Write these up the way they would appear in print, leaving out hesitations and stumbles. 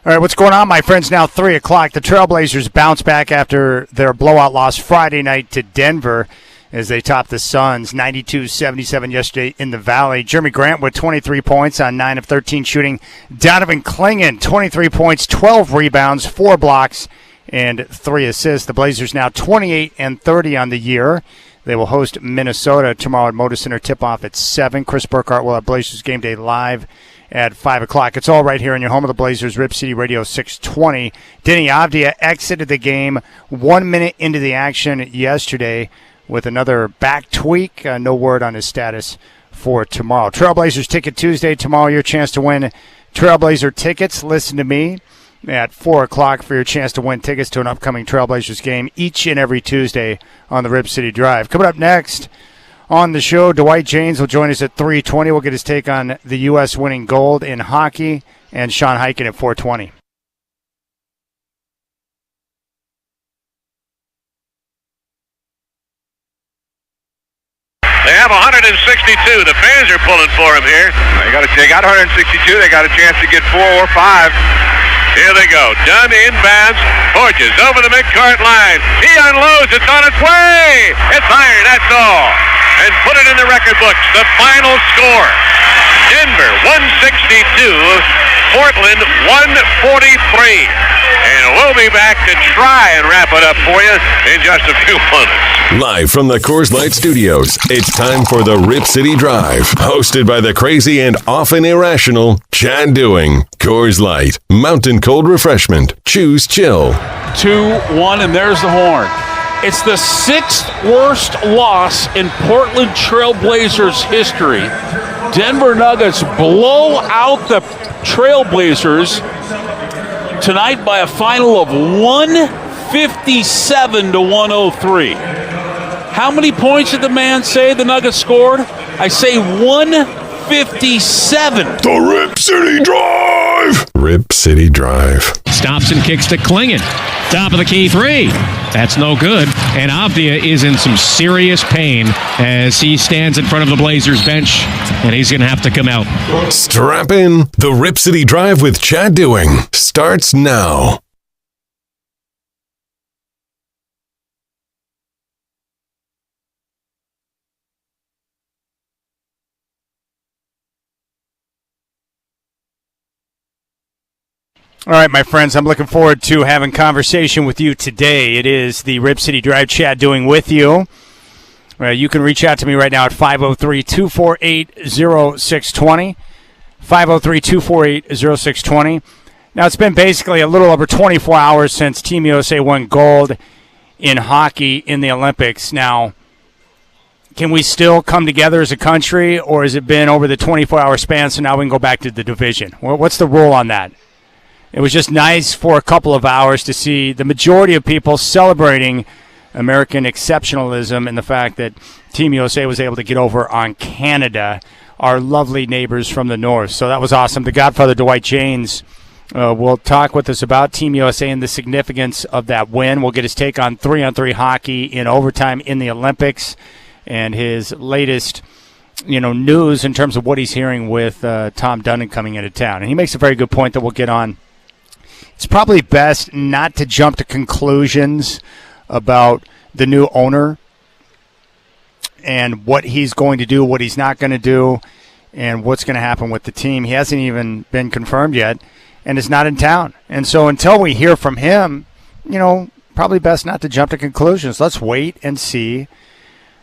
All right, what's going on, my friends? Now 3 o'clock. The Trailblazers bounce back after their blowout loss Friday night to Denver as they top the Suns 92-77 yesterday in the Valley. Jeremy Grant with 23 points on 9 of 13 shooting. Donovan Clingan, 23 points, 12 rebounds, 4 blocks, and 3 assists. The Blazers now 28-30 on the year. They will host Minnesota tomorrow at Moda Center. Tip-off at 7. Chris Burkhart will have Blazers Game Day live at 5 o'clock. It's all right here in your home of the Blazers, Rip City Radio 620. Denny Avdia exited the game 1 minute into the action yesterday with another back tweak. No word on his status for tomorrow. Trailblazers Ticket Tuesday. Tomorrow, your chance to win Trailblazer tickets. Listen to me at 4 o'clock for your chance to win tickets to an upcoming Trailblazers game each and every Tuesday on the Rip City Drive. Coming up next on the show, Dwight James will join us at 3:20. We'll get his take on the U.S. winning gold in hockey, and Sean Highkin at 4:20. They have 162. The fans are pulling for him here. They got 162. They got a chance to get 4 or 5. Here they go. Dunn inbounds. Borges over the midcourt line. He unloads. It's on its way. It's iron. That's all. And put it in the record books. The final score. Denver 162. Portland 143. And we'll be back to try and wrap it up for you in just a few minutes. Live from the Coors Light Studios, it's time for the Rip City Drive, hosted by the crazy and often irrational Chad Doing. Coors Light, mountain cold refreshment. Choose chill. 2-1, and there's the horn. It's the 6th worst loss in Portland Trailblazers history. Denver Nuggets blow out the Trailblazers tonight by a final of 157-103. How many points did the man say the Nuggets scored? I say 157. The Rip City Drive. Rip City Drive. Stops and kicks to Clingan. Top of the key 3. That's no good. And Avdia is in some serious pain as he stands in front of the Blazers bench, and he's going to have to come out. Strap in. The Rip City Drive with Chad Doing starts now. All right, my friends, I'm looking forward to having conversation with you today. It is the Rip City Drive. Chad Doing with you. You can reach out to me right now at 503-248-0620. 503-248-0620. Now, it's been basically a little over 24 hours since Team USA won gold in hockey in the Olympics. Now, can we still come together as a country, or has it been over the 24-hour span, so now we can go back to the division? What's the rule on that? It was just nice for a couple of hours to see the majority of people celebrating American exceptionalism and the fact that Team USA was able to get over on Canada, our lovely neighbors from the north. So that was awesome. The Godfather, Dwight James, will talk with us about Team USA and the significance of that win. We'll get his take on 3-on-3 hockey in overtime in the Olympics and his latest news in terms of what he's hearing with Tom Dundon coming into town. And he makes a very good point that we'll get on. It's probably best not to jump to conclusions about the new owner and what he's going to do, what he's not going to do, and what's going to happen with the team. He hasn't even been confirmed yet and is not in town. And so until we hear from him, probably best not to jump to conclusions. Let's wait and see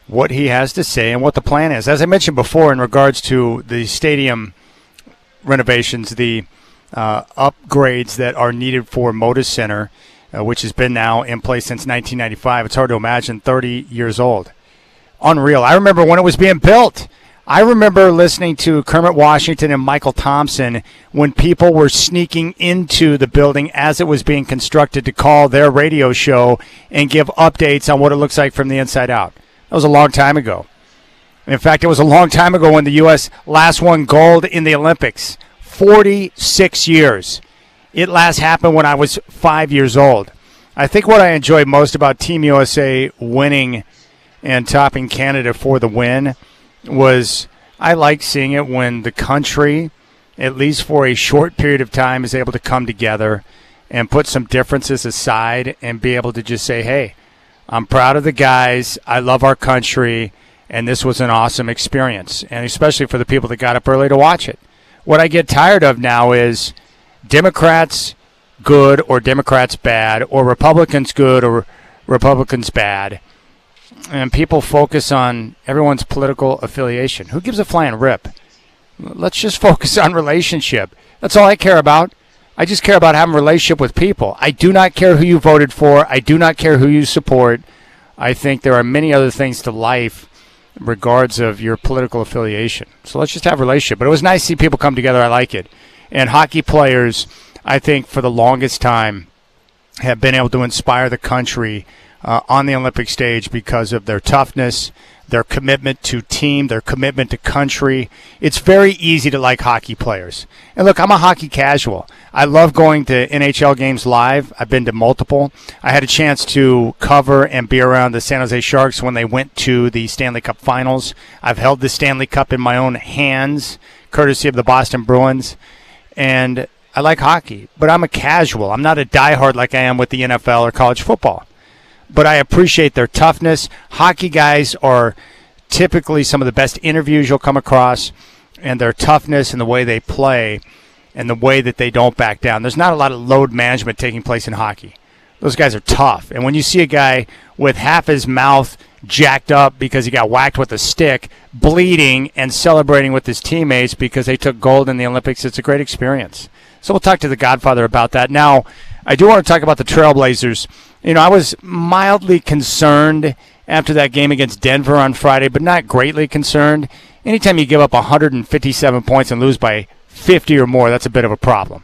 what he has to say and what the plan is. As I mentioned before in regards to the stadium renovations, the upgrades that are needed for Moda Center, which has been now in place since 1995. It's hard to imagine, 30 years old. Unreal. I remember when it was being built. I remember listening to Kermit Washington and Michael Thompson when people were sneaking into the building as it was being constructed to call their radio show and give updates on what it looks like from the inside out. That was a long time ago. In fact, it was a long time ago when the U.S. last won gold in the Olympics. 46 years. It last happened when I was 5 years old. I think what I enjoyed most about Team USA winning and topping Canada for the win was I like seeing it when the country at least for a short period of time, is able to come together and put some differences aside and be able to just say, hey, I'm proud of the guys, I love our country, and this was an awesome experience, and especially for the people that got up early to watch it. What I get tired of now is Democrats good or Democrats bad, or Republicans good or Republicans bad, and people focus on everyone's political affiliation. Who gives a flying rip? Let's just focus on relationship. That's all I care about. I just care about having a relationship with people. I do not care who you voted for. I do not care who you support. I think there are many other things to life in regards of your political affiliation. So let's just have a relationship. But it was nice to see people come together. I like it. And hockey players, I think for the longest time, have been able to inspire the country on the Olympic stage because of their toughness, their commitment to team, their commitment to country. It's very easy to like hockey players. And look, I'm a hockey casual. I love going to NHL games live. I've been to multiple. I had a chance to cover and be around the San Jose Sharks when they went to the Stanley Cup Finals. I've held the Stanley Cup in my own hands, courtesy of the Boston Bruins. And I like hockey, but I'm a casual. I'm not a diehard like I am with the NFL or college football. But I appreciate their toughness. Hockey guys are typically some of the best interviews you'll come across, and their toughness and the way they play and the way that they don't back down. There's not a lot of load management taking place in hockey. Those guys are tough. And when you see a guy with half his mouth jacked up because he got whacked with a stick, bleeding and celebrating with his teammates because they took gold in the Olympics, it's a great experience. So we'll talk to the Godfather about that. Now, I do want to talk about the Trailblazers. You know, I was mildly concerned after that game against Denver on Friday, but not greatly concerned. Anytime you give up 157 points and lose by 50 or more, that's a bit of a problem.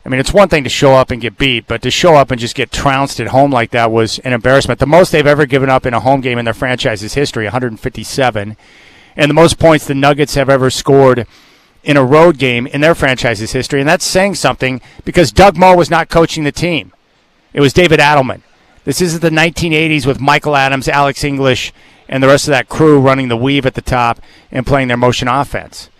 I mean, it's one thing to show up and get beat, but to show up and just get trounced at home like that was an embarrassment. The most they've ever given up in a home game in their franchise's history, 157. And the most points the Nuggets have ever scored in a road game in their franchise's history. And that's saying something because Doug Moe was not coaching the team. It was David Adelman. This isn't the 1980s with Michael Adams, Alex English, and the rest of that crew running the weave at the top and playing their motion offense.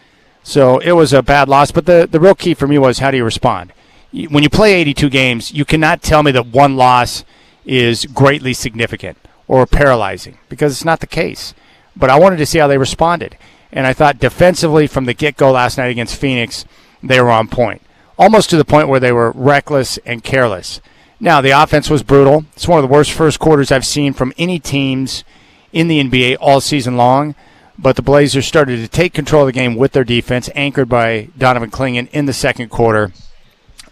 So it was a bad loss, but the real key for me was how do you respond? When you play 82 games, you cannot tell me that one loss is greatly significant or paralyzing because it's not the case. But I wanted to see how they responded. And I thought defensively from the get-go last night against Phoenix, they were on point. Almost to the point where they were reckless and careless. Now, the offense was brutal. It's one of the worst first quarters I've seen from any teams in the NBA all season long. But the Blazers started to take control of the game with their defense, anchored by Donovan Clingan in the second quarter.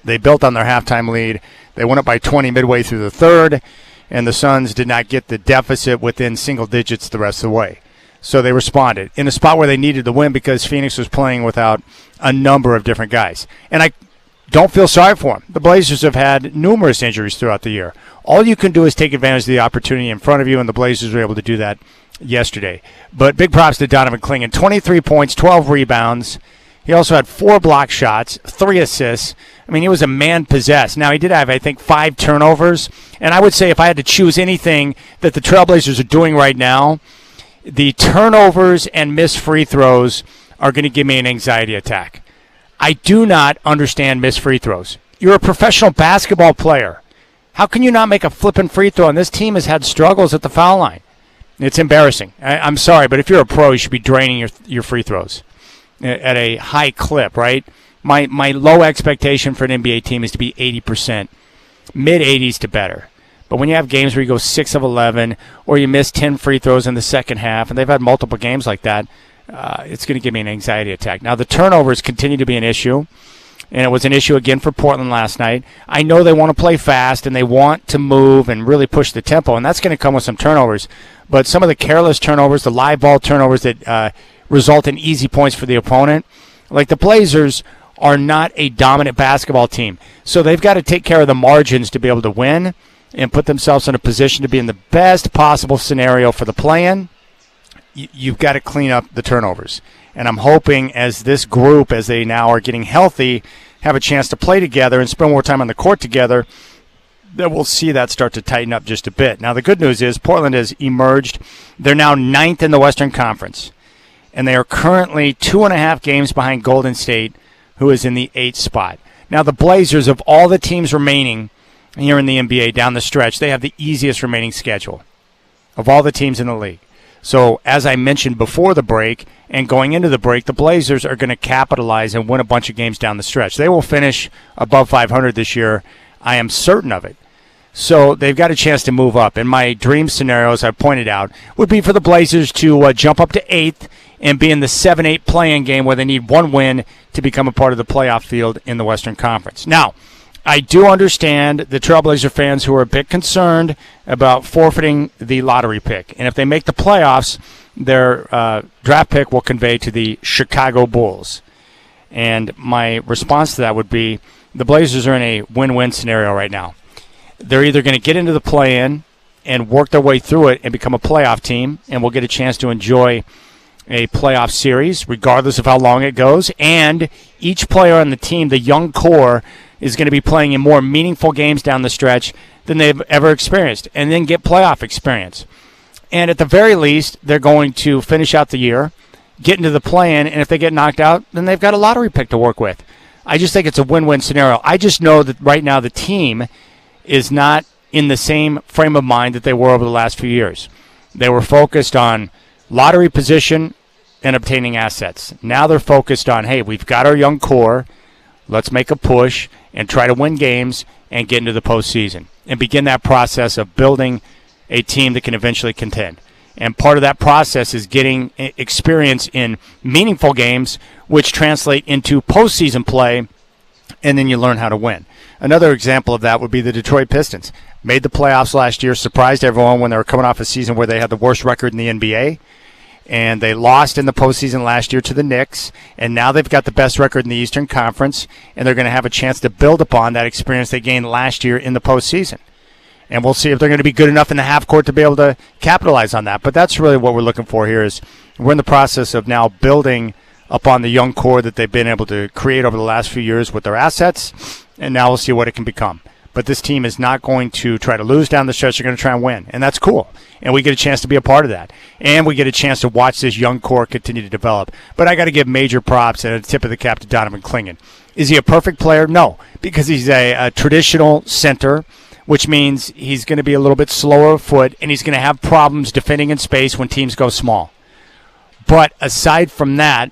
They built on their halftime lead. They went up by 20 midway through the third, and the Suns did not get the deficit within single digits the rest of the way. So they responded in a spot where they needed the win because Phoenix was playing without a number of different guys. And I don't feel sorry for them. The Blazers have had numerous injuries throughout the year. All you can do is take advantage of the opportunity in front of you, and the Blazers were able to do that yesterday. But big props to Donovan Clingan. 23 points, 12 rebounds. He also had 4 block shots, 3 assists. I mean, he was a man possessed. Now, he did have, I think, 5 turnovers. And I would say if I had to choose anything that the Trailblazers are doing right now, the turnovers and missed free throws are going to give me an anxiety attack. I do not understand missed free throws. You're a professional basketball player. How can you not make a flipping free throw? And this team has had struggles at the foul line. It's embarrassing. I'm sorry, but if you're a pro, you should be draining your free throws at a high clip, right? My low expectation for an NBA team is to be 80%, mid-80s to better. But when you have games where you go 6 of 11 or you miss 10 free throws in the second half, and they've had multiple games like that, it's going to give me an anxiety attack. Now, the turnovers continue to be an issue, and it was an issue again for Portland last night. I know they want to play fast, and they want to move and really push the tempo, and that's going to come with some turnovers. But some of the careless turnovers, the live ball turnovers that result in easy points for the opponent, like the Blazers are not a dominant basketball team. So they've got to take care of the margins to be able to win and put themselves in a position to be in the best possible scenario for the play-in. You've got to clean up the turnovers. And I'm hoping as this group, as they now are getting healthy, have a chance to play together and spend more time on the court together, that we'll see that start to tighten up just a bit. Now, the good news is Portland has emerged. They're now 9th in the Western Conference. And they are currently 2.5 games behind Golden State who is in the 8th spot. Now, the Blazers, of all the teams remaining here in the NBA down the stretch, they have the easiest remaining schedule of all the teams in the league. So, as I mentioned before the break and going into the break, the Blazers are going to capitalize and win a bunch of games down the stretch. They will finish above 500 this year. I am certain of it. So they've got a chance to move up. And my dream scenario, as I pointed out, would be for the Blazers to jump up to 8th and be in the 7-8 play-in game where they need one win to become a part of the playoff field in the Western Conference. Now, I do understand the Trailblazer fans who are a bit concerned about forfeiting the lottery pick. And if they make the playoffs, their draft pick will convey to the Chicago Bulls. And my response to that would be the Blazers are in a win-win scenario right now. They're either going to get into the play-in and work their way through it and become a playoff team, and we'll get a chance to enjoy a playoff series regardless of how long it goes. And each player on the team, the young core, is going to be playing in more meaningful games down the stretch than they've ever experienced, and then get playoff experience. And at the very least, they're going to finish out the year, get into the play-in, and if they get knocked out, then they've got a lottery pick to work with. I just think it's a win-win scenario. I just know that right now the team is not in the same frame of mind that they were over the last few years. They were focused on lottery position and obtaining assets. Now they're focused on, hey, we've got our young core. Let's make a push and try to win games and get into the postseason and begin that process of building a team that can eventually contend. And part of that process is getting experience in meaningful games, which translate into postseason play, and then you learn how to win. Another example of that would be the Detroit Pistons. Made the playoffs last year, surprised everyone when they were coming off a season where they had the worst record in the NBA. And they lost in the postseason last year to the Knicks, and now they've got the best record in the Eastern Conference, and they're going to have a chance to build upon that experience they gained last year in the postseason. And we'll see if they're going to be good enough in the half court to be able to capitalize on that. But that's really what we're looking for here is we're in the process of now building upon the young core that they've been able to create over the last few years with their assets, and now we'll see what it can become. But this team is not going to try to lose down the stretch. They're going to try and win, and that's cool. And we get a chance to be a part of that. And we get a chance to watch this young core continue to develop. But I got to give major props and a tip of the cap to Donovan Clingan. Is he a perfect player? No, because he's a traditional center, which means he's going to be a little bit slower of foot, and he's going to have problems defending in space when teams go small. But aside from that,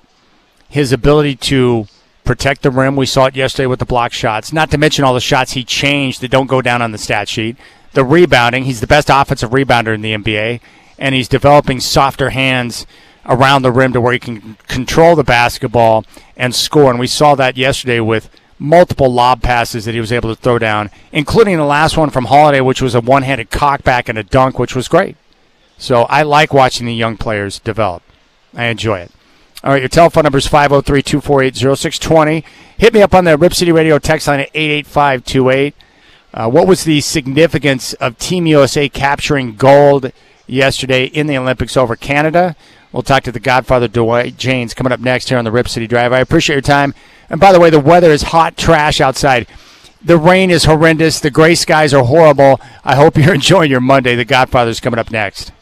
his ability to protect the rim, we saw it yesterday with the block shots, not to mention all the shots he changed that don't go down on the stat sheet. The rebounding, he's the best offensive rebounder in the NBA, and he's developing softer hands around the rim to where he can control the basketball and score. And we saw that yesterday with multiple lob passes that he was able to throw down, including the last one from Holiday, which was a one-handed cockback and a dunk, which was great. So I like watching the young players develop. I enjoy it. All right, your telephone number is 503-248-0620. Hit me up on the Rip City Radio text line at 88528. What was the significance of Team USA capturing gold yesterday in the Olympics over Canada? We'll talk to the Godfather, Dwight James, coming up next here on the Rip City Drive. I appreciate your time. And by the way, the weather is hot trash outside. The rain is horrendous. The gray skies are horrible. I hope you're enjoying your Monday. The Godfather's coming up next.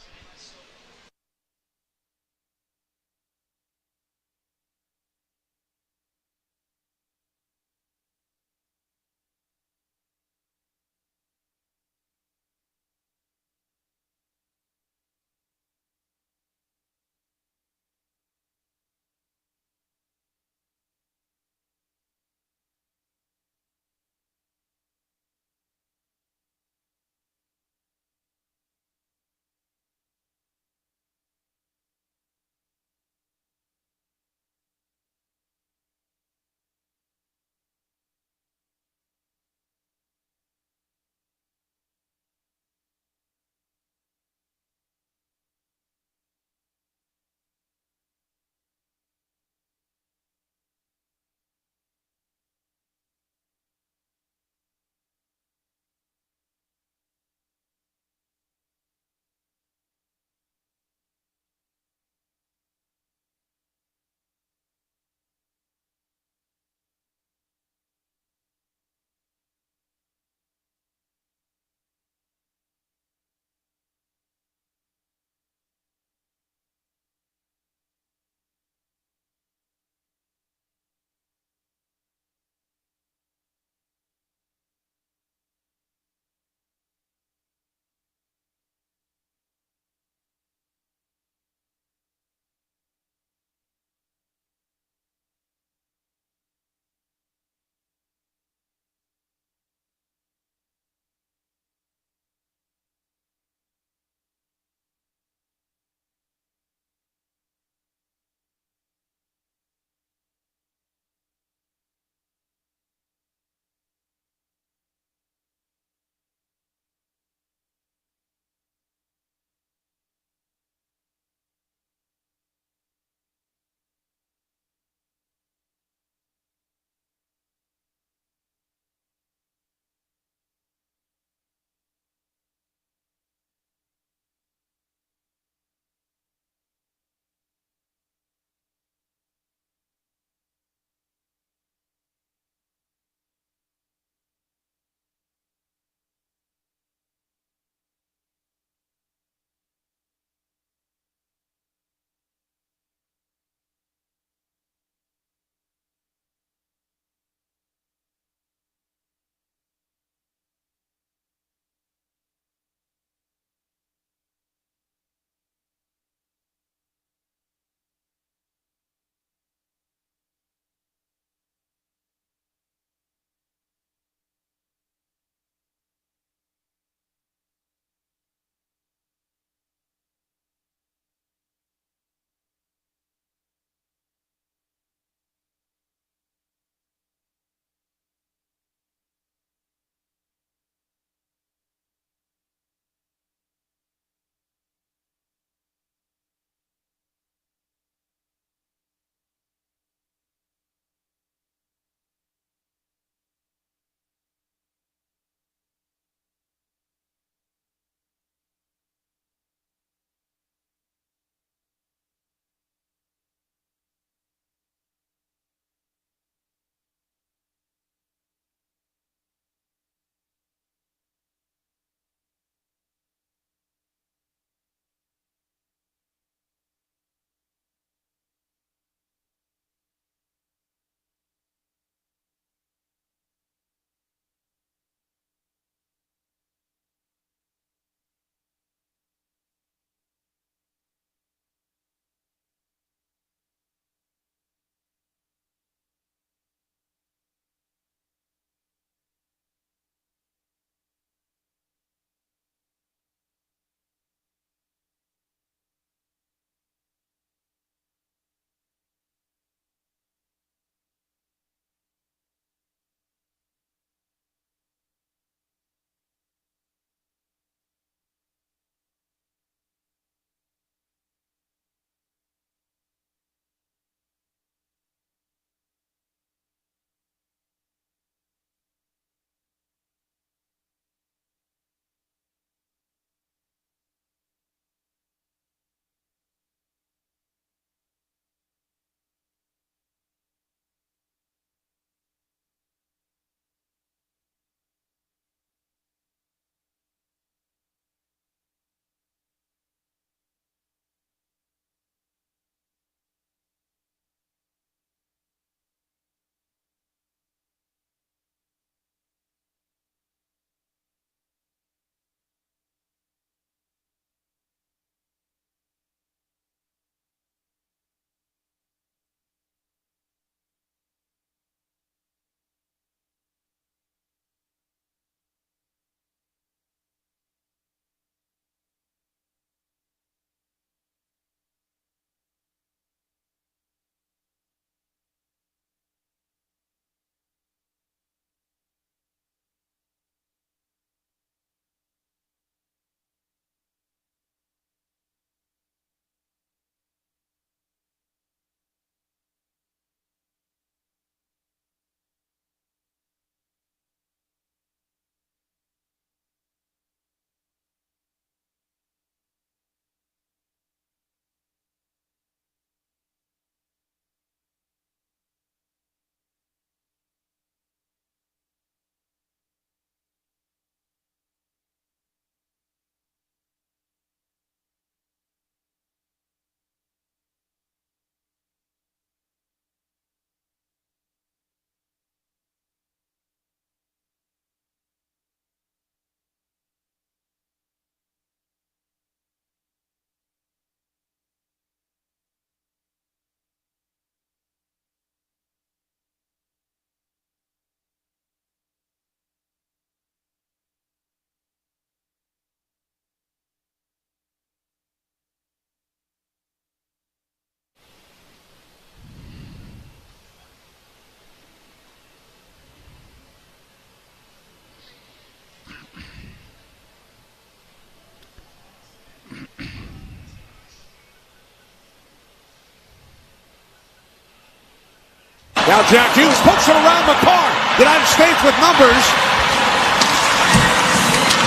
Now Jack Hughes pokes it around McCarr. United States with numbers.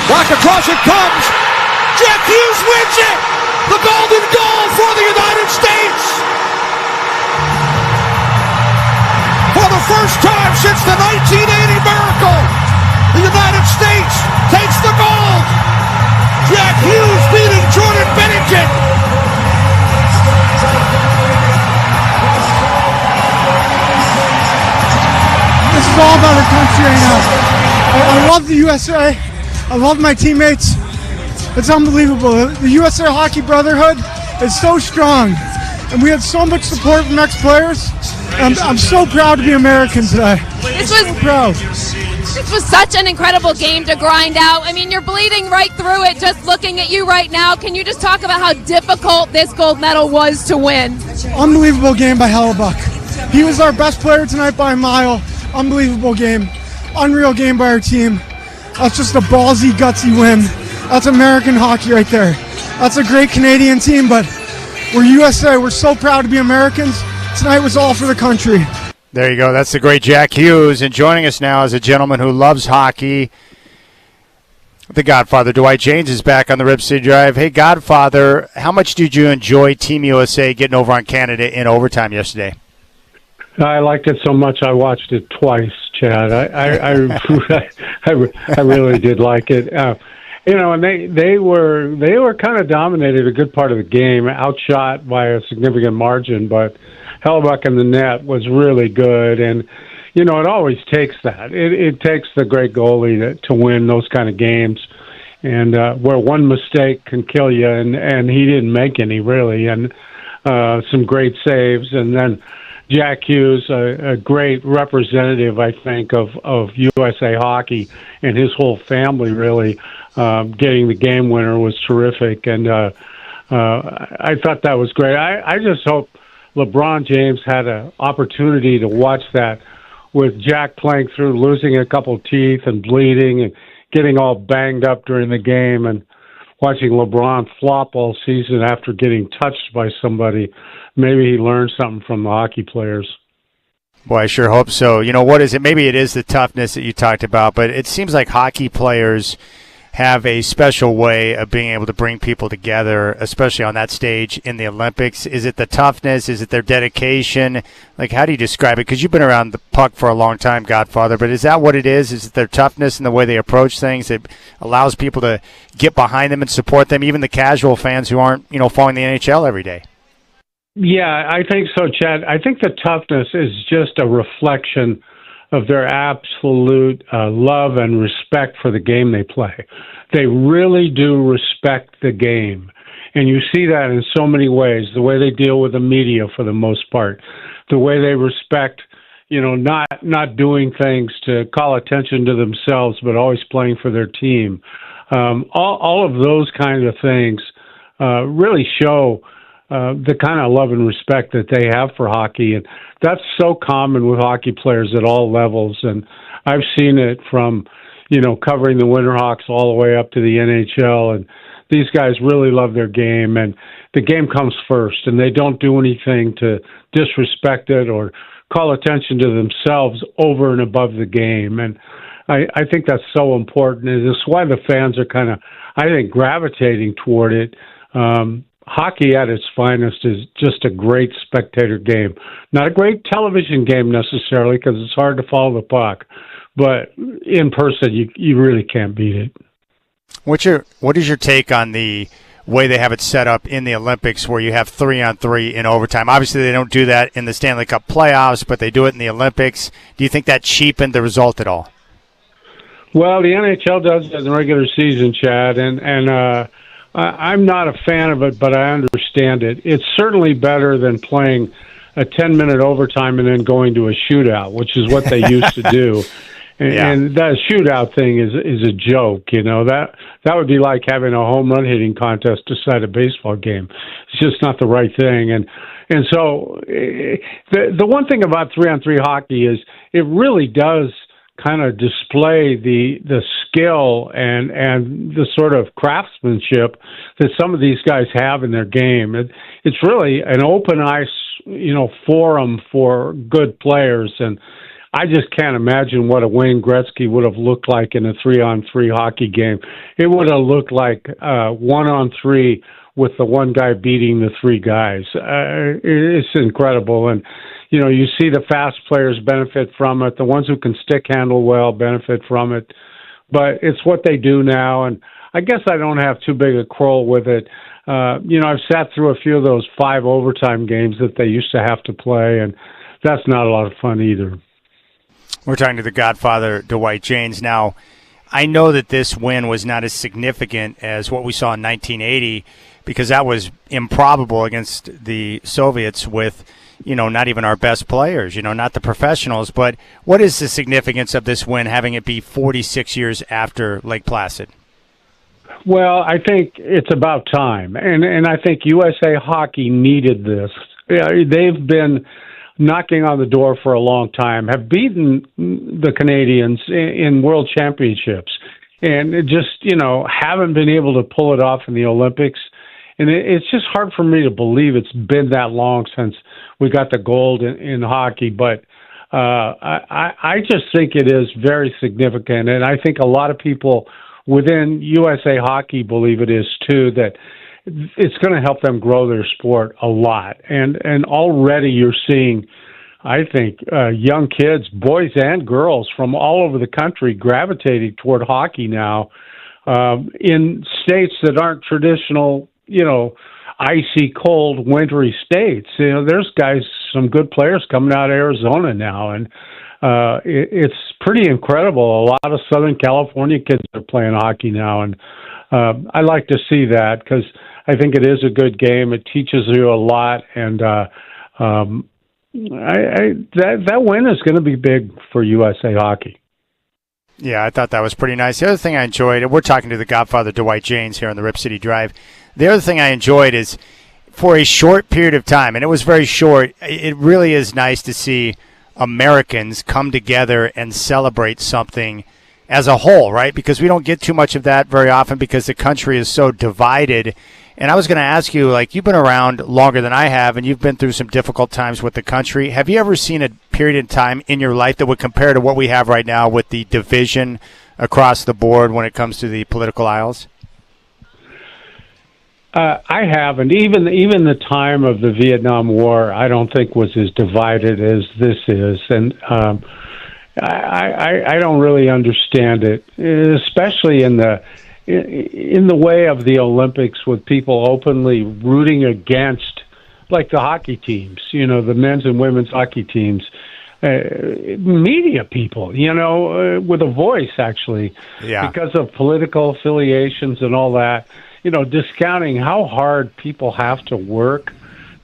Back across it comes. Jack Hughes wins it. The golden goal for the United States. For the first time since the 1980 miracle, the United States takes the gold. Jack Hughes beating Jordan Bennington. This is all about our country right now. I love the USA. I love my teammates. It's unbelievable. The USA Hockey Brotherhood is so strong, and we had so much support from ex-players. I'm so proud to be American today. This was such an incredible game to grind out. I mean, you're bleeding right through it just looking at you right now. Can you just talk about how difficult this gold medal was to win? Unbelievable game by Hellebuck. He was our best player tonight by a mile. Unbelievable game. Unreal game by our team. That's just a ballsy, gutsy win. That's American hockey right there. That's a great Canadian team, but we're USA. We're so proud to be Americans. Tonight was all for the country. There you go. That's the great Jack Hughes. And joining us now is a gentleman who loves hockey. The Godfather, Dwight James, is back on the Rip City Drive. Hey, Godfather, how much did you enjoy Team USA getting over on Canada in overtime yesterday? I liked it so much I watched it twice, Chad. I really did like it. And they were kind of dominated a good part of the game, outshot by a significant margin, but Hellebuck in the net was really good. And, it always takes that. It takes the great goalie to win those kind of games, and where one mistake can kill you, and he didn't make any, really, and some great saves. And then Jack Hughes, a great representative, I think, of USA Hockey, and his whole family, really, getting the game winner was terrific. And I thought that was great. I just hope LeBron James had an opportunity to watch that with Jack playing through, losing a couple teeth and bleeding and getting all banged up during the game, and watching LeBron flop all season after getting touched by somebody. Maybe he learned something from the hockey players. Boy, I sure hope so. What is it? Maybe it is the toughness that you talked about, but it seems like hockey players have a special way of being able to bring people together, especially on that stage in the Olympics. Is it the toughness? Is it their dedication? Like, how do you describe it? Because you've been around the puck for a long time, Godfather, but is that what it is? Is it their toughness and the way they approach things that allows people to get behind them and support them, even the casual fans who aren't, following the NHL every day? Yeah, I think so, Chad. I think the toughness is just a reflection of their absolute love and respect for the game they play. They really do respect the game. And you see that in so many ways, the way they deal with the media for the most part, the way they respect, not doing things to call attention to themselves, but always playing for their team. All of those kinds of things really show the kind of love and respect that they have for hockey. And that's so common with hockey players at all levels. And I've seen it from, covering the Winterhawks all the way up to the NHL. And these guys really love their game, and the game comes first, and they don't do anything to disrespect it or call attention to themselves over and above the game. And I think that's so important. And it's why the fans are kind of, I think, gravitating toward it. Hockey at its finest is just a great spectator game. Not a great television game necessarily, because it's hard to follow the puck. But in person, you really can't beat it. What is your take on the way they have it set up in the Olympics, where you have 3-on-3 in overtime? Obviously, they don't do that in the Stanley Cup playoffs, but they do it in the Olympics. Do you think that cheapened the result at all? Well, the NHL does it in the regular season, Chad, and I'm not a fan of it, but I understand it. It's certainly better than playing a 10-minute overtime and then going to a shootout, which is what they used to do. And that shootout thing is a joke, That would be like having a home run hitting contest decide a baseball game. It's just not the right thing. And so the one thing about 3-on-3 hockey is it really does kind of display the skill and the sort of craftsmanship that some of these guys have in their game. It's really an open ice forum for good players. And I just can't imagine what a Wayne Gretzky would have looked like in a 3-on-3 hockey game. It would have looked like 1-on-3 with the one guy beating the three guys. It's incredible. And, you see the fast players benefit from it. The ones who can stick handle well benefit from it. But it's what they do now. And I guess I don't have too big a quarrel with it. I've sat through a few of those 5 overtime games that they used to have to play, and that's not a lot of fun either. We're talking to the Godfather, Dwight Jaynes. Now, I know that this win was not as significant as what we saw in 1980 because that was improbable against the Soviets with, not even our best players, not the professionals. But what is the significance of this win, having it be 46 years after Lake Placid? Well, I think it's about time. And I think USA Hockey needed this. They've been knocking on the door for a long time, have beaten the Canadians in world championships, and just, haven't been able to pull it off in the Olympics. And it's just hard for me to believe it's been that long since we got the gold in hockey. But I just think it is very significant. And I think a lot of people within USA Hockey believe it is too, that it's going to help them grow their sport a lot. And already you're seeing, I think, young kids, boys and girls from all over the country gravitating toward hockey now in states that aren't traditional, icy, cold, wintry states. There's guys, some good players coming out of Arizona now, and it's pretty incredible. A lot of Southern California kids are playing hockey now, and I like to see that because I think it is a good game. It teaches you a lot, and that win is going to be big for USA Hockey. Yeah, I thought that was pretty nice. The other thing I enjoyed, and we're talking to the Godfather Dwight Jaynes here on the Rip City Drive. The other thing I enjoyed is for a short period of time, and it was very short, it really is nice to see Americans come together and celebrate something as a whole, right? Because we don't get too much of that very often because the country is so divided. And I was going to ask you, you've been around longer than I have, and you've been through some difficult times with the country. Have you ever seen a period in time in your life that would compare to what we have right now with the division across the board when it comes to the political aisles? I haven't. Even the time of the Vietnam War, I don't think was as divided as this is, and I don't really understand it, especially in the way of the Olympics, with people openly rooting against, like the hockey teams, the men's and women's hockey teams, media people, with a voice actually, because of political affiliations and all that. Discounting how hard people have to work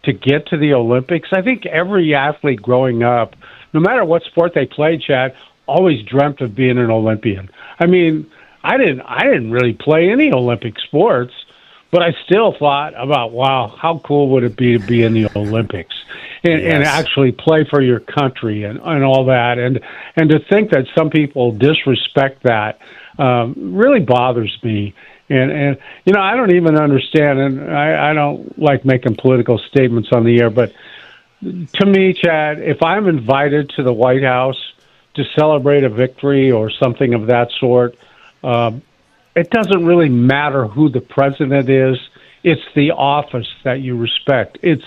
to get to the Olympics. I think every athlete growing up, no matter what sport they played, Chad, always dreamt of being an Olympian. I mean, I didn't really play any Olympic sports, but I still thought about, wow, how cool would it be to be in the Olympics and actually play for your country and all that. And to think that some people disrespect that really bothers me. And I don't even understand, and I don't like making political statements on the air, but to me, Chad, if I'm invited to the White House to celebrate a victory or something of that sort, it doesn't really matter who the president is. It's the office that you respect. It's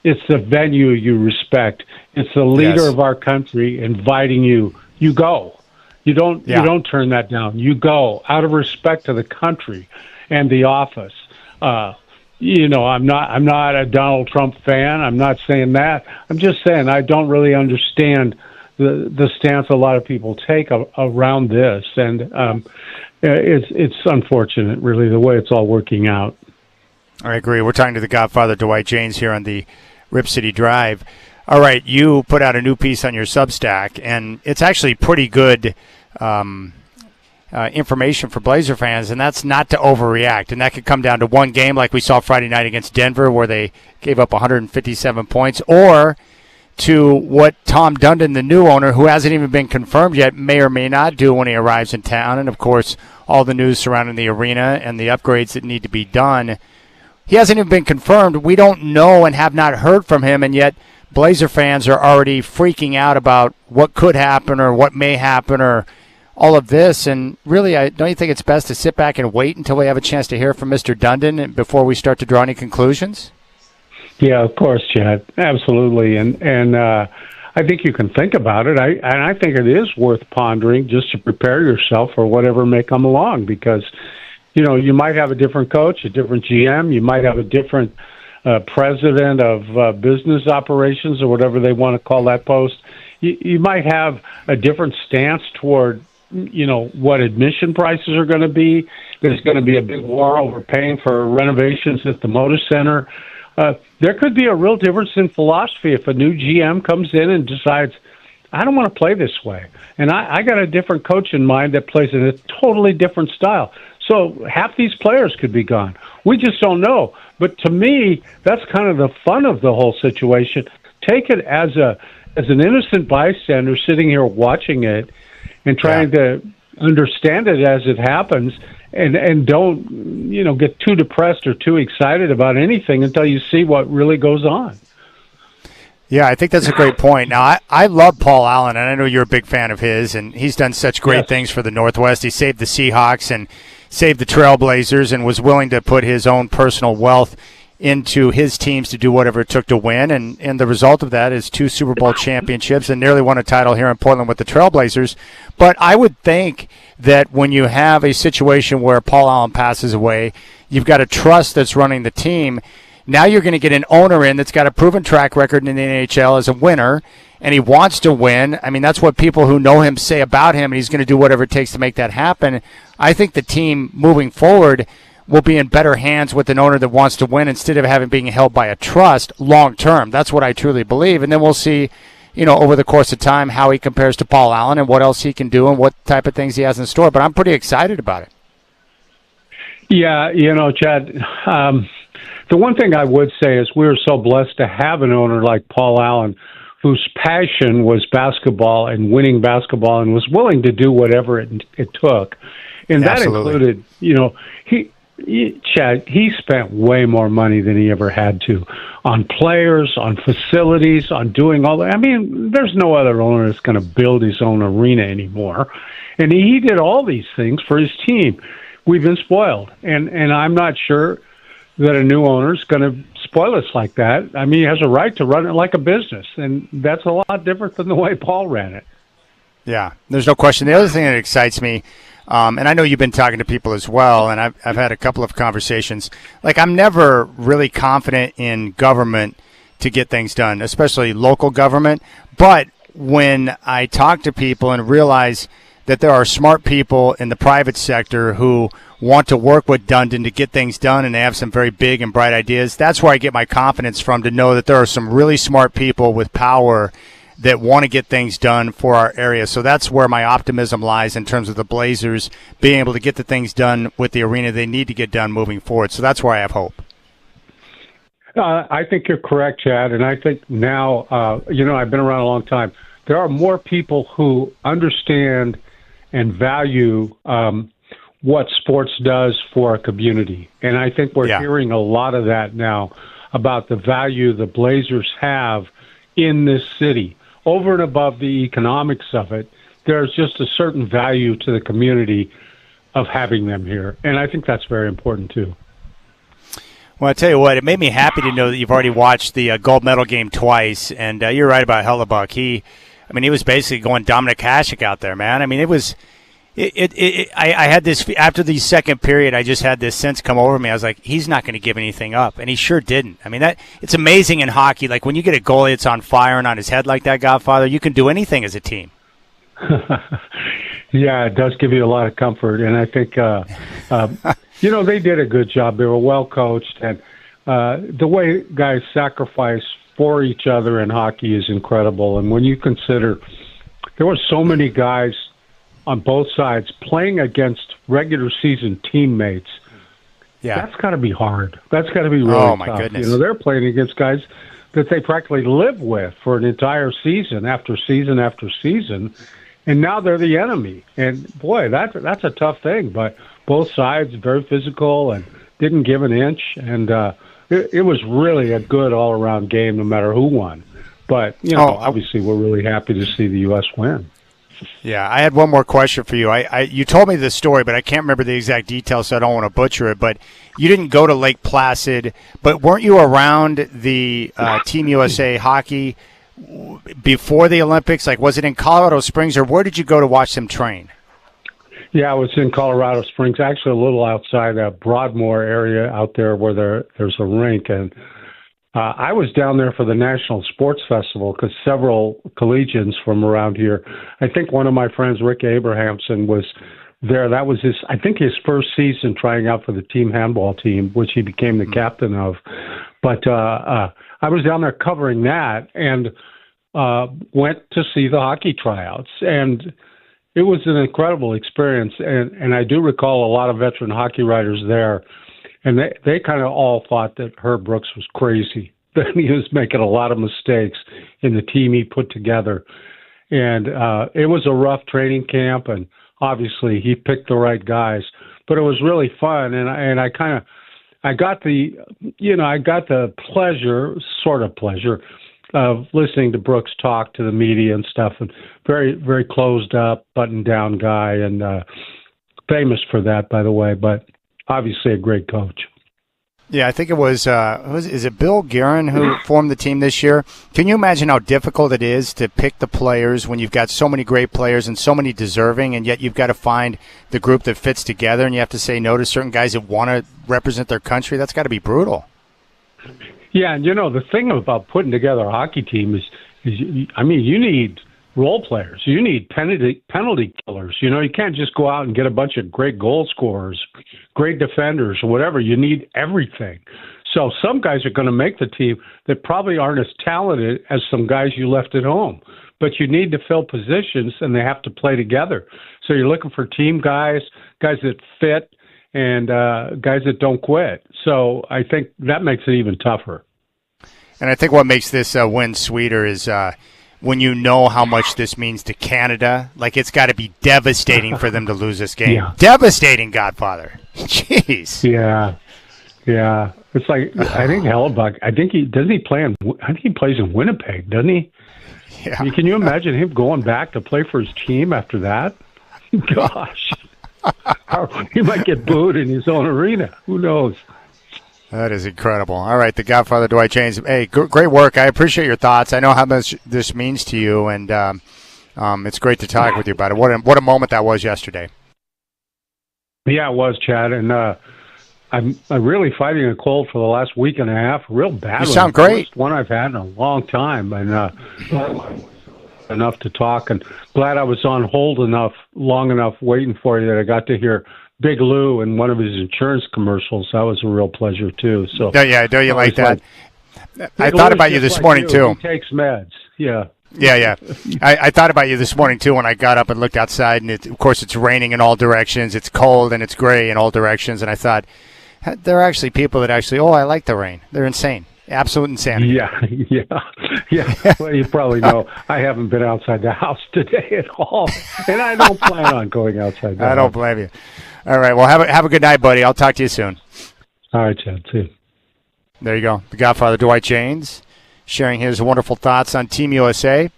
the venue you respect. It's the leader of our country inviting you. You go. You don't turn that down. You go out of respect to the country and the office. I'm not a Donald Trump fan. I'm not saying that. I'm just saying I don't really understand the stance a lot of people take around this, and it's unfortunate, really, the way it's all working out. I agree. We're talking to the Godfather Dwight Jaynes here on the Rip City Drive. All right, you put out a new piece on your Substack, and it's actually pretty good information for Blazer fans, and that's not to overreact. And that could come down to one game like we saw Friday night against Denver where they gave up 157 points, or to what Tom Dundon, the new owner, who hasn't even been confirmed yet, may or may not do when he arrives in town. And, of course, all the news surrounding the arena and the upgrades that need to be done. he hasn't even been confirmed. We don't know and have not heard from him, and yet Blazer fans are already freaking out about what could happen or what may happen or all of this. And really, don't you think it's best to sit back and wait until we have a chance to hear from Mr. Dundon before we start to draw any conclusions? Yeah, of course, Chad. Absolutely. And I think you can think about it. I think it is worth pondering just to prepare yourself for whatever may come along, because you might have a different coach, a different GM. You might have a different president of business operations or whatever they want to call that post. You might have a different stance toward, what admission prices are going to be. There's going to be a big war over paying for renovations at the Moda Center. There could be a real difference in philosophy if a new GM comes in and decides, I don't want to play this way. And I got a different coach in mind that plays in a totally different style. So half these players could be gone. We just don't know. But to me, that's kind of the fun of the whole situation. Take it as an innocent bystander sitting here watching it and trying to understand it as it happens, and don't get too depressed or too excited about anything until you see what really goes on. Yeah, I think that's a great point. Now, I love Paul Allen, and I know you're a big fan of his, and he's done such great things for the Northwest. He saved the Seahawks and saved the Trailblazers and was willing to put his own personal wealth into his teams to do whatever it took to win. And the result of that is 2 Super Bowl championships and nearly won a title here in Portland with the Trailblazers. But I would think that when you have a situation where Paul Allen passes away, you've got a trust that's running the team. Now you're going to get an owner in that's got a proven track record in the NHL as a winner, and he wants to win. I mean, that's what people who know him say about him, and he's going to do whatever it takes to make that happen. I think the team moving forward will be in better hands with an owner that wants to win instead of having being held by a trust long term. That's what I truly believe. And then we'll see, over the course of time how he compares to Paul Allen and what else he can do and what type of things he has in store. But I'm pretty excited about it. Yeah, Chad, the one thing I would say is we're so blessed to have an owner like Paul Allen, whose passion was basketball and winning basketball and was willing to do whatever it took. And that included, Chad, he spent way more money than he ever had to on players, on facilities, on doing all that. I mean, there's no other owner that's going to build his own arena anymore. And he did all these things for his team. We've been spoiled. And I'm not sure that a new owner is going to spoil us like that. I mean, he has a right to run it like a business. And that's a lot different than the way Paul ran it. Yeah, there's no question. The other thing that excites me, and I know you've been talking to people as well, and I've had a couple of conversations. Like, I'm never really confident in government to get things done, especially local government. But when I talk to people and realize that there are smart people in the private sector who want to work with Dundon to get things done, and they have some very big and bright ideas, that's where I get my confidence from, to know that there are some really smart people with power that want to get things done for our area. So that's where my optimism lies in terms of the Blazers being able to get the things done with the arena they need to get done moving forward. So that's where I have hope. I think you're correct, Chad. And I think now, I've been around a long time. There are more people who understand and value what sports does for a community. And I think we're hearing a lot of that now about the value the Blazers have in this city. Over and above the economics of it, there's just a certain value to the community of having them here. And I think that's very important, too. Well, I tell you what, it made me happy to know that you've already watched the gold medal game twice. And you're right about Hellebuck. He was basically going Dominic Hasek out there, man. I mean, it was I had this, after the second period, I just had this sense come over me. I was like, he's not going to give anything up. And he sure didn't. I mean, it's amazing in hockey. Like, when you get a goalie that's on fire and on his head like that, Godfather, you can do anything as a team. Yeah, it does give you a lot of comfort. And I think, they did a good job. They were well coached. And the way guys sacrifice for each other in hockey is incredible. And when you consider there were so many guys on both sides playing against regular season teammates, that's got to be hard. That's got to be really tough. My goodness. They're playing against guys that they practically live with for an entire season after season after season, and now they're the enemy. And boy, that's a tough thing. But both sides very physical, and didn't give an inch, and it was really a good all-around game, no matter who won. But obviously, we're really happy to see the U.S. win. Yeah, I had one more question for you. You told me this story, but I can't remember the exact details, so I don't want to butcher it. But you didn't go to Lake Placid, but weren't you around the Team USA hockey before the Olympics? Like, was it in Colorado Springs, or where did you go to watch them train? Yeah, it was in Colorado Springs, actually a little outside that Broadmoor area out there where there's a rink. And I was down there for the National Sports Festival because several collegians from around here, I think one of my friends, Rick Abrahamson, was there. That was I think his first season trying out for the team handball team, which he became the captain of. But I was down there covering that and went to see the hockey tryouts. And it was an incredible experience. And I do recall a lot of veteran hockey writers there. And they kind of all thought that Herb Brooks was crazy, that he was making a lot of mistakes in the team he put together. And it was a rough training camp, and obviously he picked the right guys. But it was really fun, and I got the pleasure of listening to Brooks talk to the media and stuff, and very, very closed up, buttoned down guy, and famous for that, by the way, but obviously a great coach. Yeah, I think it was is it Bill Guerin who formed the team this year? Can you imagine how difficult it is to pick the players when you've got so many great players and so many deserving, and yet you've got to find the group that fits together, and you have to say no to certain guys that want to represent their country? That's got to be brutal. Yeah, and the thing about putting together a hockey team is you need role players. You need penalty killers. You can't just go out and get a bunch of great goal scorers, great defenders, or whatever. You need everything. So some guys are going to make the team that probably aren't as talented as some guys you left at home. But you need to fill positions, and they have to play together. So you're looking for team guys that fit, and guys that don't quit. So I think that makes it even tougher. And I think what makes this win sweeter is when you know how much this means to Canada. Like, it's got to be devastating for them to lose this game. Yeah. Devastating, Godfather. Jeez. Yeah. It's like, I think Hellebuck, I think he plays in Winnipeg, doesn't he? Yeah. Can you imagine him going back to play for his team after that? Gosh. He might get booed in his own arena. Who knows? That is incredible. All right, the Godfather, Dwight James. Hey, great work. I appreciate your thoughts. I know how much this means to you, and it's great to talk with you about it. What a moment that was yesterday. Yeah, it was, Chad, and I'm really fighting a cold for the last week and a half, real bad. You sound great. First one I've had in a long time, and enough to talk, and glad I was on hold long enough waiting for you that I got to hear Big Lou in one of his insurance commercials. That was a real pleasure too. So yeah, don't you like that? I thought about you this morning too. He takes meds. Yeah. I thought about you this morning too when I got up and looked outside, and of course it's raining in all directions. It's cold and it's gray in all directions, and I thought there are actually people that I like the rain. They're insane. Absolute insanity. Yeah. Well, you probably know I haven't been outside the house today at all, and I don't plan on going outside. I don't blame you. All right. Well, have a good night, buddy. I'll talk to you soon. All right, Chad. See you. There you go. The Godfather, Dwight James, sharing his wonderful thoughts on Team USA.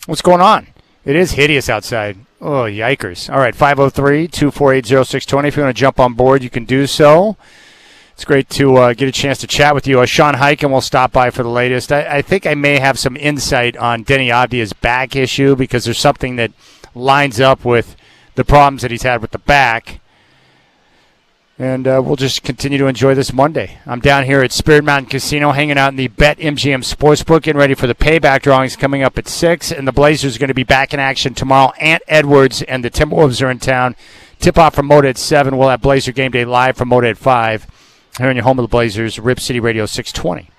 What's going on? It is hideous outside. Oh, yikers. All right, 503-248-0620. If you want to jump on board, you can do so. It's great to get a chance to chat with you. Sean Hyken will stop by for the latest. I think I may have some insight on Denny Avdia's back issue because there's something that lines up with the problems that he's had with the back. And we'll just continue to enjoy this Monday. I'm down here at Spirit Mountain Casino hanging out in the BetMGM Sportsbook, getting ready for the payback drawings coming up at 6. And the Blazers are going to be back in action tomorrow. Ant Edwards and the Timberwolves are in town. Tip-off from Moda at 7. We'll have Blazer Game Day live from Moda at 5. Here in your home of the Blazers, Rip City Radio 620.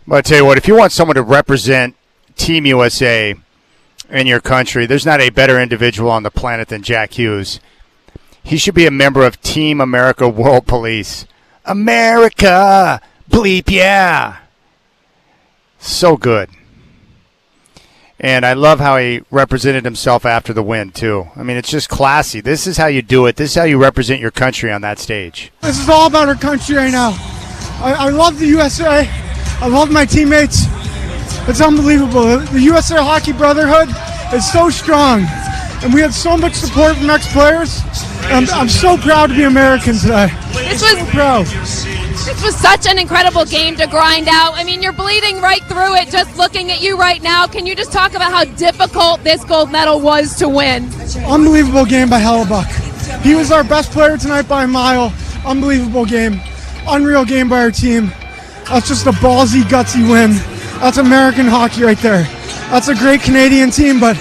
But I tell you what, if you want someone to represent Team USA in your country, there's not a better individual on the planet than Jack Hughes. He should be a member of Team America World Police. America! Bleep yeah! So good. And I love how he represented himself after the win, too. I mean, it's just classy. This is how you do it. This is how you represent your country on that stage. This is all about our country right now. I love the USA. I love my teammates. It's unbelievable. The USA Hockey Brotherhood is so strong. And we had so much support from ex-players. I'm so proud to be American today. This was such an incredible game to grind out. I mean, you're bleeding right through it just looking at you right now. Can you just talk about how difficult this gold medal was to win? Unbelievable game by Hellebuck. He was our best player tonight by a mile. Unbelievable game. Unreal game by our team. That's just a ballsy, gutsy win. That's American hockey right there. That's a great Canadian team, but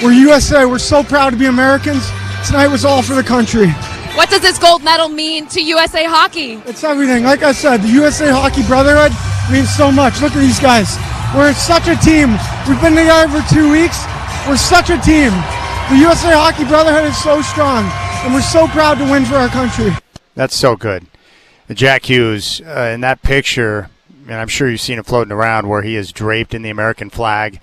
we're USA. We're so proud to be Americans. Tonight was all for the country. What does this gold medal mean to USA Hockey? It's everything. Like I said, the USA Hockey Brotherhood means so much. Look at these guys. We're such a team. We've been together for 2 weeks. We're such a team. The USA Hockey Brotherhood is so strong, and we're so proud to win for our country. That's so good. Jack Hughes, in that picture, and I'm sure you've seen it floating around, where he is draped in the American flag.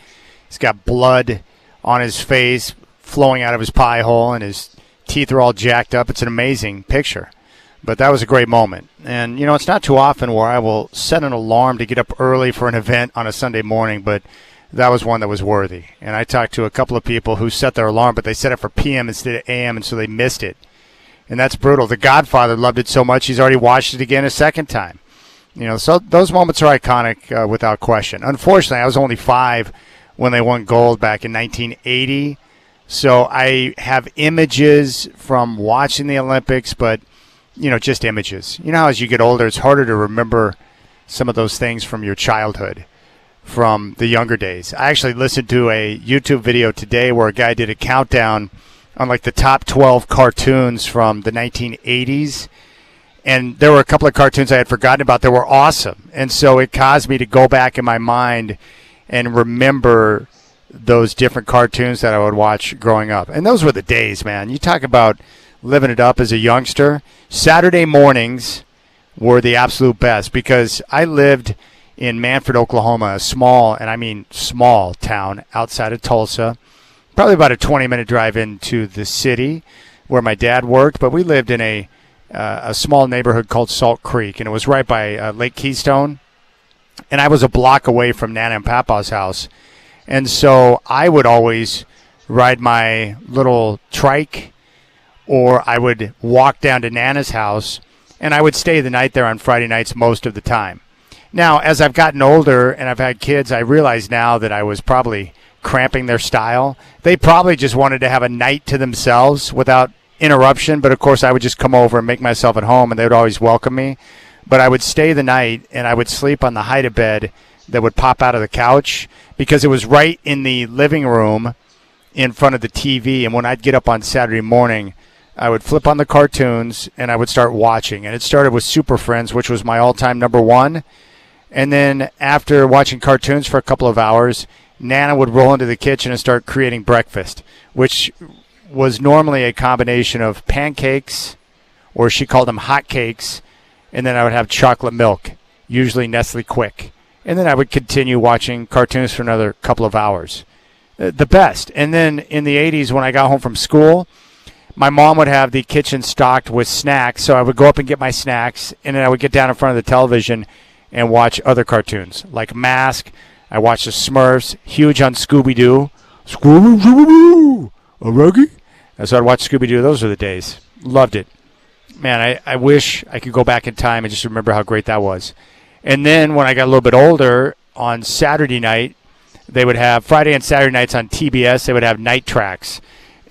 He's got blood on his face flowing out of his pie hole, and his teeth are all jacked up. It's an amazing picture. But that was a great moment. And, you know, it's not too often where I will set an alarm to get up early for an event on a Sunday morning, but that was one that was worthy. And I talked to a couple of people who set their alarm, but they set it for p.m. instead of a.m., and so they missed it. And that's brutal. The Godfather loved it so much, he's already watched it again a second time. You know, so those moments are iconic without question. Unfortunately, I was only 5 when they won gold back in 1980. So I have images from watching the Olympics, but, you know, just images. You know how as you get older, it's harder to remember some of those things from your childhood, from the younger days. I actually listened to a YouTube video today where a guy did a countdown on like the top 12 cartoons from the 1980s. And there were a couple of cartoons I had forgotten about that were awesome. And so it caused me to go back in my mind and remember those different cartoons that I would watch growing up. And those were the days, man. You talk about living it up as a youngster. Saturday mornings were the absolute best because I lived in Manford, Oklahoma, a small, and I mean small town outside of Tulsa, probably about a 20-minute drive into the city where my dad worked, but we lived in a small neighborhood called Salt Creek, and it was right by Lake Keystone, and I was a block away from Nana and Papa's house. And so I would always ride my little trike, or I would walk down to Nana's house, and I would stay the night there on Friday nights most of the time. Now, as I've gotten older and I've had kids, I realize now that I was probably cramping their style. They probably just wanted to have a night to themselves without interruption, but of course I would just come over and make myself at home, and they would always welcome me. But I would stay the night, and I would sleep on the hide-a-bed that would pop out of the couch because it was right in the living room in front of the TV. And when I'd get up on Saturday morning, I would flip on the cartoons and I would start watching. And it started with Super Friends, which was my all-time number one. And then after watching cartoons for a couple of hours, Nana would roll into the kitchen and start creating breakfast, which was normally a combination of pancakes, or she called them hot cakes, and then I would have chocolate milk, usually Nestle Quick. And then I would continue watching cartoons for another couple of hours. The best. And then in the 80s, when I got home from school, my mom would have the kitchen stocked with snacks, so I would go up and get my snacks, and then I would get down in front of the television and watch other cartoons, like Mask. I watched the Smurfs, huge on Scooby-Doo. Scooby-Doo, a Reggie? And so I'd watch Scooby-Doo. Those were the days. Loved it. Man, I wish I could go back in time and just remember how great that was. And then when I got a little bit older, on Saturday night, they would have Friday and Saturday nights on TBS, they would have night tracks.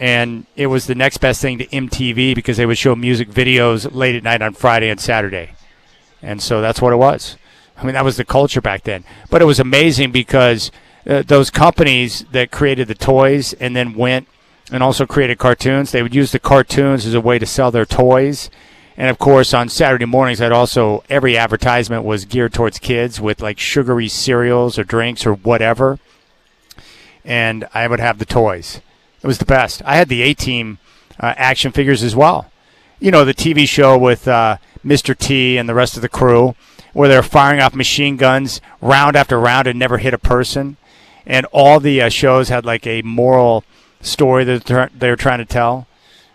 And it was the next best thing to MTV because they would show music videos late at night on Friday and Saturday. And so that's what it was. I mean, that was the culture back then. But it was amazing because those companies that created the toys and then went and also created cartoons, they would use the cartoons as a way to sell their toys. And, of course, on Saturday mornings, every advertisement was geared towards kids with, like, sugary cereals or drinks or whatever. And I would have the toys. It was the best. I had the A-Team action figures as well. You know, the TV show with Mr. T and the rest of the crew, where they're firing off machine guns round after round and never hit a person. And all the shows had like a moral story that they were trying to tell.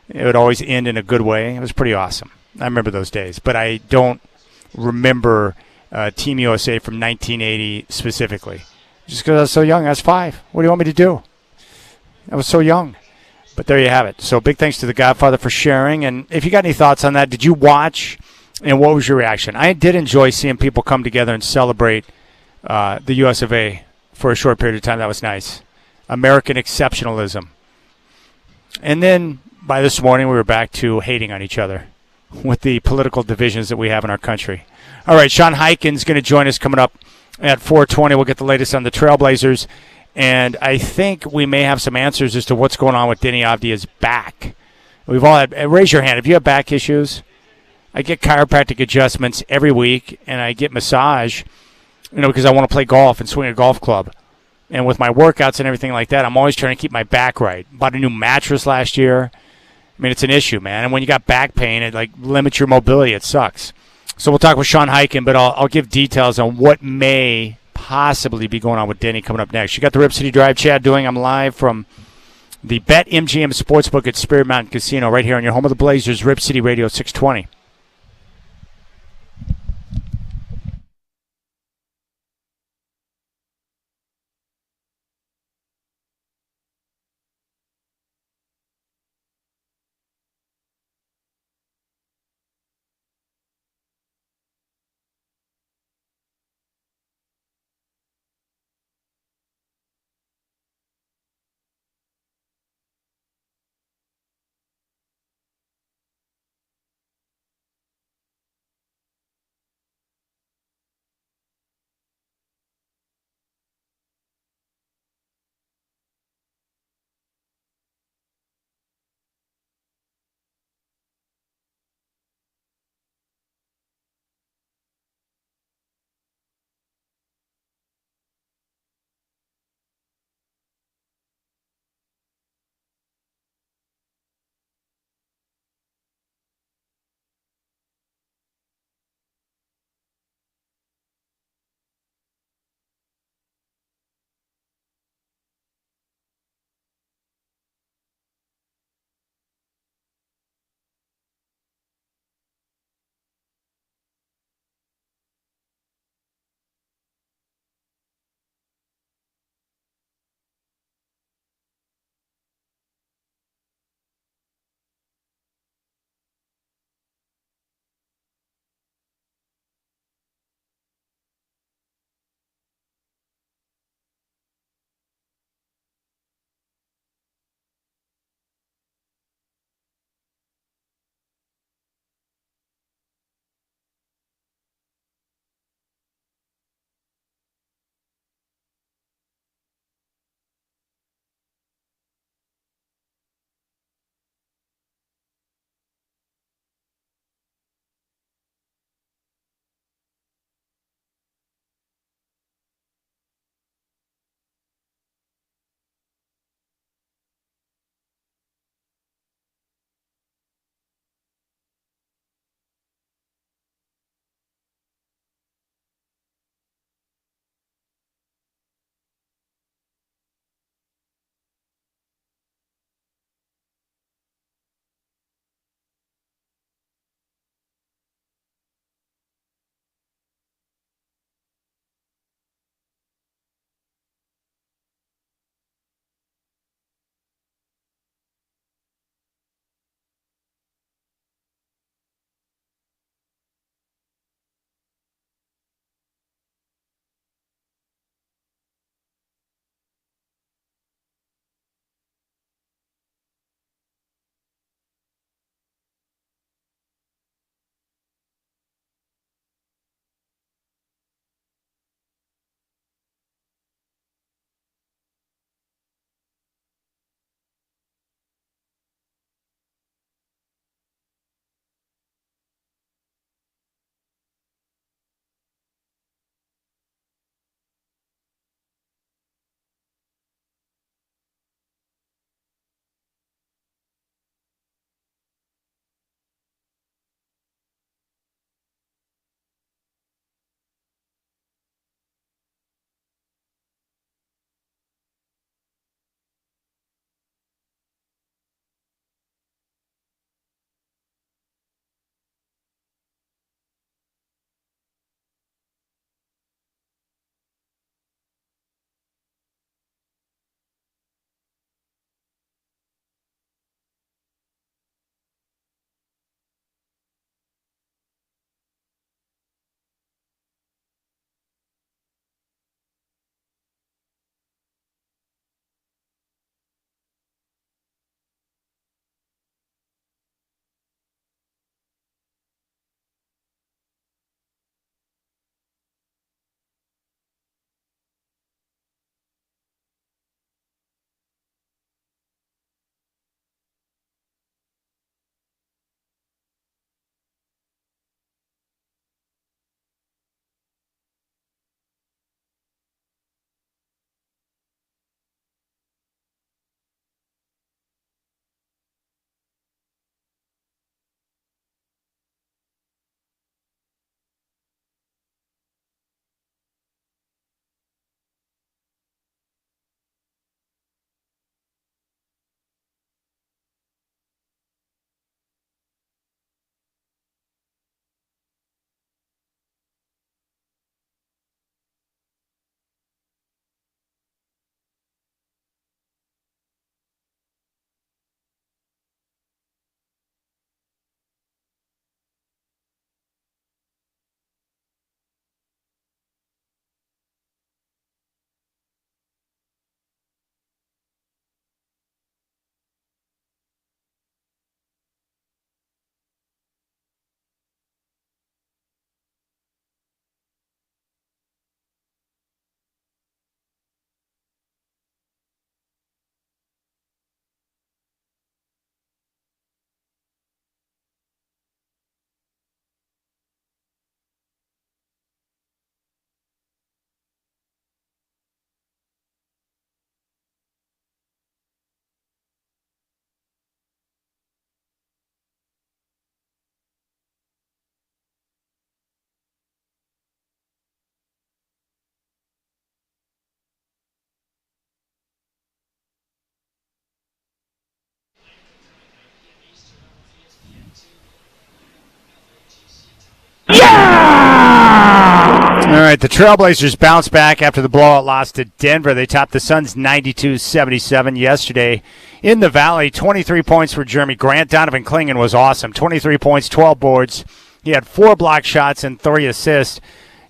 It would always end in a good way. It was pretty awesome. I remember those days. But I don't remember Team USA from 1980 specifically. Just because I was so young. I was 5. What do you want me to do? I was so young. But there you have it. So big thanks to the Godfather for sharing. And if you got any thoughts on that, did you watch and what was your reaction? I did enjoy seeing people come together and celebrate the US of A for a short period of time. That was nice. American exceptionalism. And then by this morning, we were back to hating on each other with the political divisions that we have in our country. All right, Sean Hyken's going to join us coming up at 4:20. We'll get the latest on the Trailblazers. And I think we may have some answers as to what's going on with Denny Avdia's back. We've all had, raise your hand if you have back issues. I get chiropractic adjustments every week, and I get massage, because I want to play golf and swing a golf club. And with my workouts and everything like that, I'm always trying to keep my back right. Bought a new mattress last year. I mean, it's an issue, man. And when you got back pain, it limits your mobility. It sucks. So we'll talk with Sean Hyken, but I'll give details on what may possibly be going on with Denny coming up next. You got the Rip City Drive, Chad doing. I'm live from the BetMGM Sportsbook at Spirit Mountain Casino right here on your home of the Blazers, Rip City Radio 620. right, the Trailblazers bounce back after the blowout loss to Denver. They topped the Suns 92-77 yesterday in the Valley. 23 points for Jeremy Grant. Donovan Clingan was awesome. 23 points, 12 boards. He had 4 block shots and 3 assists.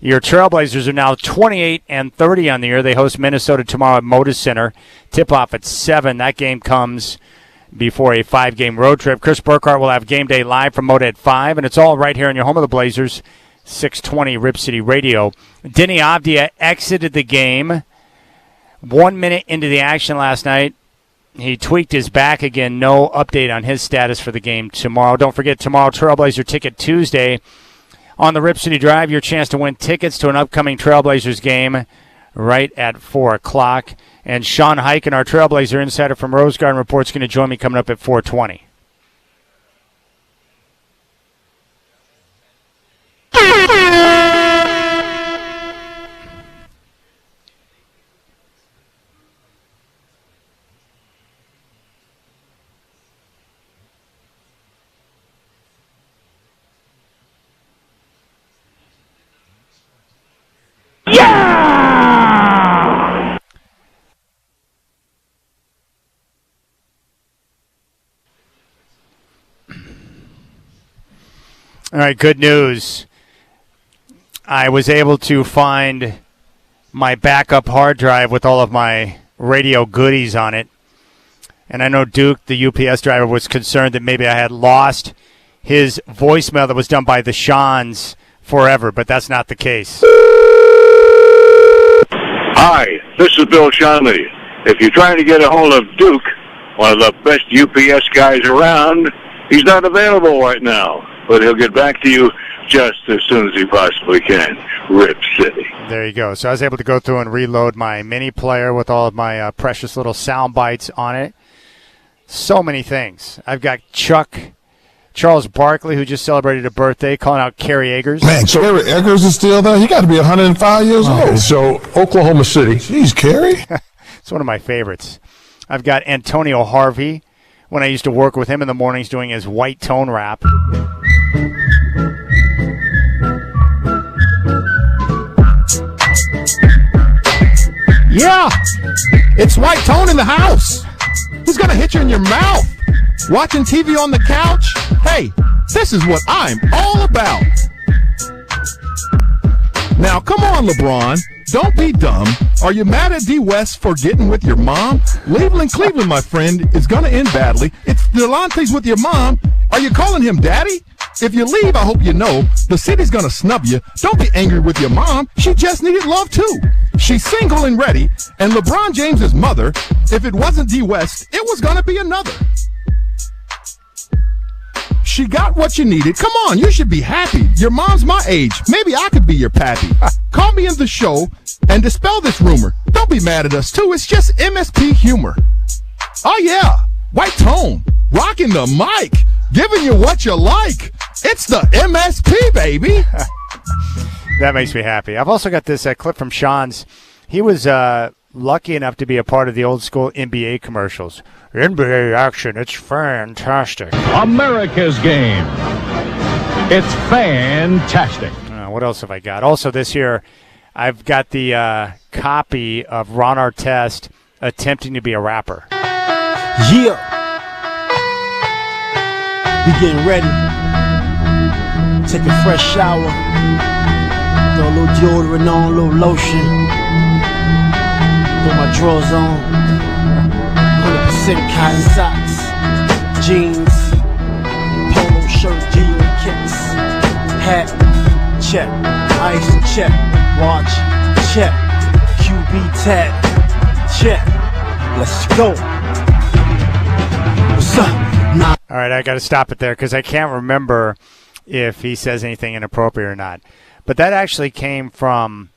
Your Trailblazers are now 28-30 on the year. They host Minnesota tomorrow at Moda Center. Tip-off at 7. That game comes before a 5-game road trip. Chris Burkhardt will have Game Day live from Moda at 5, and it's all right here in your home of the Blazers, 620 Rip City Radio. Denny Avdia exited the game 1 minute into the action last night. He tweaked his back again. No update on his status for the game tomorrow. Don't forget, tomorrow, Trailblazer Ticket Tuesday. On the Rip City Drive, your chance to win tickets to an upcoming Trailblazers game right at 4 o'clock. And Sean Hyken, our Trailblazer insider from Rose Garden Report, is going to join me coming up at 4:20. All right, good news. I was able to find my backup hard drive with all of my radio goodies on it. And I know Duke, the UPS driver, was concerned that maybe I had lost his voicemail that was done by the Shans forever, but that's not the case. Hi, this is Bill Shanley. If you're trying to get a hold of Duke, one of the best UPS guys around, he's not available right now, but he'll get back to you just as soon as he possibly can. Rip City. There you go. So I was able to go through and reload my mini player with all of my precious little sound bites on it. So many things. I've got Charles Barkley, who just celebrated a birthday, calling out Kerry Eggers. Man, Kerry Eggers is still there? He got to be 105 years old. So, Oklahoma City. Jeez, Kerry. It's one of my favorites. I've got Antonio Harvey, when I used to work with him in the mornings doing his white tone rap. Yeah, it's White Tone in the house. He's going to hit you in your mouth. Watching TV on the couch? Hey, this is what I'm all about. Now, come on, LeBron. Don't be dumb. Are you mad at D. West for getting with your mom? Cleveland, my friend, is going to end badly. It's Delonte's with your mom. Are you calling him daddy? If you leave, I hope you know, the city's going to snub you. Don't be angry with your mom. She just needed love, too. She's single and ready, and LeBron James's mother, if it wasn't D. West, it was going to be another. She got what you needed. Come on, you should be happy. Your mom's my age. Maybe I could be your pappy. Call me in the show and dispel this rumor. Don't be mad at us, too. It's just MSP humor. Oh, yeah. White Tone. Rocking the mic. Giving you what you like. It's the MSP, baby. That makes me happy. I've also got this clip from Sean's. He was lucky enough to be a part of the old school NBA commercials. NBA action, it's fantastic. America's game. It's fantastic. What else have I got? Also this year, I've got the copy of Ron Artest attempting to be a rapper. Yeah. We getting ready. Take a fresh shower. Throw a little deodorant on, a little lotion. Throw my drawers on. 100% cotton socks. Jeans. Polo shirt, genuine kicks. Hat, check. Ice, check. Watch, check. QB tag, check. Let's go. What's up? Nah. All right, I got to stop it there because I can't remember if he says anything inappropriate or not. But that actually came from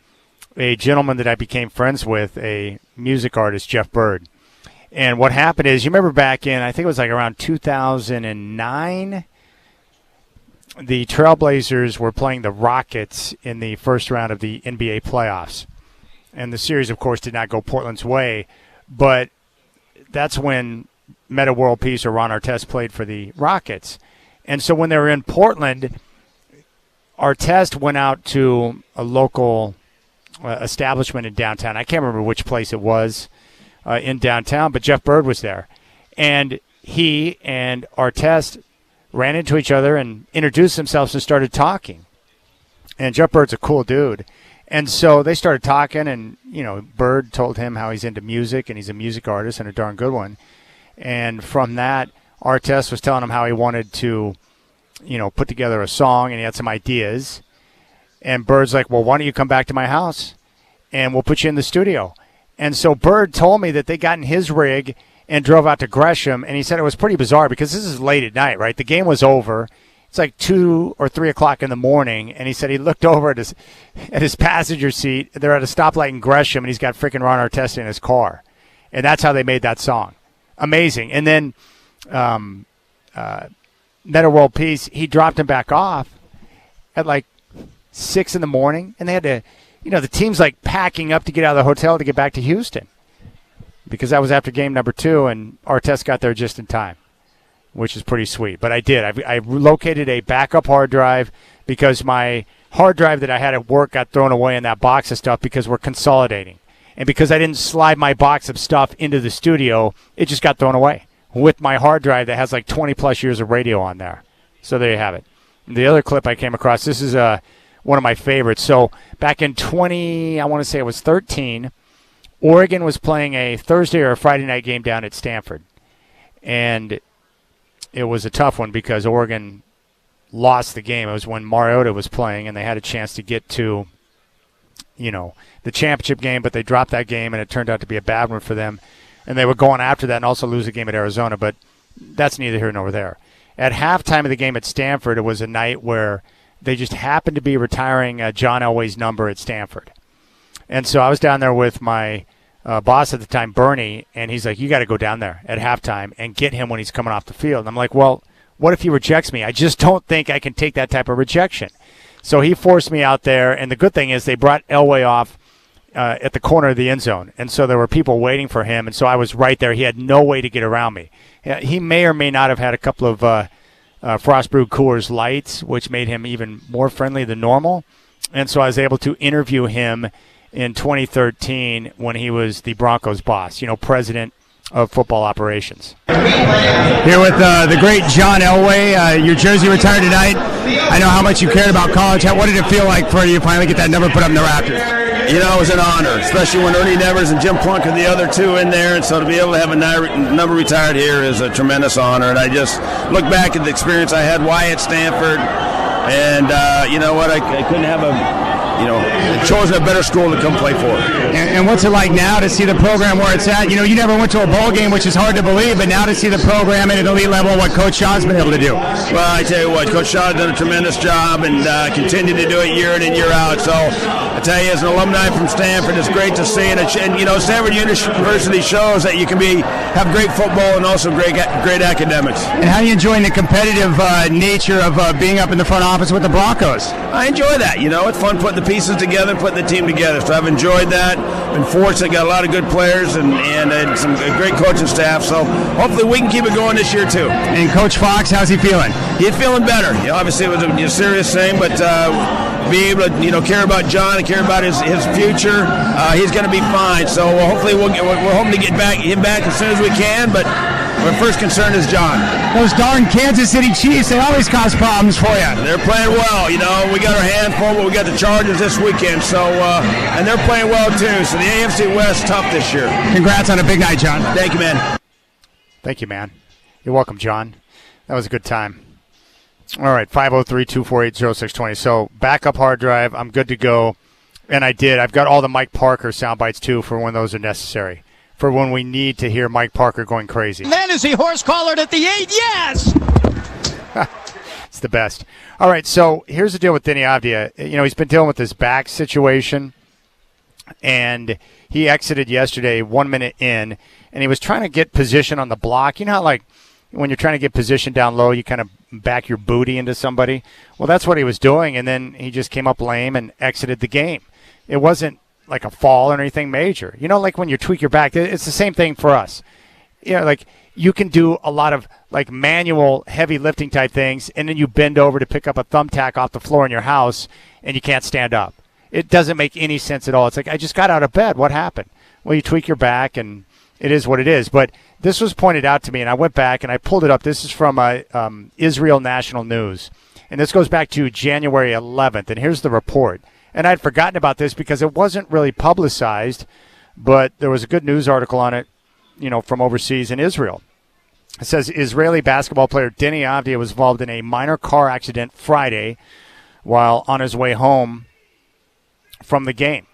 a gentleman that I became friends with, a music artist, Jeff Bird. And what happened is, you remember back in, I think it was like around 2009, the Trailblazers were playing the Rockets in the first round of the NBA playoffs. And the series, of course, did not go Portland's way. But that's when Meta World Peace or Ron Artest played for the Rockets. And so when they were in Portland, Artest went out to a local establishment in downtown. I can't remember which place it was in downtown, but Jeff Bird was there. And he and Artest ran into each other and introduced themselves and started talking. And Jeff Bird's a cool dude. And so they started talking, and, Bird told him how he's into music, and he's a music artist and a darn good one. And from that, Artest was telling him how he wanted to, put together a song, and he had some ideas. And Bird's like, well, why don't you come back to my house, and we'll put you in the studio. And so Bird told me that they got in his rig and drove out to Gresham, and he said it was pretty bizarre because this is late at night, right? The game was over. It's like 2 or 3 o'clock in the morning, and he said he looked over at his passenger seat. They're at a stoplight in Gresham, and he's got freaking Ron Artest in his car. And that's how they made that song. Amazing. And then Meta World Peace, he dropped him back off at like 6 in the morning, and they had to, the team's like packing up to get out of the hotel to get back to Houston because that was after game number 2, and Artest got there just in time, which is pretty sweet. But I did. I located a backup hard drive because my hard drive that I had at work got thrown away in that box of stuff because we're consolidating. And because I didn't slide my box of stuff into the studio, it just got thrown away with my hard drive that has like 20-plus years of radio on there. So there you have it. The other clip I came across, this is one of my favorites. So back in 2013, Oregon was playing a Thursday or a Friday night game down at Stanford. And it was a tough one because Oregon lost the game. It was when Mariota was playing, and they had a chance to get to, the championship game, but they dropped that game, and it turned out to be a bad one for them. And they were going after that and also lose a game at Arizona, but that's neither here nor there. At halftime of the game at Stanford, it was a night where they just happened to be retiring John Elway's number at Stanford. And so I was down there with my boss at the time, Bernie, and he's like, you got to go down there at halftime and get him when he's coming off the field. And I'm like, well, what if he rejects me? I just don't think I can take that type of rejection. So he forced me out there, and the good thing is they brought Elway off at the corner of the end zone. And so there were people waiting for him, and so I was right there. He had no way to get around me. He may or may not have had a couple of Frost Brewed Coors Lights, which made him even more friendly than normal. And so I was able to interview him in 2013 when he was the Broncos boss, president of football operations. Here with the great John Elway. Your jersey retired tonight. I know how much you cared about college. What did it feel like for you to finally get that number put up in the Raptors? It was an honor, especially when Ernie Nevers and Jim Plunk are the other two in there. And so to be able to have a number retired here is a tremendous honor. And I just look back at the experience I had, at Stanford. And you know what? I couldn't have chosen a better school to come play for. And what's it like now to see the program where it's at? You never went to a bowl game, which is hard to believe, but now to see the program at an elite level, what Coach Shaw's been able to do. Well, I tell you what, Coach Shaw's done a tremendous job and continue to do it year in and year out. So I tell you, as an alumni from Stanford, it's great to see. And Stanford University shows that you can have great football and also great academics. And how are you enjoying the competitive nature of being up in the front office with the Broncos? I enjoy that. It's fun putting the pieces together, putting the team together. So I've enjoyed that. Been fortunate, got a lot of good players and some great coaching staff. So hopefully we can keep it going this year too. And Coach Fox, how's he feeling? He's feeling better. Obviously it was a serious thing, but be able to care about John and care about his future, he's going to be fine. So hopefully we're hoping to get him back as soon as we can. But our first concern is John. Those darn Kansas City Chiefs, they always cause problems for you. They're playing well. We got our hands full, but we got the Chargers this weekend. So, and they're playing well too. So the AFC West tough this year. Congrats on a big night, John. Thank you, man. Thank you, man. You're welcome, John. That was a good time. All right, 503-248-0620. So backup hard drive, I'm good to go. And I did. I've got all the Mike Parker sound bites too for when those are necessary. For when we need to hear Mike Parker going crazy. Then is he horse collared at the 8? Yes! It's the best. All right, so here's the deal with Denny Avdia. He's been dealing with this back situation, and he exited yesterday 1 minute in, and he was trying to get position on the block. You know how, like, when you're trying to get position down low, you kind of back your booty into somebody? Well, that's what he was doing, and then he just came up lame and exited the game. It wasn't like a fall or anything major. Like when you tweak your back, it's the same thing for us. Like you can do a lot of like manual heavy lifting type things, and then you bend over to pick up a thumbtack off the floor in your house and you can't stand up. It doesn't make any sense at all. It's like, I just got out of bed. What happened? Well, you tweak your back, and it is what it is. But this was pointed out to me, and I went back and I pulled it up. This is from Israel National News, and this goes back to January 11th. And here's the report. And I'd forgotten about this because it wasn't really publicized, but there was a good news article on it, from overseas in Israel. It says Israeli basketball player Denny Avdia was involved in a minor car accident Friday while on his way home from the game.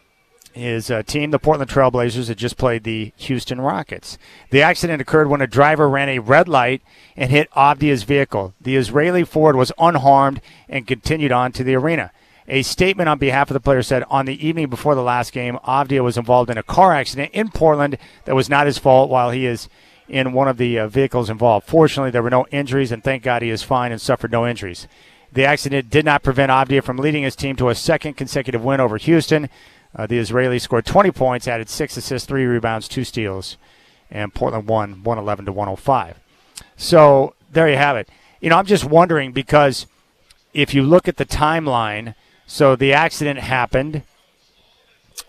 His team, the Portland Trail Blazers, had just played the Houston Rockets. The accident occurred when a driver ran a red light and hit Avdia's vehicle. The Israeli forward was unharmed and continued on to the arena. A statement on behalf of the player said, on the evening before the last game, Avdia was involved in a car accident in Portland that was not his fault while he is in one of the vehicles involved. Fortunately, there were no injuries, and thank God he is fine and suffered no injuries. The accident did not prevent Avdia from leading his team to a second consecutive win over Houston. The Israeli scored 20 points, added 6 assists, 3 rebounds, 2 steals, and Portland won 111-105. So there you have it. I'm just wondering because if you look at the timeline, so the accident happened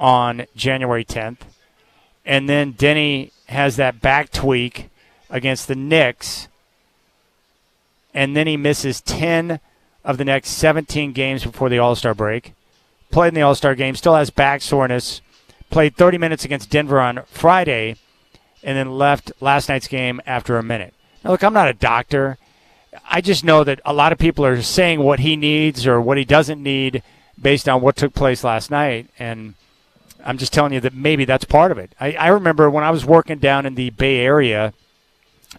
on January 10th, and then Denny has that back tweak against the Knicks, and then he misses 10 of the next 17 games before the All-Star break. Played in the All-Star game, still has back soreness, played 30 minutes against Denver on Friday, and then left last night's game after a minute. Now, look, I'm not a doctor. I just know that a lot of people are saying what he needs or what he doesn't need based on what took place last night, and I'm just telling you that maybe that's part of it. I remember when I was working down in the Bay Area,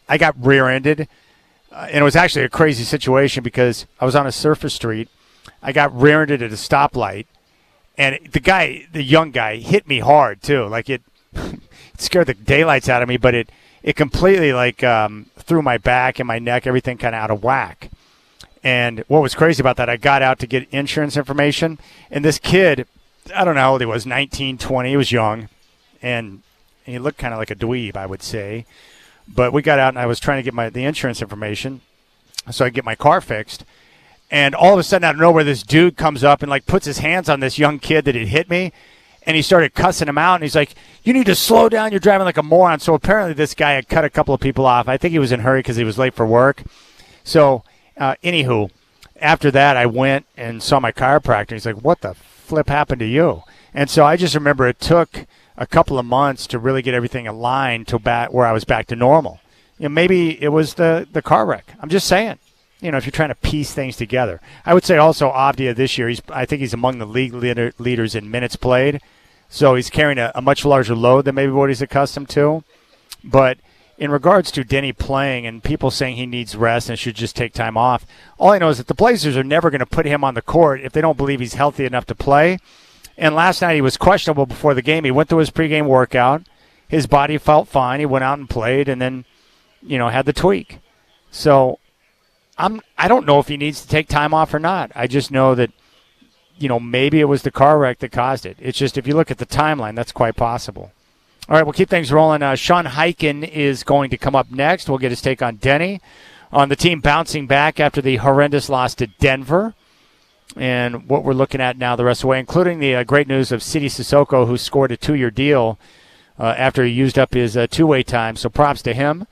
I got rear-ended, and it was actually a crazy situation because I was on a surface street. I got rear-ended at a stoplight, and the young guy, hit me hard too. Like it scared the daylights out of me, but it completely threw my back and my neck, everything kind of out of whack. And what was crazy about that, I got out to get insurance information, and this kid, I don't know how old he was, 19, 20, he was young, and he looked kind of like a dweeb, I would say. But we got out, and I was trying to get the insurance information so I could get my car fixed. And all of a sudden, out of nowhere, this dude comes up and puts his hands on this young kid that had hit me, and he started cussing him out. And he's like, "You need to slow down. You're driving like a moron." So apparently, this guy had cut a couple of people off. I think he was in a hurry because he was late for work. So, anywho, after that, I went and saw my chiropractor. He's like, "What the flip happened to you?" And so I just remember it took a couple of months to really get everything aligned to where I was back to normal. Maybe it was the car wreck. I'm just saying. If you're trying to piece things together. I would say also Avdia this year, I think he's among the league leaders in minutes played. So he's carrying a much larger load than maybe what he's accustomed to. But in regards to Denny playing and people saying he needs rest and should just take time off, all I know is that the Blazers are never going to put him on the court if they don't believe he's healthy enough to play. And last night he was questionable before the game. He went through his pregame workout. His body felt fine. He went out and played and then, had the tweak. So I don't know if he needs to take time off or not. I just know that, maybe it was the car wreck that caused it. It's just if you look at the timeline, that's quite possible. All right, we'll keep things rolling. Sean Hyken is going to come up next. We'll get his take on Denny, on the team bouncing back after the horrendous loss to Denver, and what we're looking at now the rest of the way, including the great news of Sidi Sissoko, who scored a 2-year deal after he used up his two-way time. So props to him.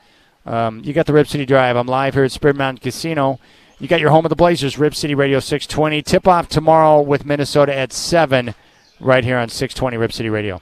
You got the Rip City Drive. I'm live here at Spirit Mountain Casino. You got your home of the Blazers, Rip City Radio 620. Tip-off tomorrow with Minnesota at 7 right here on 620 Rip City Radio.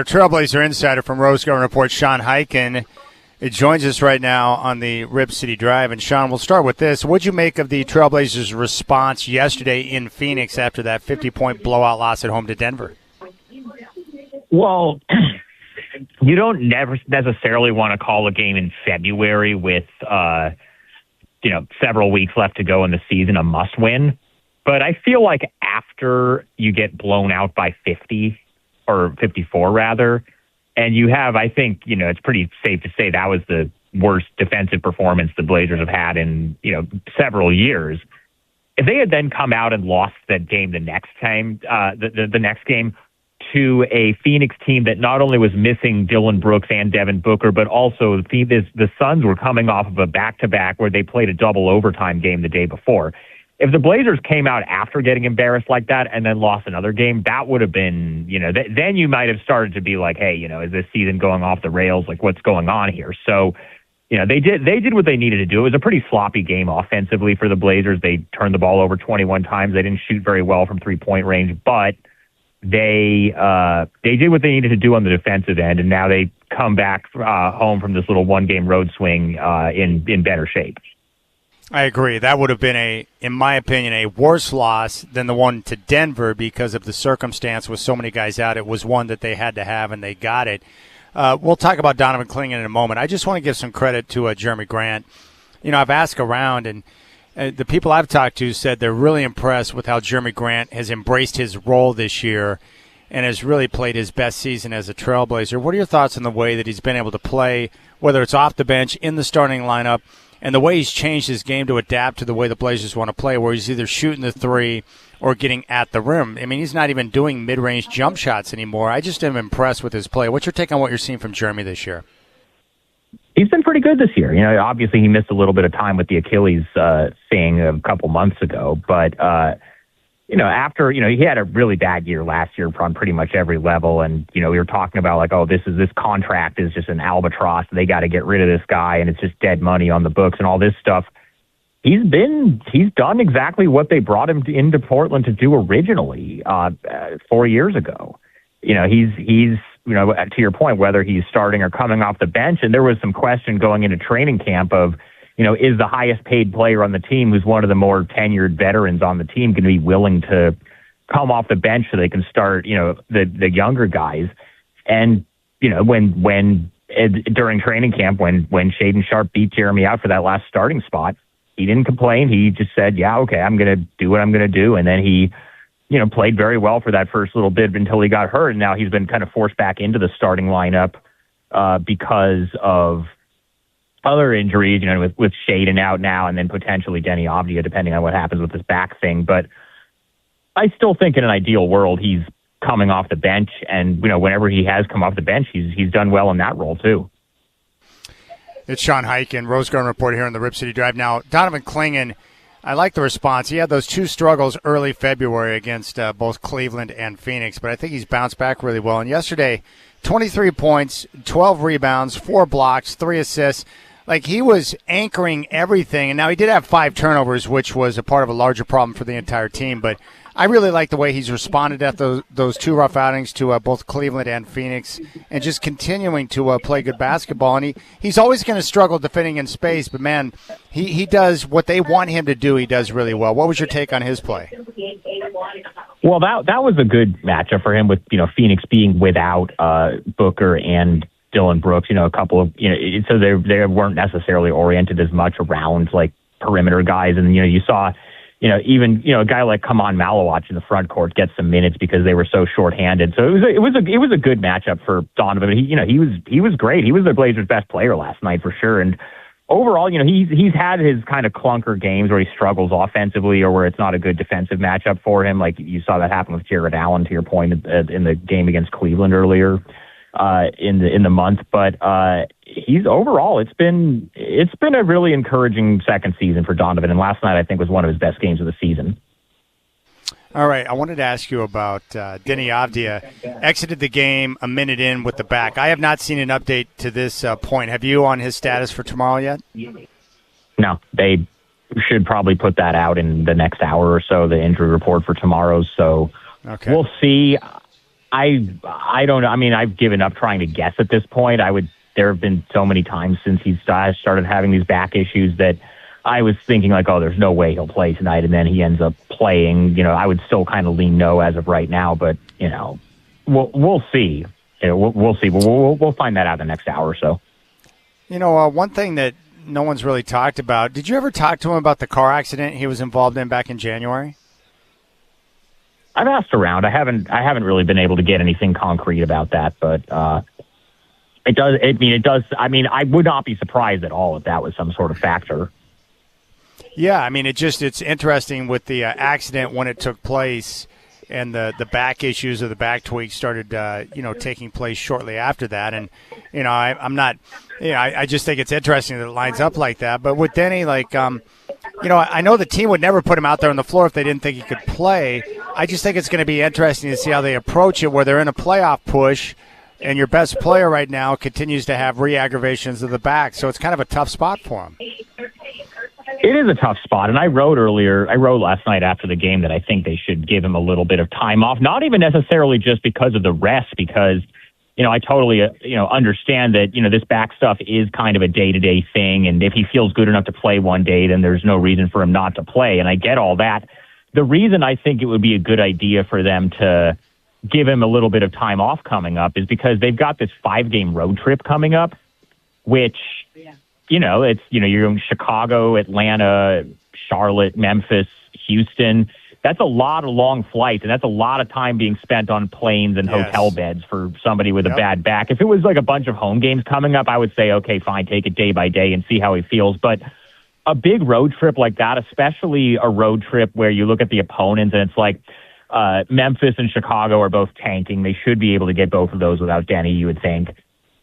Trailblazer insider from Rose Garden Report, Sean Hyken. It joins us right now on the Rip City Drive. And, Sean, we'll start with this. What'd you make of the Trailblazers' response yesterday in Phoenix after that 50-point blowout loss at home to Denver? Well, you don't never necessarily want to call a game in February with, several weeks left to go in the season a must-win. But I feel like after you get blown out by 50, or 54 rather, and you have, I think, it's pretty safe to say that was the worst defensive performance the Blazers have had in, several years. If they had then come out and lost that game the next time, the next game to a Phoenix team that not only was missing Dylan Brooks and Devin Booker, but also the Suns were coming off of a back-to-back where they played a double overtime game the day before. If the Blazers came out after getting embarrassed like that and then lost another game, that would have been, then you might have started to be like, hey, is this season going off the rails? Like, what's going on here? So, they did what they needed to do. It was a pretty sloppy game offensively for the Blazers. They turned the ball over 21 times. They didn't shoot very well from three-point range, but they did what they needed to do on the defensive end, and now they come back home from this little one-game road swing in better shape. I agree. That would have been, in my opinion, a worse loss than the one to Denver because of the circumstance with so many guys out. It was one that they had to have, and they got it. We'll talk about Donovan Clingan in a moment. I just want to give some credit to Jeremy Grant. I've asked around, and the people I've talked to said they're really impressed with how Jeremy Grant has embraced his role this year and has really played his best season as a Trailblazer. What are your thoughts on the way that he's been able to play, whether it's off the bench, in the starting lineup, and the way he's changed his game to adapt to the way the Blazers want to play, where he's either shooting the three or getting at the rim? I mean, he's not even doing mid-range jump shots anymore. I just am impressed with his play. What's your take on what you're seeing from Jeremy this year? He's been pretty good this year. Obviously he missed a little bit of time with the Achilles thing a couple months ago, but after, he had a really bad year last year on pretty much every level. And, we were talking about like, oh, this contract is just an albatross. They got to get rid of this guy and it's just dead money on the books and all this stuff. He's done exactly what they brought him into Portland to do originally 4 years ago. He's to your point, whether he's starting or coming off the bench. And there was some question going into training camp of, is the highest paid player on the team, who's one of the more tenured veterans on the team, going to be willing to come off the bench so they can start, the younger guys. And, when during training camp, when Shaedon Sharpe beat Jeremy out for that last starting spot, he didn't complain. He just said, yeah, okay, I'm going to do what I'm going to do. And then he, played very well for that first little bit until he got hurt. And now he's been kind of forced back into the starting lineup because of other injuries, with Shaedon out now and then potentially Denny Avdia, depending on what happens with this back thing. But I still think in an ideal world, he's coming off the bench. And, whenever he has come off the bench, he's done well in that role too. It's Sean Hyken, Rose Garden Report here on the Rip City Drive. Now, Donovan Clingan, I like the response. He had those two struggles early February against both Cleveland and Phoenix, but I think he's bounced back really well. And yesterday, 23 points, 12 rebounds, 4 blocks, 3 assists. Like, he was anchoring everything. And now he did have 5 turnovers, which was a part of a larger problem for the entire team. But I really like the way he's responded at those 2 rough outings to both Cleveland and Phoenix, and just continuing to play good basketball. And he's always going to struggle defending in space, but, man, he does what they want him to do. He does really well. What was your take on his play? Well, that was a good matchup for him with, Phoenix being without Booker and Dylan Brooks, a couple of, so they weren't necessarily oriented as much around like perimeter guys. And, you saw, even, a guy like Kaman Malawach in the front court get some minutes because they were so shorthanded. So it was a good matchup for Donovan. He was great. He was the Blazers' best player last night for sure. And overall, he's had his kind of clunker games where he struggles offensively or where it's not a good defensive matchup for him. Like you saw that happen with Jared Allen, to your point, in the game against Cleveland earlier in the month. But he's overall, it's been a really encouraging second season for Donovan. And last night, I think, was one of his best games of the season. All right, I wanted to ask you about Denny Avdia. Exited the game a minute in with the back. I have not seen an update to this point. Have you on his status for tomorrow yet? No, they should probably put that out in the next hour or so, the injury report for tomorrow. So We'll see. I don't know. I mean, I've given up trying to guess at this point. There have been so many times since he's started having these back issues that I was thinking like, oh, there's no way he'll play tonight, and then he ends up playing. I would still kind of lean no as of right now, but we'll see. We'll see. We'll find that out in the next hour or so. One thing that no one's really talked about. Did you ever talk to him about the car accident he was involved in back in January? I've asked around. I haven't really been able to get anything concrete about that, but it does. It does. I mean, I would not be surprised at all if that was some sort of factor. Yeah, I mean, it's interesting with the accident when it took place, and the back issues or the back tweaks started, taking place shortly after that. And I'm not, I just think it's interesting that it lines up like that. But with Denny, I know the team would never put him out there on the floor if they didn't think he could play. I just think it's going to be interesting to see how they approach it, where they're in a playoff push, and your best player right now continues to have re-aggravations of the back. So it's kind of a tough spot for him. It is a tough spot, and I wrote last night after the game that I think they should give him a little bit of time off, not even necessarily just because of the rest, because, I totally, understand that, this back stuff is kind of a day-to-day thing, and if he feels good enough to play one day, then there's no reason for him not to play, and I get all that. The reason I think it would be a good idea for them to give him a little bit of time off coming up is because they've got this 5-game road trip coming up, which... it's, you're going Chicago, Atlanta, Charlotte, Memphis, Houston. That's a lot of long flights, and that's a lot of time being spent on planes and hotel beds for somebody with a bad back. If it was like a bunch of home games coming up, I would say, okay, fine, take it day by day and see how he feels. But a big road trip like that, especially a road trip where you look at the opponents and it's like Memphis and Chicago are both tanking. They should be able to get both of those without Denny, you would think.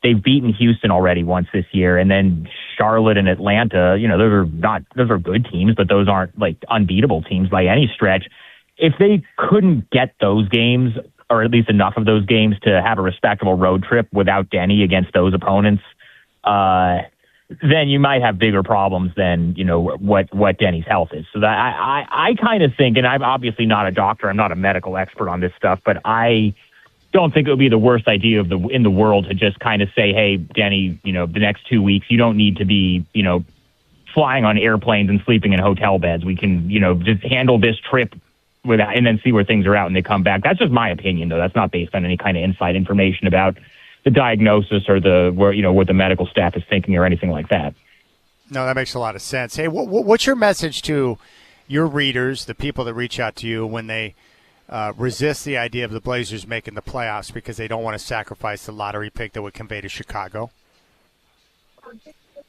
They've beaten Houston already once this year, and then Charlotte and Atlanta, those are good teams, but those aren't like unbeatable teams by any stretch. If they couldn't get those games, or at least enough of those games to have a respectable road trip without Denny against those opponents, then you might have bigger problems than, what Denny's health is. So that I kind of think, and I'm obviously not a doctor, I'm not a medical expert on this stuff, but I don't think it would be the worst idea in the world to just kind of say, hey, Denny, the next 2 weeks, you don't need to be, flying on airplanes and sleeping in hotel beds. We can, just handle this trip without, and then see where things are at when they come back. That's just my opinion, though. That's not based on any kind of inside information about the diagnosis or what the medical staff is thinking or anything like that. No, that makes a lot of sense. Hey, what's your message to your readers, the people that reach out to you when they resist the idea of the Blazers making the playoffs because they don't want to sacrifice the lottery pick that would convey to Chicago?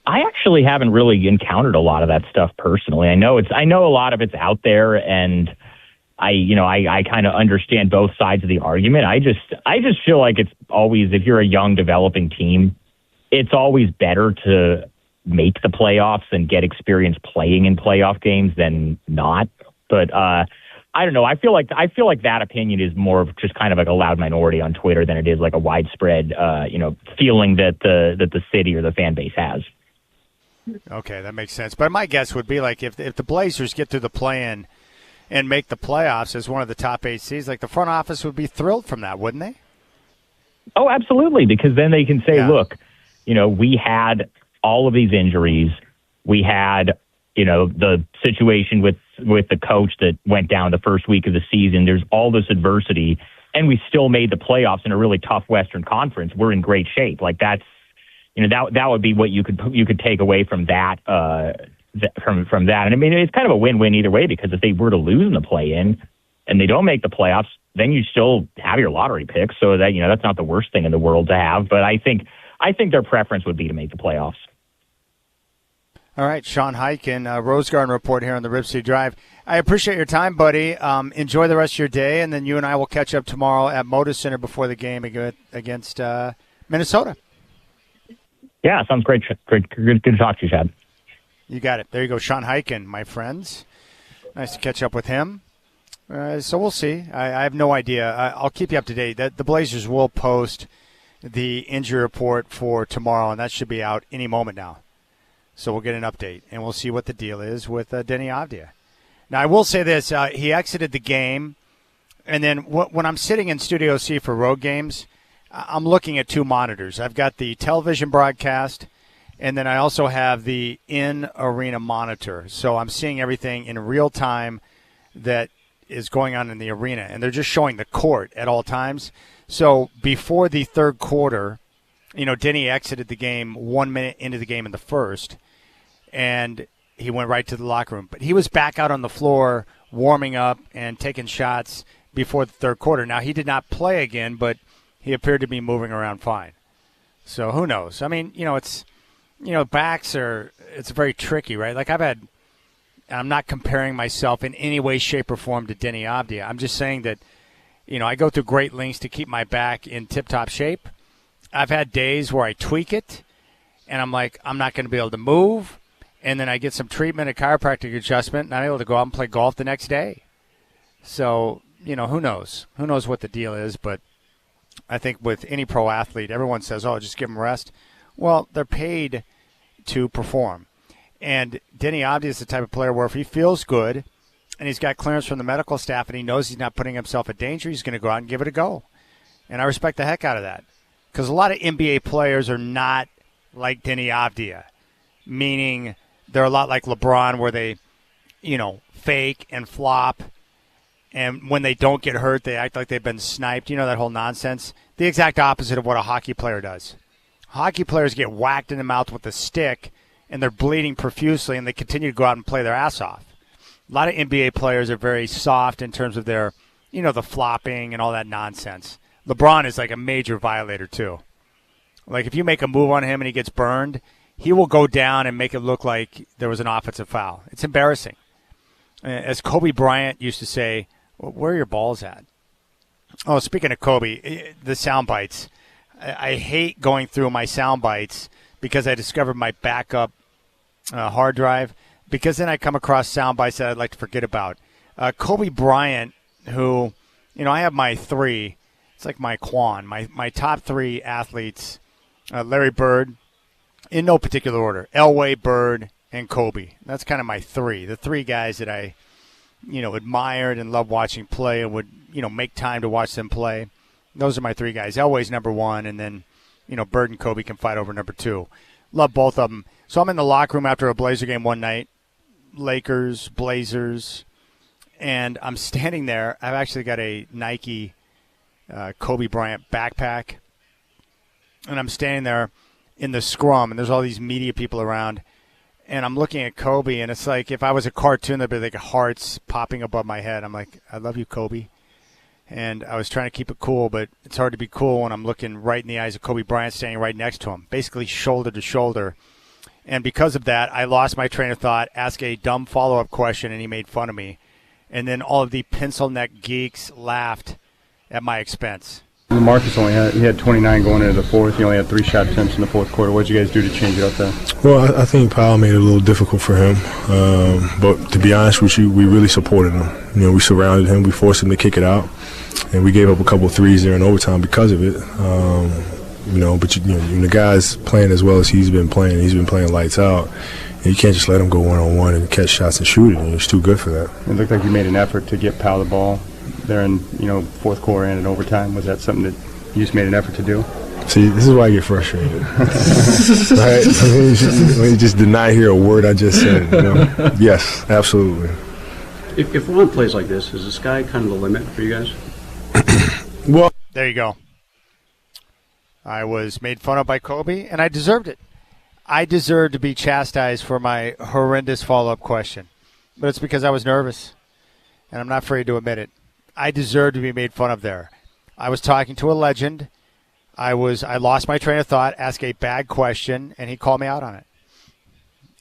I actually haven't really encountered a lot of that stuff personally. I know a lot of it's out there, and I kind of understand both sides of the argument. I just feel like it's always, if you're a young developing team, it's always better to make the playoffs and get experience playing in playoff games than not. But I don't know. I feel like that opinion is more of just kind of like a loud minority on Twitter than it is like a widespread, feeling that the city or the fan base has. Okay, that makes sense. But my guess would be like if the Blazers get through the play-in and make the playoffs as one of the top 8 seeds, like the front office would be thrilled from that, wouldn't they? Oh, absolutely. Because then they can say, look, we had all of these injuries. We had, the situation with the coach that went down the first week of the season. There's all this adversity, and we still made the playoffs in a really tough Western Conference. We're in great shape. Like that's, that would be what you could take away from that, from that. And I mean, it's kind of a win-win either way, because if they were to lose in the play-in and they don't make the playoffs, then you still have your lottery pick. So that, that's not the worst thing in the world to have. But I think their preference would be to make the playoffs. All right, Sean Hyken, Rose Garden Report here on the Rip City Drive. I appreciate your time, buddy. Enjoy the rest of your day, and then you and I will catch up tomorrow at Moda Center before the game against Minnesota. Yeah, sounds great. Good to talk to you, Chad. You got it. There you go, Sean Hyken, my friends. Nice to catch up with him. So we'll see. I have no idea. I'll keep you up to date. The Blazers will post the injury report for tomorrow, and that should be out any moment now. So we'll get an update, and we'll see what the deal is with Denny Avdia. Now, I will say this. He exited the game And then when I'm sitting in Studio C for road games, I'm looking at two monitors. I've got the television broadcast, and then I also have the in-arena monitor. So I'm seeing everything in real time that is going on in the arena, and they're just showing the court at all times. So before the third quarter, Denny exited the game 1 minute into the game in the first, and he went right to the locker room. But he was back out on the floor warming up and taking shots before the third quarter. Now, he did not play again, but he appeared to be moving around fine. So who knows? I mean, it's backs it's very tricky, right? Like I'm not comparing myself in any way, shape, or form to Denny Avdia. I'm just saying that, I go through great lengths to keep my back in tip-top shape. I've had days where I tweak it, and I'm like, I'm not going to be able to move, and then I get some treatment, a chiropractic adjustment, and I'm able to go out and play golf the next day. So, who knows? Who knows what the deal is, but I think with any pro athlete, everyone says, oh, just give them rest. Well, they're paid to perform. And Denny Avdia is the type of player where if he feels good and he's got clearance from the medical staff and he knows he's not putting himself in danger, he's going to go out and give it a go. And I respect the heck out of that. Because a lot of NBA players are not like Denny Avdia, meaning they're a lot like LeBron where they, fake and flop. And when they don't get hurt, they act like they've been sniped. That whole nonsense. The exact opposite of what a hockey player does. Hockey players get whacked in the mouth with a stick, and they're bleeding profusely, and they continue to go out and play their ass off. A lot of NBA players are very soft in terms of their, the flopping and all that nonsense. LeBron is like a major violator, too. Like, if you make a move on him and he gets burned, he will go down and make it look like there was an offensive foul. It's embarrassing. As Kobe Bryant used to say, where are your balls at? Oh, speaking of Kobe, the sound bites. I hate going through my sound bites because I discovered my backup hard drive, because then I come across sound bites that I'd like to forget about. Kobe Bryant, who, I have my three. It's like my Quan, my top three athletes, Larry Bird, in no particular order, Elway, Bird, and Kobe. That's kind of my three, the three guys that I, admired and loved watching play and would, make time to watch them play. Those are my three guys. Elway's number one, and then, Bird and Kobe can fight over number two. Love both of them. So I'm in the locker room after a Blazer game one night, Lakers, Blazers, and I'm standing there. I've actually got a Nike Kobe Bryant backpack, and I'm standing there in the scrum, and there's all these media people around, and I'm looking at Kobe, and it's like if I was a cartoon, there'd be like hearts popping above my head. I'm like, I love you, Kobe. And I was trying to keep it cool, but it's hard to be cool when I'm looking right in the eyes of Kobe Bryant standing right next to him, basically shoulder to shoulder. And because of that, I lost my train of thought, asked a dumb follow-up question, and he made fun of me. And then all of the pencil neck geeks laughed at my expense. Marcus he had 29 going into the fourth. He only had 3 shot attempts in the fourth quarter. What did you guys do to change it up there? Well, I think Powell made it a little difficult for him. But to be honest with you, we really supported him. We surrounded him. We forced him to kick it out. And we gave up a couple of threes there in overtime because of it. But the guy's playing as well as he's been playing. He's been playing lights out. And you can't just let him go one-on-one and catch shots and shoot it. He's too good for that. It looked like you made an effort to get Powell the ball there in fourth quarter and in overtime. Was that something that you just made an effort to do? See, this is why I get frustrated. Right? When you just deny hear a word I just said. Yes, absolutely. If we're on plays like this, is the sky kind of the limit for you guys? Well, there you go. I was made fun of by Kobe, and I deserved it. I deserved to be chastised for my horrendous follow-up question. But it's because I was nervous, and I'm not afraid to admit it. I deserved to be made fun of there. I was talking to a legend. I lost my train of thought, asked a bad question, and he called me out on it.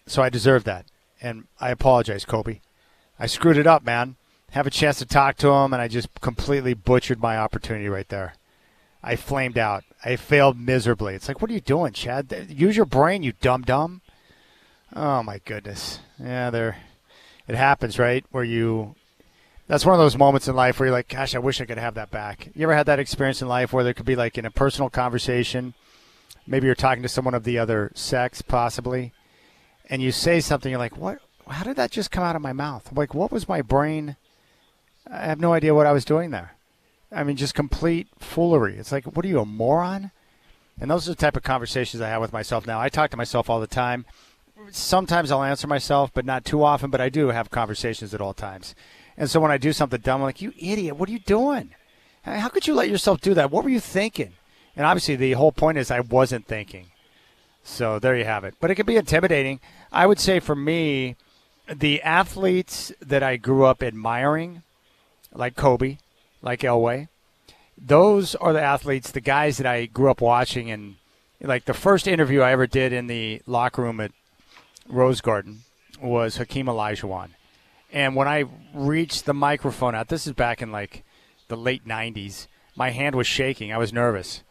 So I deserved that, and I apologize, Kobe. I screwed it up, man. Have a chance to talk to him, and I just completely butchered my opportunity right there. I flamed out. I failed miserably. It's like, what are you doing, Chad? Use your brain, you dumb. Oh, my goodness. Yeah, it happens, right, that's one of those moments in life where you're like, gosh, I wish I could have that back. You ever had that experience in life where there could be like in a personal conversation, maybe you're talking to someone of the other sex possibly, and you say something, you're like, what? How did that just come out of my mouth? Like, what was my brain I have no idea what I was doing there. I mean, just complete foolery. It's like, what are you, a moron? And those are the type of conversations I have with myself now. I talk to myself all the time. Sometimes I'll answer myself, but not too often, but I do have conversations at all times. And so when I do something dumb, I'm like, you idiot, what are you doing? How could you let yourself do that? What were you thinking? And obviously the whole point is I wasn't thinking. So there you have it. But it can be intimidating. I would say for me, the athletes that I grew up admiring, like Kobe, like Elway, those are the athletes, the guys that I grew up watching. And like the first interview I ever did in the locker room at Rose Garden was Hakeem Olajuwon. And when I reached the microphone out, this is back in like the late 90s, my hand was shaking. I was nervous.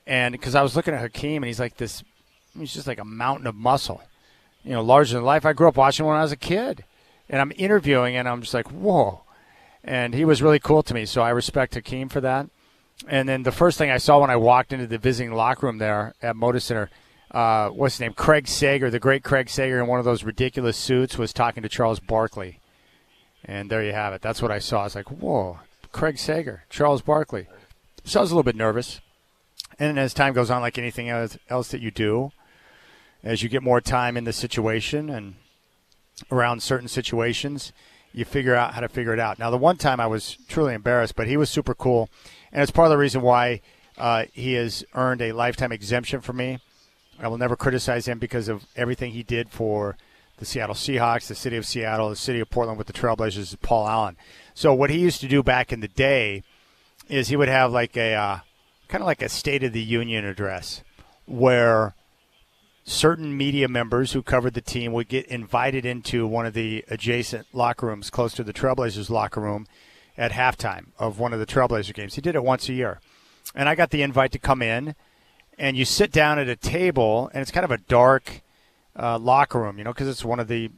And because I was looking at Hakeem, and he's just like a mountain of muscle, larger than life. I grew up watching when I was a kid. And I'm interviewing, and I'm just like, whoa. And he was really cool to me, so I respect Hakeem for that. And then the first thing I saw when I walked into the visiting locker room there at Moda Center, what's his name? Craig Sager, the great Craig Sager in one of those ridiculous suits, was talking to Charles Barkley. And there you have it. That's what I saw. I was like, whoa, Craig Sager, Charles Barkley. So I was a little bit nervous. And as time goes on, like anything else that you do, as you get more time in the situation and around certain situations, you figure out how to figure it out. Now, the one time I was truly embarrassed, but he was super cool. And it's part of the reason why he has earned a lifetime exemption from me. I will never criticize him because of everything he did for the Seattle Seahawks, the city of Seattle, the city of Portland with the Trailblazers, Paul Allen. So what he used to do back in the day is he would have like a kind of like a State of the Union address where certain media members who covered the team would get invited into one of the adjacent locker rooms close to the Trailblazers locker room at halftime of one of the Trailblazer games. He did it once a year. And I got the invite to come in, and you sit down at a table, and it's kind of a dark locker room, because it's one of the,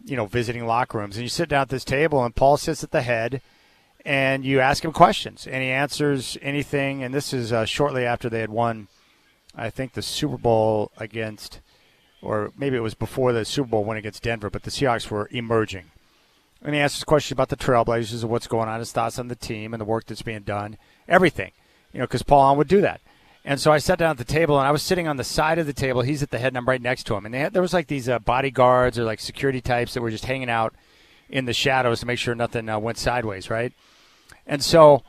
visiting locker rooms. And you sit down at this table, and Paul sits at the head, and you ask him questions, and he answers anything. And this is shortly after they had won, I think, the Super Bowl against, or maybe it was before the Super Bowl win against Denver, but the Seahawks were emerging. And he asks questions about the Trailblazers and what's going on, his thoughts on the team and the work that's being done, everything, because Paul Allen would do that. And so I sat down at the table, and I was sitting on the side of the table. He's at the head, and I'm right next to him. And there was like these bodyguards or like security types that were just hanging out in the shadows to make sure nothing went sideways, right? And so,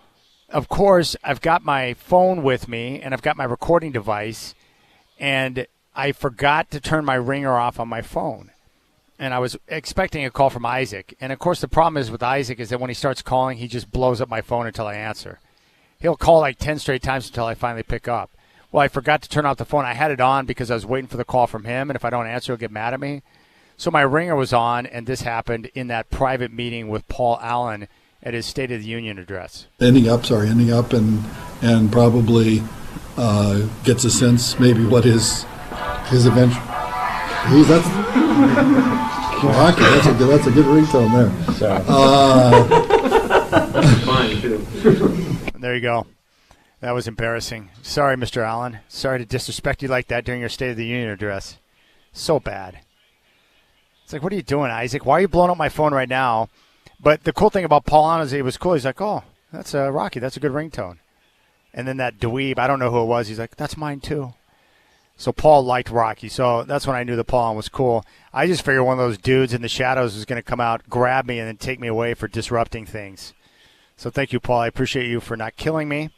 of course, I've got my phone with me, and I've got my recording device, and I forgot to turn my ringer off on my phone. And I was expecting a call from Isaac. And, of course, the problem is with Isaac is that when he starts calling, he just blows up my phone until I answer. He'll call like 10 straight times until I finally pick up. Well, I forgot to turn off the phone. I had it on because I was waiting for the call from him, and if I don't answer, he'll get mad at me. So my ringer was on, and this happened in that private meeting with Paul Allen at his State of the Union address. Ending up and probably gets a sense maybe what his eventual. That's Rocky. That's a good ringtone there. There you go. That was embarrassing. Sorry, Mr. Allen. Sorry to disrespect you like that during your State of the Union address. So bad. It's like, what are you doing, Isaac? Why are you blowing up my phone right now? But the cool thing about Paul Allen is he was cool. He's like, oh, that's Rocky. That's a good ringtone. And then that dweeb, I don't know who it was, he's like, that's mine too. So Paul liked Rocky. So that's when I knew that Paul Allen was cool. I just figured one of those dudes in the shadows was going to come out, grab me, and then take me away for disrupting things. So thank you, Paul. I appreciate you for not killing me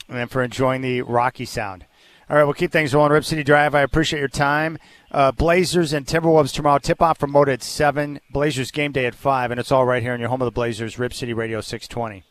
and then for enjoying the Rocky sound. All right, we'll keep things rolling. Rip City Drive, I appreciate your time. Blazers and Timberwolves tomorrow. Tip-off from Moda at 7. Blazers game day at 5. And it's all right here in your home of the Blazers, Rip City Radio 620.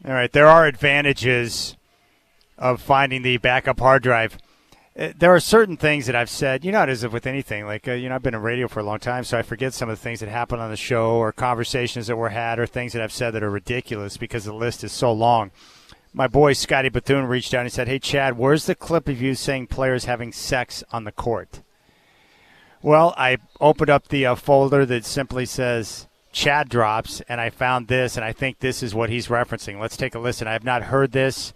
All right, there are advantages of finding the backup hard drive. There are certain things that I've said, you know, it is with anything. Like, I've been in radio for a long time, so I forget some of the things that happen on the show or conversations that were had or things that I've said that are ridiculous because the list is so long. My boy Scotty Bethune reached out and he said, "Hey, Chad, where's the clip of you saying players having sex on the court?" Well, I opened up the folder that simply says Chad drops, and I found this, and I think this is what he's referencing. Let's take a listen. I have not heard this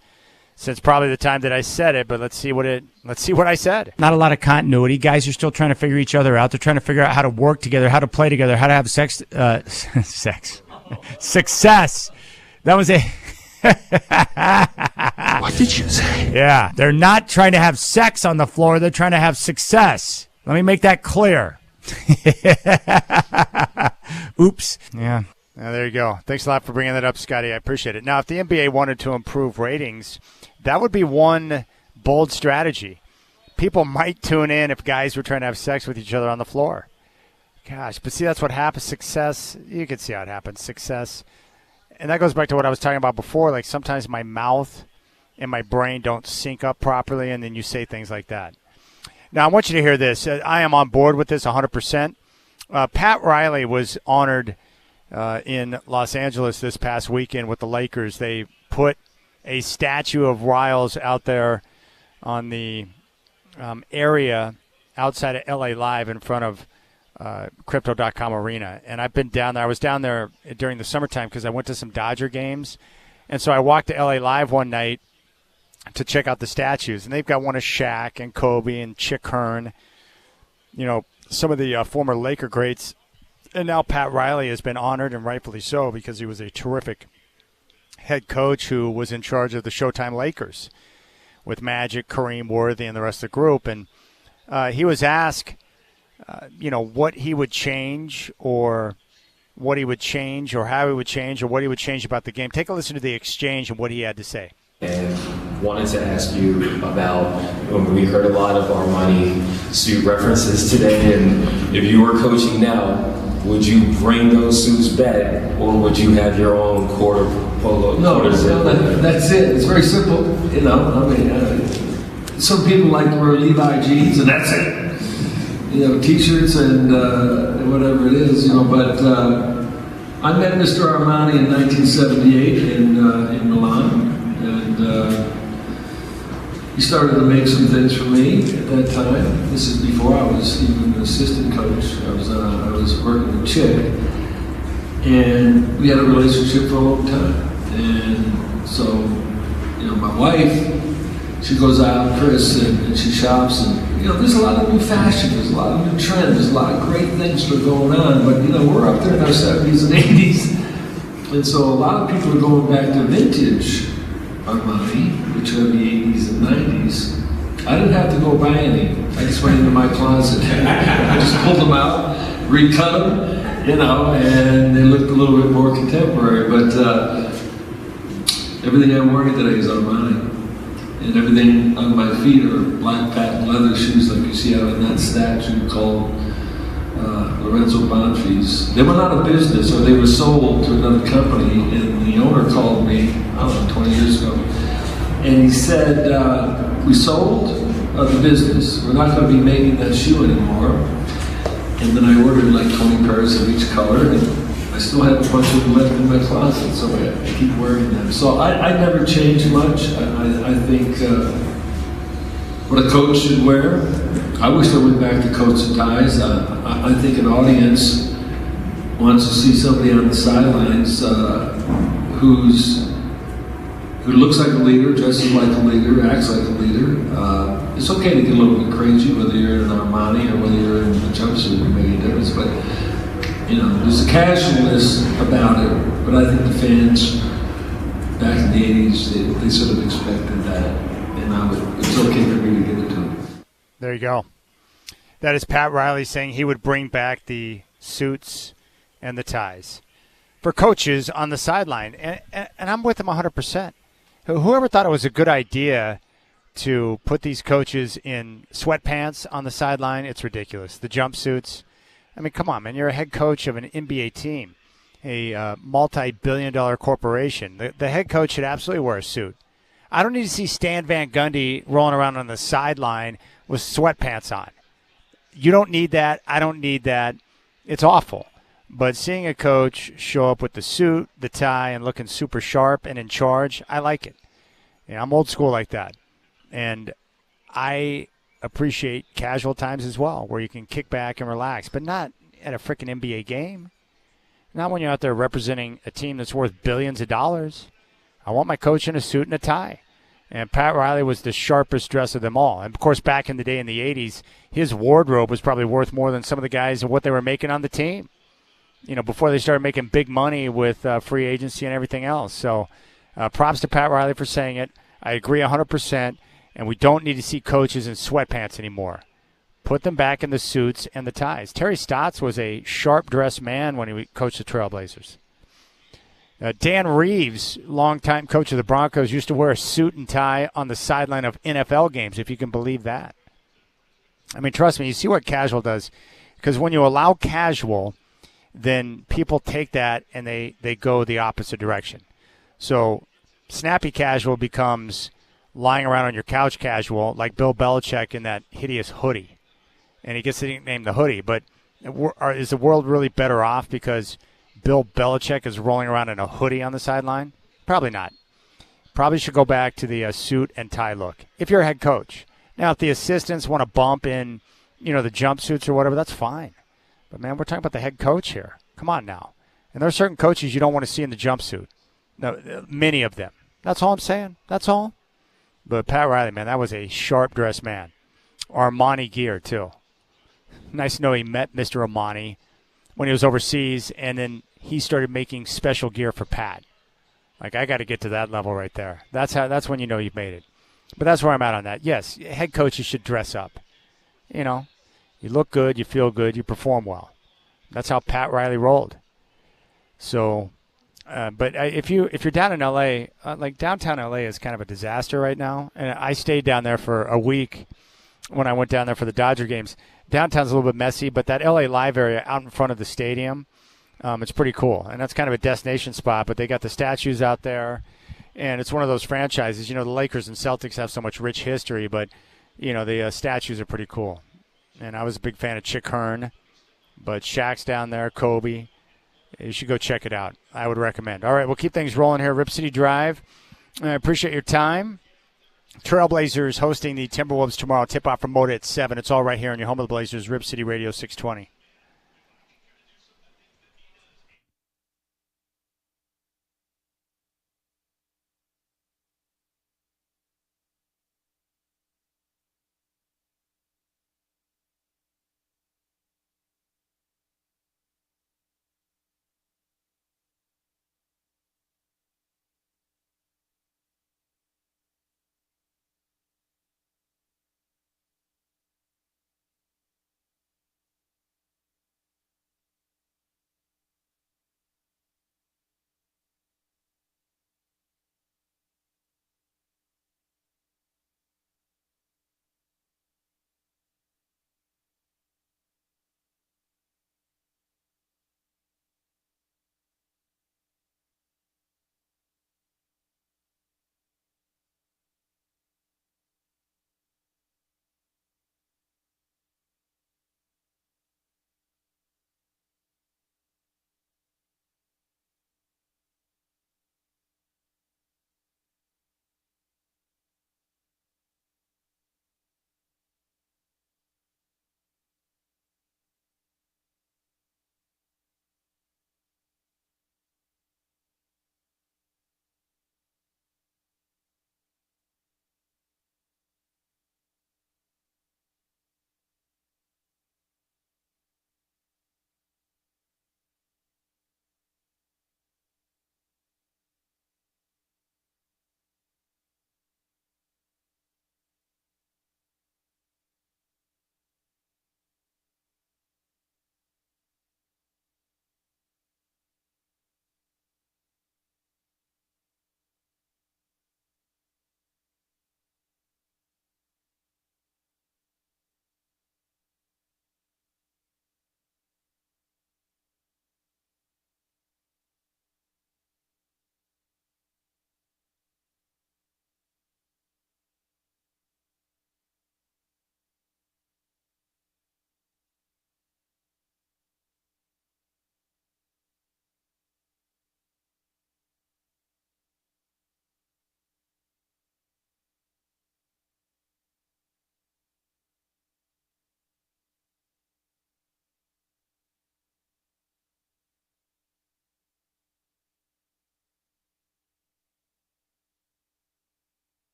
since probably the time that I said it, but let's see what I said. Not a lot of continuity. Guys are still trying to figure each other out. They're trying to figure out how to work together, how to play together, how to have success. That was a... What did you say? Yeah, they're not trying to have sex on the floor. They're trying to have success. Let me make that clear. Oops. Yeah. There you go. Thanks a lot for bringing that up, Scotty. I appreciate it. Now, if the NBA wanted to improve ratings, that would be one bold strategy. People might tune in if guys were trying to have sex with each other on the floor. Gosh, but see, that's what happens. Success, you can see how it happens. Success. And that goes back to what I was talking about before. Like, sometimes my mouth and my brain don't sync up properly, and then you say things like that. Now, I want you to hear this. I am on board with this 100%. Pat Riley was honored in Los Angeles this past weekend with the Lakers. They put a statue of Riles out there on the area outside of LA Live in front of Crypto.com Arena. And I've been down there. I was down there during the summertime because I went to some Dodger games. And so I walked to LA Live one night to check out the statues. And they've got one of Shaq and Kobe and Chick Hearn, you know, some of the former Laker greats. And now Pat Riley has been honored, and rightfully so, because he was a terrific head coach who was in charge of the Showtime Lakers with Magic, Kareem, Worthy, and the rest of the group. And he was asked, what he would change or what he would change or how he would change or what he would change about the game. Take a listen to the exchange and what he had to say. And wanted to ask you about, when we heard a lot of Armani suit references today, and if you were coaching now, would you bring those suits back, or would you have your own quarter polo? No, that's it. It's very simple. Some people like to wear Levi jeans, and that's it. T-shirts and whatever it is, but I met Mr. Armani in 1978 in Milan, and he started to make some things for me at that time. This is before I was even an assistant coach. I was working with Chick, and we had a relationship for a long time. And so, my wife, she goes out, Chris, and she shops, and there's a lot of new fashion, there's a lot of new trends, there's a lot of great things that are going on. But we're up there in our 70s and 80s, and so a lot of people are going back to vintage Armani, which are the 80s and 90s. I didn't have to go buy any. I just went into my closet. I just pulled them out, recut them, and they looked a little bit more contemporary. But everything I'm wearing today is Armani. And everything on my feet are black patent leather shoes like you see out in that statue called Lorenzo Bonfi's. They went out of business, or they were sold to another company, and the owner called me, 20 years ago, and he said, we sold the business. We're not going to be making that shoe anymore. And then I ordered like 20 pairs of each color, and I still have a bunch of them left in my closet, so I keep wearing them. So I never change much. I think what a coach should wear. I wish I went back to coats and ties. I think an audience wants to see somebody on the sidelines who looks like a leader, dresses like a leader, acts like a leader. It's okay to get a little bit crazy, whether you're in an Armani or whether you're in a jumpsuit, it makes a difference. But there's a casualness about it. But I think the fans back in the 80s, they sort of expected that, and it's okay for me to give it to them. There you go. That is Pat Riley saying he would bring back the suits and the ties for coaches on the sideline. And I'm with him 100%. Whoever thought it was a good idea to put these coaches in sweatpants on the sideline, it's ridiculous. The jumpsuits. I mean, come on, man. You're a head coach of an NBA team. a multi-billion-dollar corporation. The head coach should absolutely wear a suit. I don't need to see Stan Van Gundy rolling around on the sideline with sweatpants on. You don't need that. I don't need that. It's awful. But seeing a coach show up with the suit, the tie, and looking super sharp and in charge, I like it. I'm old school like that. And I appreciate casual times as well, where you can kick back and relax, but not at a freaking NBA game. Not when you're out there representing a team that's worth billions of dollars. I want my coach in a suit and a tie. And Pat Riley was the sharpest dress of them all. And, of course, back in the day in the 80s, his wardrobe was probably worth more than some of the guys and what they were making on the team, before they started making big money with free agency and everything else. So props to Pat Riley for saying it. I agree 100%, and we don't need to see coaches in sweatpants anymore. Put them back in the suits and the ties. Terry Stotts was a sharp-dressed man when he coached the Trailblazers. Dan Reeves, longtime coach of the Broncos, used to wear a suit and tie on the sideline of NFL games, if you can believe that. I mean, trust me, you see what casual does. Because when you allow casual, then people take that and they go the opposite direction. So snappy casual becomes lying around on your couch casual, like Bill Belichick in that hideous hoodie. And he gets the nickname the hoodie. But is the world really better off because Bill Belichick is rolling around in a hoodie on the sideline? Probably not. Probably should go back to the suit and tie look if you're a head coach. Now, if the assistants want to bump in, the jumpsuits or whatever, that's fine. But, man, we're talking about the head coach here. Come on now. And there are certain coaches you don't want to see in the jumpsuit. No, many of them. That's all I'm saying. That's all. But Pat Riley, man, that was a sharp-dressed man. Armani gear, too. Nice to know he met Mr. Armani when he was overseas, and then he started making special gear for Pat. Like, I got to get to that level right there. That's when you know you've made it. But that's where I'm at on that. Yes, head coaches should dress up. You look good, you feel good, you perform well. That's how Pat Riley rolled. So, but if you're down in L.A., like downtown L.A. is kind of a disaster right now. And I stayed down there for a week when I went down there for the Dodger games. Downtown's a little bit messy, but that L.A. Live area out in front of the stadium, it's pretty cool. And that's kind of a destination spot, but they got the statues out there. And it's one of those franchises. The Lakers and Celtics have so much rich history, but, the statues are pretty cool. And I was a big fan of Chick Hearn, but Shaq's down there, Kobe. You should go check it out. I would recommend. All right, we'll keep things rolling here. Rip City Drive. I appreciate your time. Trailblazers hosting the Timberwolves tomorrow. Tip-off from Moda at 7. It's all right here on your home of the Blazers, Rip City Radio 620.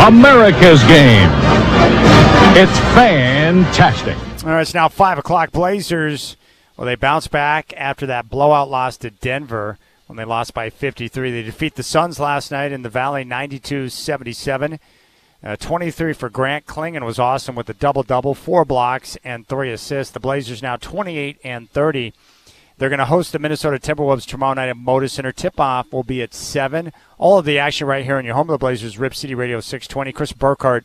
America's game. It's fantastic. All right, it's now 5 o'clock. Blazers, well, they bounce back after that blowout loss to Denver when they lost by 53. They defeat the Suns last night in the Valley 92-77. 23 for Grant Klingen was awesome with a double-double, 4 blocks and 3 assists. The Blazers now 28-30. They're going to host the Minnesota Timberwolves tomorrow night at Moda Center. Tip-off will be at 7. All of the action right here in your home of the Blazers, Rip City Radio 620. Chris Burkhardt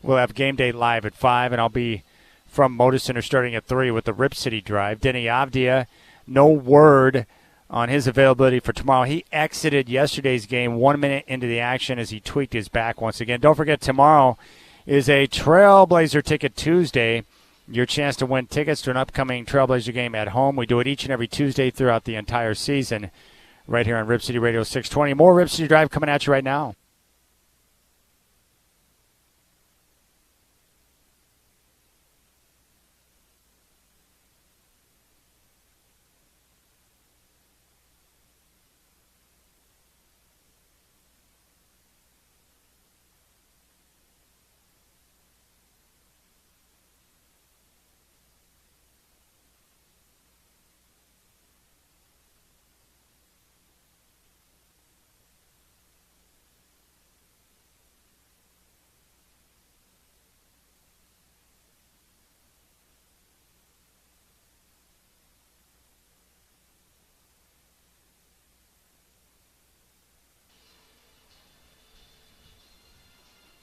will have Game Day Live at 5, and I'll be from Moda Center starting at 3 with the Rip City Drive. Denny Avdia, no word on his availability for tomorrow. He exited yesterday's game 1 minute into the action as he tweaked his back once again. Don't forget, tomorrow is a Trailblazer Ticket Tuesday. Your chance to win tickets to an upcoming Trailblazer game at home. We do it each and every Tuesday throughout the entire season right here on Rip City Radio 620. More Rip City Drive coming at you right now.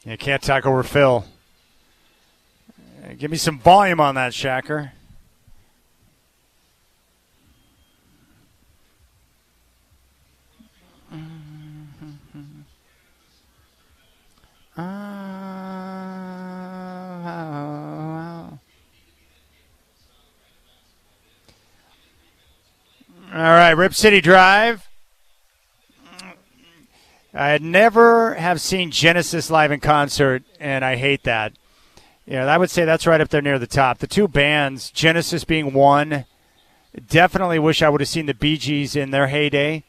You can't talk over Phil. Give me some volume on that, Shacker. All right, Rip City Drive. I had never have seen Genesis live in concert, and I hate that. I would say that's right up there near the top. The two bands, Genesis being one, definitely wish I would have seen the Bee Gees in their heyday.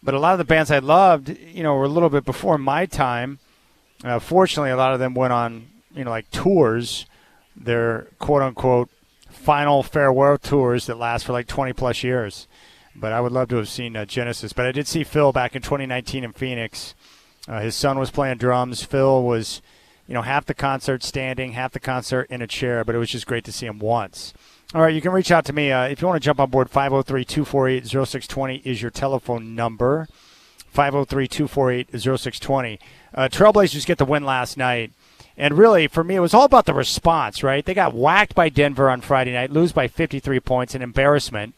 But a lot of the bands I loved, were a little bit before my time. Fortunately, a lot of them went on, like tours, their quote-unquote final farewell tours that last for like 20-plus years. But I would love to have seen Genesis. But I did see Phil back in 2019 in Phoenix. His son was playing drums. Phil was, half the concert standing, half the concert in a chair. But it was just great to see him once. All right, you can reach out to me. If you want to jump on board, 503-248-0620 is your telephone number. 503-248-0620. Trailblazers get the win last night. And really, for me, it was all about the response, right? They got whacked by Denver on Friday night, lose by 53 points, an embarrassment.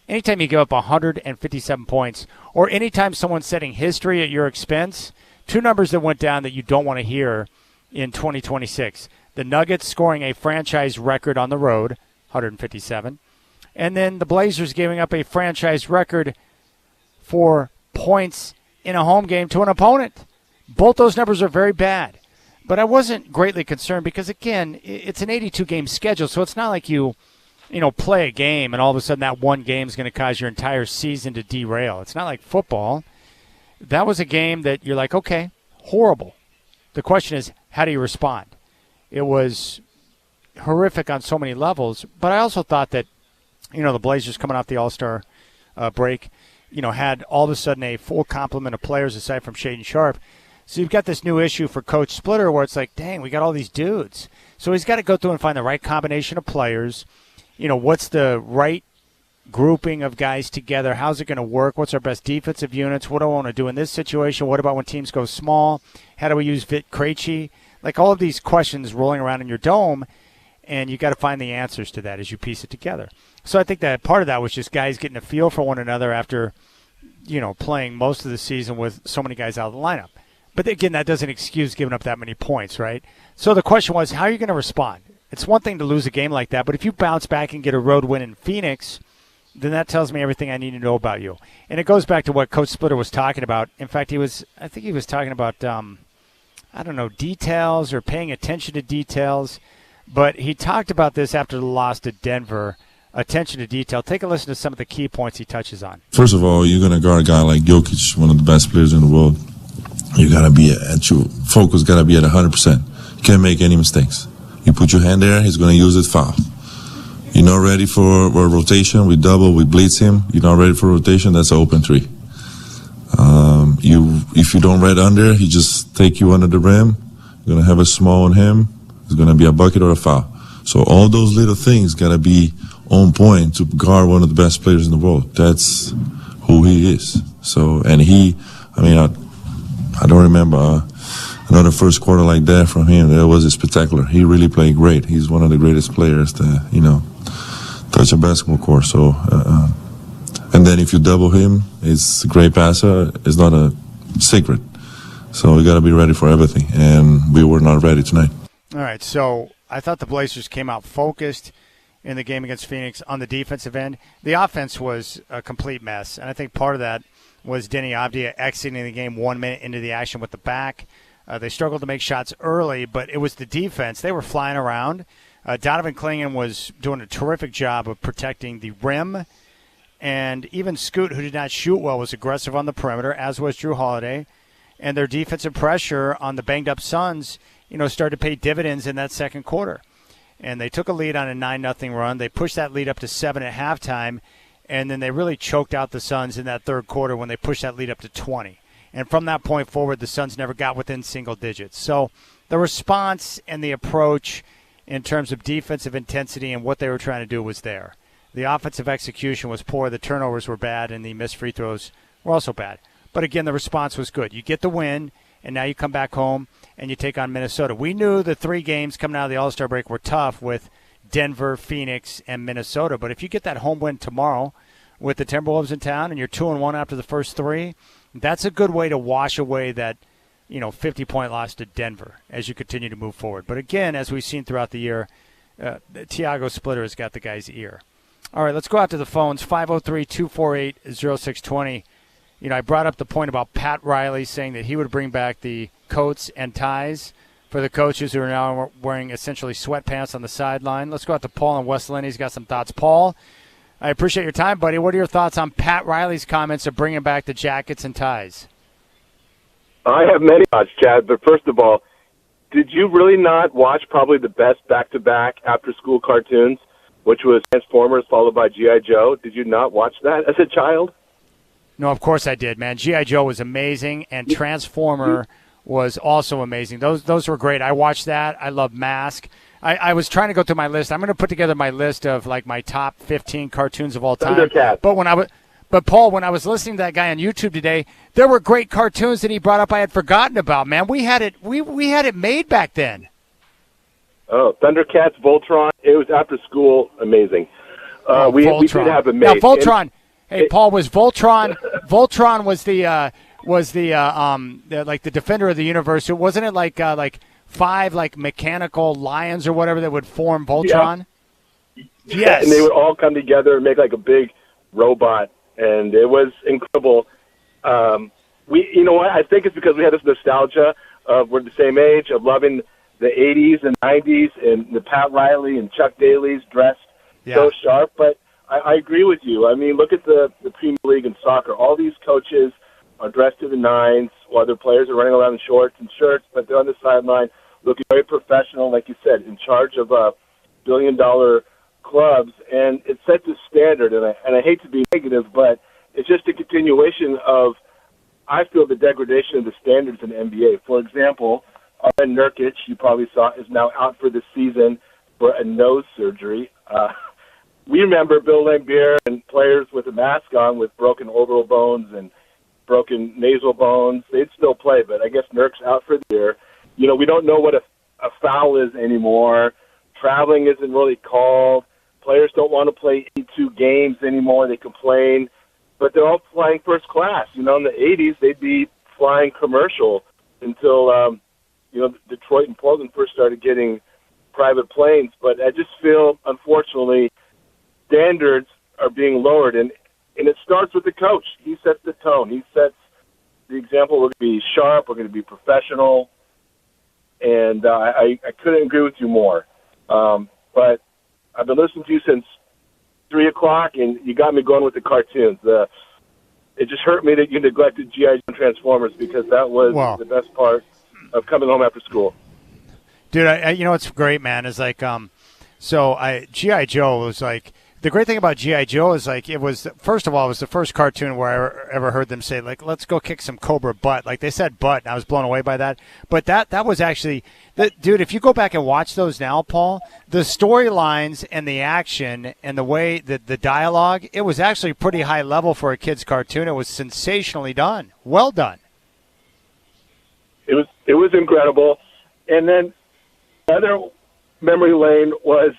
Anytime you give up 157 points, or anytime someone's setting history at your expense, two numbers that went down that you don't want to hear in 2026. The Nuggets scoring a franchise record on the road, 157, and then the Blazers giving up a franchise record for points in a home game to an opponent. Both those numbers are very bad. But I wasn't greatly concerned because, again, it's an 82-game schedule, so it's not like you play a game and all of a sudden that one game is going to cause your entire season to derail. It's not like football. That was a game that you're like, okay, horrible. The question is, how do you respond? It was horrific on so many levels, but I also thought that, the Blazers coming off the All-Star break, had all of a sudden a full complement of players aside from Shaedon Sharpe. So you've got this new issue for Coach Splitter where it's like, dang, we got all these dudes. So he's got to go through and find the right combination of players. What's the right grouping of guys together? How's it going to work? What's our best defensive units? What do I want to do in this situation? What about when teams go small? How do we use Vit Krejci? Like all of these questions rolling around in your dome, and you got to find the answers to that as you piece it together. So I think that part of that was just guys getting a feel for one another after, playing most of the season with so many guys out of the lineup. But again, that doesn't excuse giving up that many points, right? So the question was, how are you going to respond? It's one thing to lose a game like that, but if you bounce back and get a road win in Phoenix, then that tells me everything I need to know about you. And it goes back to what Coach Splitter was talking about. In fact, I think he was talking about, details or paying attention to details. But he talked about this after the loss to Denver, attention to detail. Take a listen to some of the key points he touches on. First of all, you're going to guard a guy like Jokic, one of the best players in the world. You got to be at your focus, got to be at 100%. You can't make any mistakes. You put your hand there, he's going to use it, foul. You're not ready for a rotation, we double, we blitz him. You're not ready for rotation, that's an open 3. If you don't read under, he just take you under the rim. You're going to have a small on him. It's going to be a bucket or a foul. So all those little things got to be on point to guard one of the best players in the world. That's who he is. So, and I don't remember another first quarter like that from him. That was spectacular. He really played great. He's one of the greatest players that, touch a basketball court. So, and then if you double him, it's a great passer. It's not a secret. So we got to be ready for everything. And we were not ready tonight. All right. So I thought the Blazers came out focused in the game against Phoenix on the defensive end. The offense was a complete mess. And I think part of that was Denny Avdia exiting the game 1 minute into the action with the back. They struggled to make shots early, but it was the defense. They were flying around. Donovan Clingan was doing a terrific job of protecting the rim. And even Scoot, who did not shoot well, was aggressive on the perimeter, as was Drew Holiday. And their defensive pressure on the banged-up Suns, started to pay dividends in that second quarter. And they took a lead on a 9-0 run. They pushed that lead up to 7 at halftime. And then they really choked out the Suns in that third quarter when they pushed that lead up to 20. And from that point forward, the Suns never got within single digits. So the response and the approach in terms of defensive intensity and what they were trying to do was there. The offensive execution was poor. The turnovers were bad, and the missed free throws were also bad. But, again, the response was good. You get the win, and now you come back home and you take on Minnesota. We knew the 3 games coming out of the All-Star break were tough with Denver, Phoenix, and Minnesota. But if you get that home win tomorrow with the Timberwolves in town and you're 2-1 after the first 3, that's a good way to wash away that 50-point loss to Denver as you continue to move forward. But, again, as we've seen throughout the year, Tiago Splitter has got the guy's ear. All right, let's go out to the phones, 503-248-0620. I brought up the point about Pat Riley saying that he would bring back the coats and ties for the coaches who are now wearing essentially sweatpants on the sideline. Let's go out to Paul in West Lynn. He's got some thoughts. Paul, I appreciate your time, buddy. What are your thoughts on Pat Riley's comments of bringing back the jackets and ties? I have many thoughts, Chad, but first of all, did you really not watch probably the best back-to-back after-school cartoons, which was Transformers followed by G.I. Joe? Did you not watch that as a child? No, of course I did, man. G.I. Joe was amazing, and Transformer was also amazing. Those were great. I watched that. I love Mask. I was trying to go through my list. I'm going to put together my list of like my top 15 cartoons of all time. Thundercats. But Paul, when I was listening to that guy on YouTube today, there were great cartoons that he brought up I had forgotten about. Man, we had it made back then. Oh, Thundercats, Voltron. It was after school, amazing. We did have it made. Now Voltron. Paul, was Voltron? Voltron was the like the defender of the universe. Wasn't it like 5 like mechanical lions or whatever that would form Voltron? Yeah. Yes. And they would all come together and make like a big robot, and it was incredible. You know what? I think it's because we had this nostalgia of we're the same age of loving the 80s and 90s and the Pat Riley and Chuck Daly's dressed so sharp, but I agree with you. I mean, look at the Premier League in soccer. All these coaches are dressed to the nines while their players are running around in shorts and shirts, but they're on the sideline looking very professional, like you said, in charge of billion-dollar clubs. And it sets a standard, and I hate to be negative, but it's just a continuation of, I feel, the degradation of the standards in the NBA. For example, Arlen Nurkic, you probably saw, is now out for the season for a nose surgery. We remember Bill Laimbeer and players with a mask on with broken orbital bones and broken nasal bones. They'd still play, but I guess Nurk's out for the year. We don't know what a foul is anymore. Traveling isn't really called. Players don't want to play 82 games anymore. They complain, but they're all flying first class. In the 80s, they'd be flying commercial until, Detroit and Portland first started getting private planes. But I just feel, unfortunately, standards are being lowered, and it starts with the coach. He sets the tone. He sets the example. We're going to be sharp. We're going to be professional, and I couldn't agree with you more. But I've been listening to you since 3 o'clock, and you got me going with the cartoons. it just hurt me that you neglected G.I. Joe and Transformers, because that was the best part of coming home after school. Dude, you know what's great, man, is like, G.I. Joe was like, the great thing about G.I. Joe is like, it was, first of all, it was the first cartoon where I ever heard them say, like, let's go kick some Cobra butt. Like, they said butt, and I was blown away by that. But that was actually, dude, if you go back and watch those now, Paul, the storylines and the action and the way that the dialogue, it was actually pretty high level for a kid's cartoon. It was sensationally done. Well done. It was incredible. And then the other memory lane was,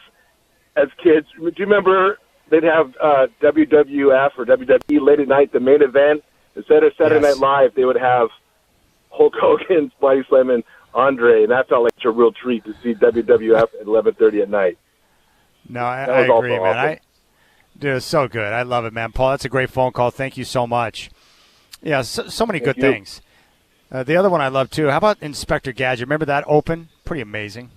as kids, do you remember they'd have WWF or WWE late at night, the main event? Instead of Saturday Night Live, they would have Hulk Hogan, Body Slam, and Andre, and that felt like a real treat to see WWF at 11:30 at night. No, I agree, man. Dude, it's so good. I love it, man. Paul, that's a great phone call. Thank you so much. Yeah, so many good things. The other one I love, too, how about Inspector Gadget? Remember that open? Pretty amazing.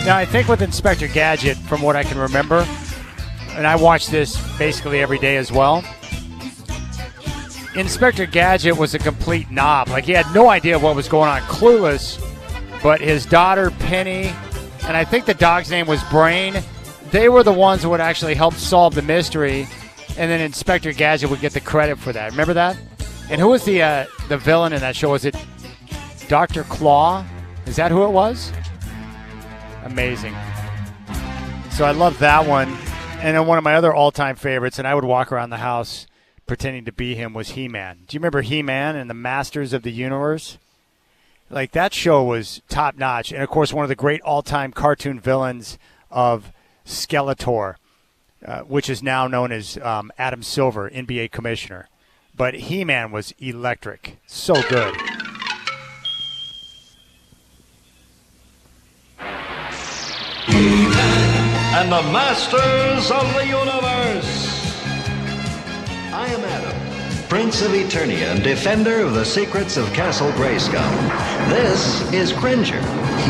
Now, I think with Inspector Gadget, from what I can remember, and I watch this basically every day as well, Inspector Gadget was a complete knob. Like, he had no idea what was going on, clueless, but his daughter, Penny, and I think the dog's name was Brain, they were the ones that would actually help solve the mystery, and then Inspector Gadget would get the credit for that. Remember that? And who was the villain in that show? Was it Dr. Claw? Is that who it was? Amazing. So I love that one. And then one of my other all-time favorites, and I would walk around the house pretending to be him, was He-Man. Do you remember He-Man and the Masters of the Universe? Like, that show was top-notch. And, of course, one of the great all-time cartoon villains of Skeletor, which is now known as Adam Silver, NBA commissioner. But He-Man was electric. So good. And the Masters of the Universe. I am Adam, Prince of Eternia and defender of the secrets of Castle Grayskull. This is Cringer,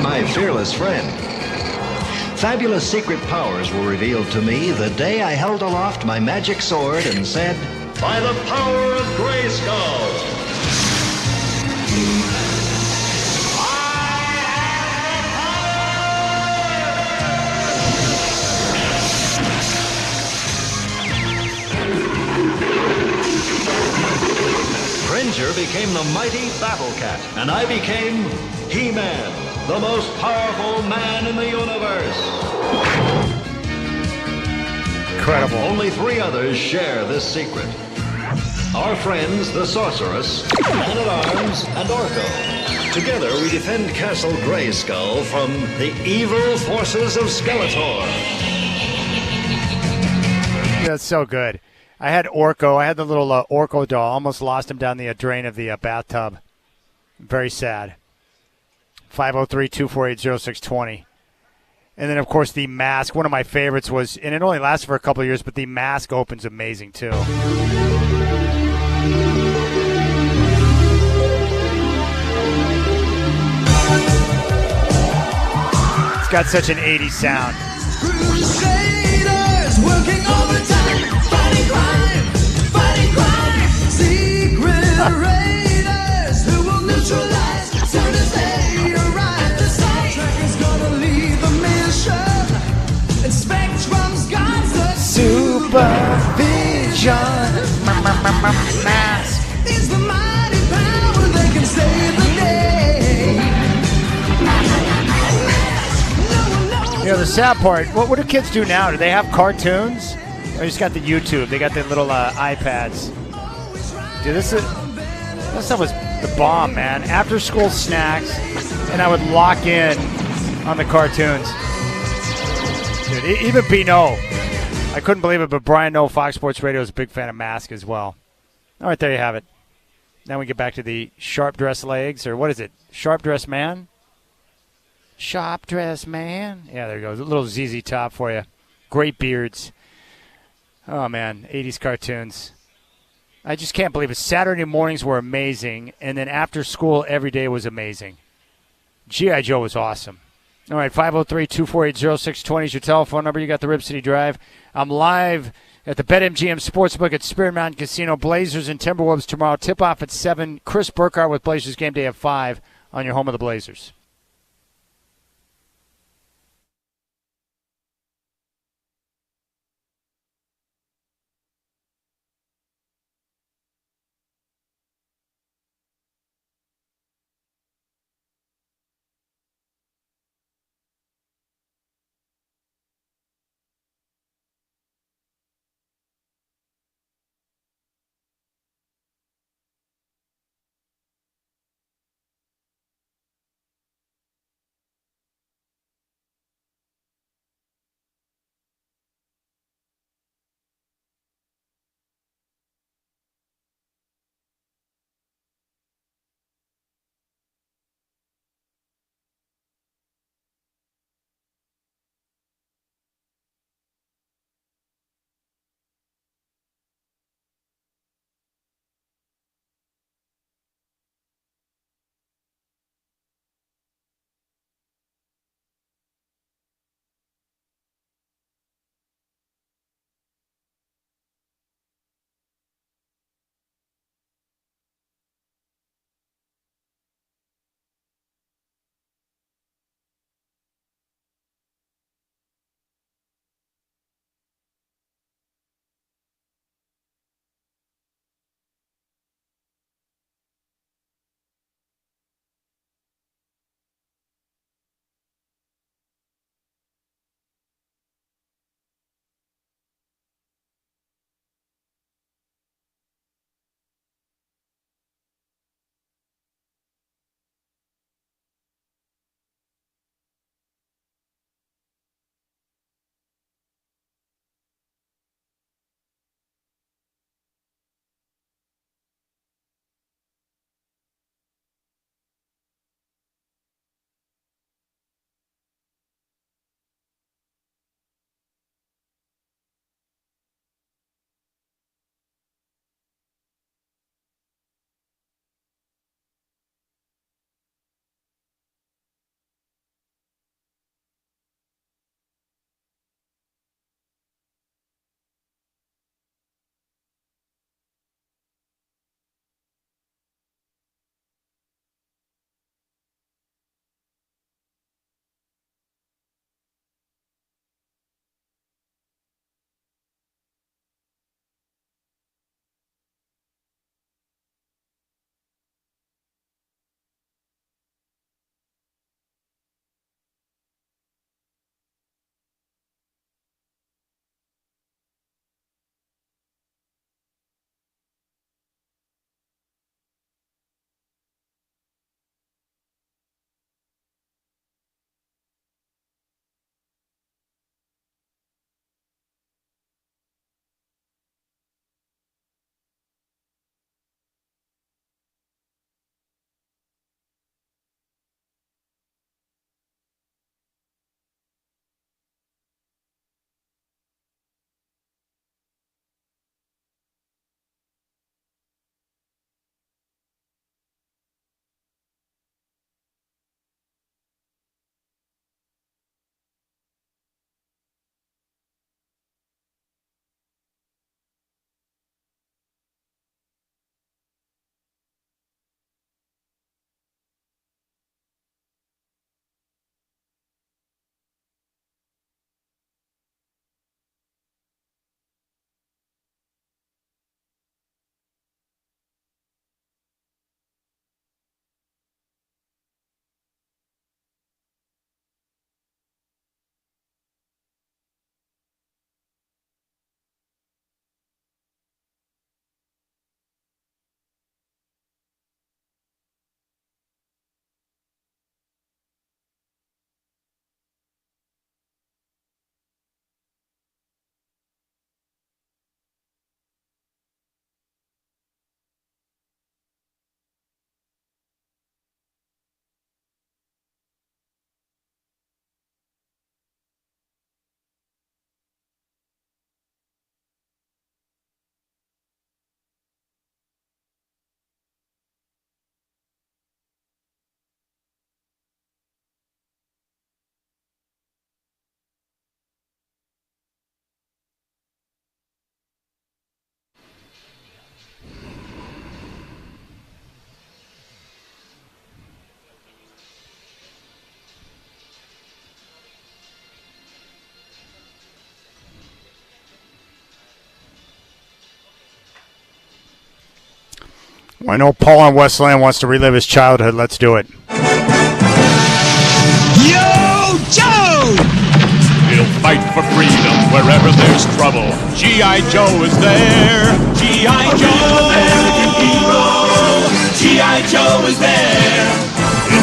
my fearless friend. Fabulous secret powers were revealed to me the day I held aloft my magic sword and said, "By the power of Grayskull." Cringer became the mighty Battle Cat, and I became He-Man, the most powerful man in the universe. Incredible. Only 3 others share this secret. Our friends, the Sorceress, Man-at-Arms, and Orko. Together, we defend Castle Grayskull from the evil forces of Skeletor. That's so good. I had Orko. I had the little Orko doll. Almost lost him down the drain of the bathtub. Very sad. 503-248-0620. And then, of course, the mask. One of my favorites was, and it only lasted for a couple of years, but the mask opens amazing, too. It's got such an 80s sound. Crusaders working overtime, fighting crime, secret raiders who will neutralize soon as they arrive. The soundtrack is gonna lead the mission, and Spectrum's got the supervision. Mask is the mighty power that can save the day. You know, the sad part, what do kids do now? Do they have cartoons? Or just got the YouTube? They got the little iPads. Dude, this stuff was the bomb, man. After school snacks, and I would lock in on the cartoons. Dude, even Pino. I couldn't believe it, but Brian Noe, Fox Sports Radio, is a big fan of Mask as well. All right, there you have it. Now we get back to the sharp dress legs, or what is it? Sharp dress man? Sharp dress man. Yeah, there you go. A little ZZ Top for you. Great beards. Oh, man, 80s cartoons. I just can't believe it. Saturday mornings were amazing, and then after school every day was amazing. G.I. Joe was awesome. All right, 503-248-0620 is your telephone number. You got the Rip City Drive. I'm live at the BetMGM Sportsbook at Spirit Mountain Casino. Blazers and Timberwolves tomorrow. Tip-off at 7. Chris Burkhardt with Blazers Game Day at 5 on your home of the Blazers. Well, I know Paul in Westland wants to relive his childhood. Let's do it. Yo, Joe! He'll fight for freedom wherever there's trouble. G.I. Joe is there. G.I. Joe, American hero. G.I. Joe is there.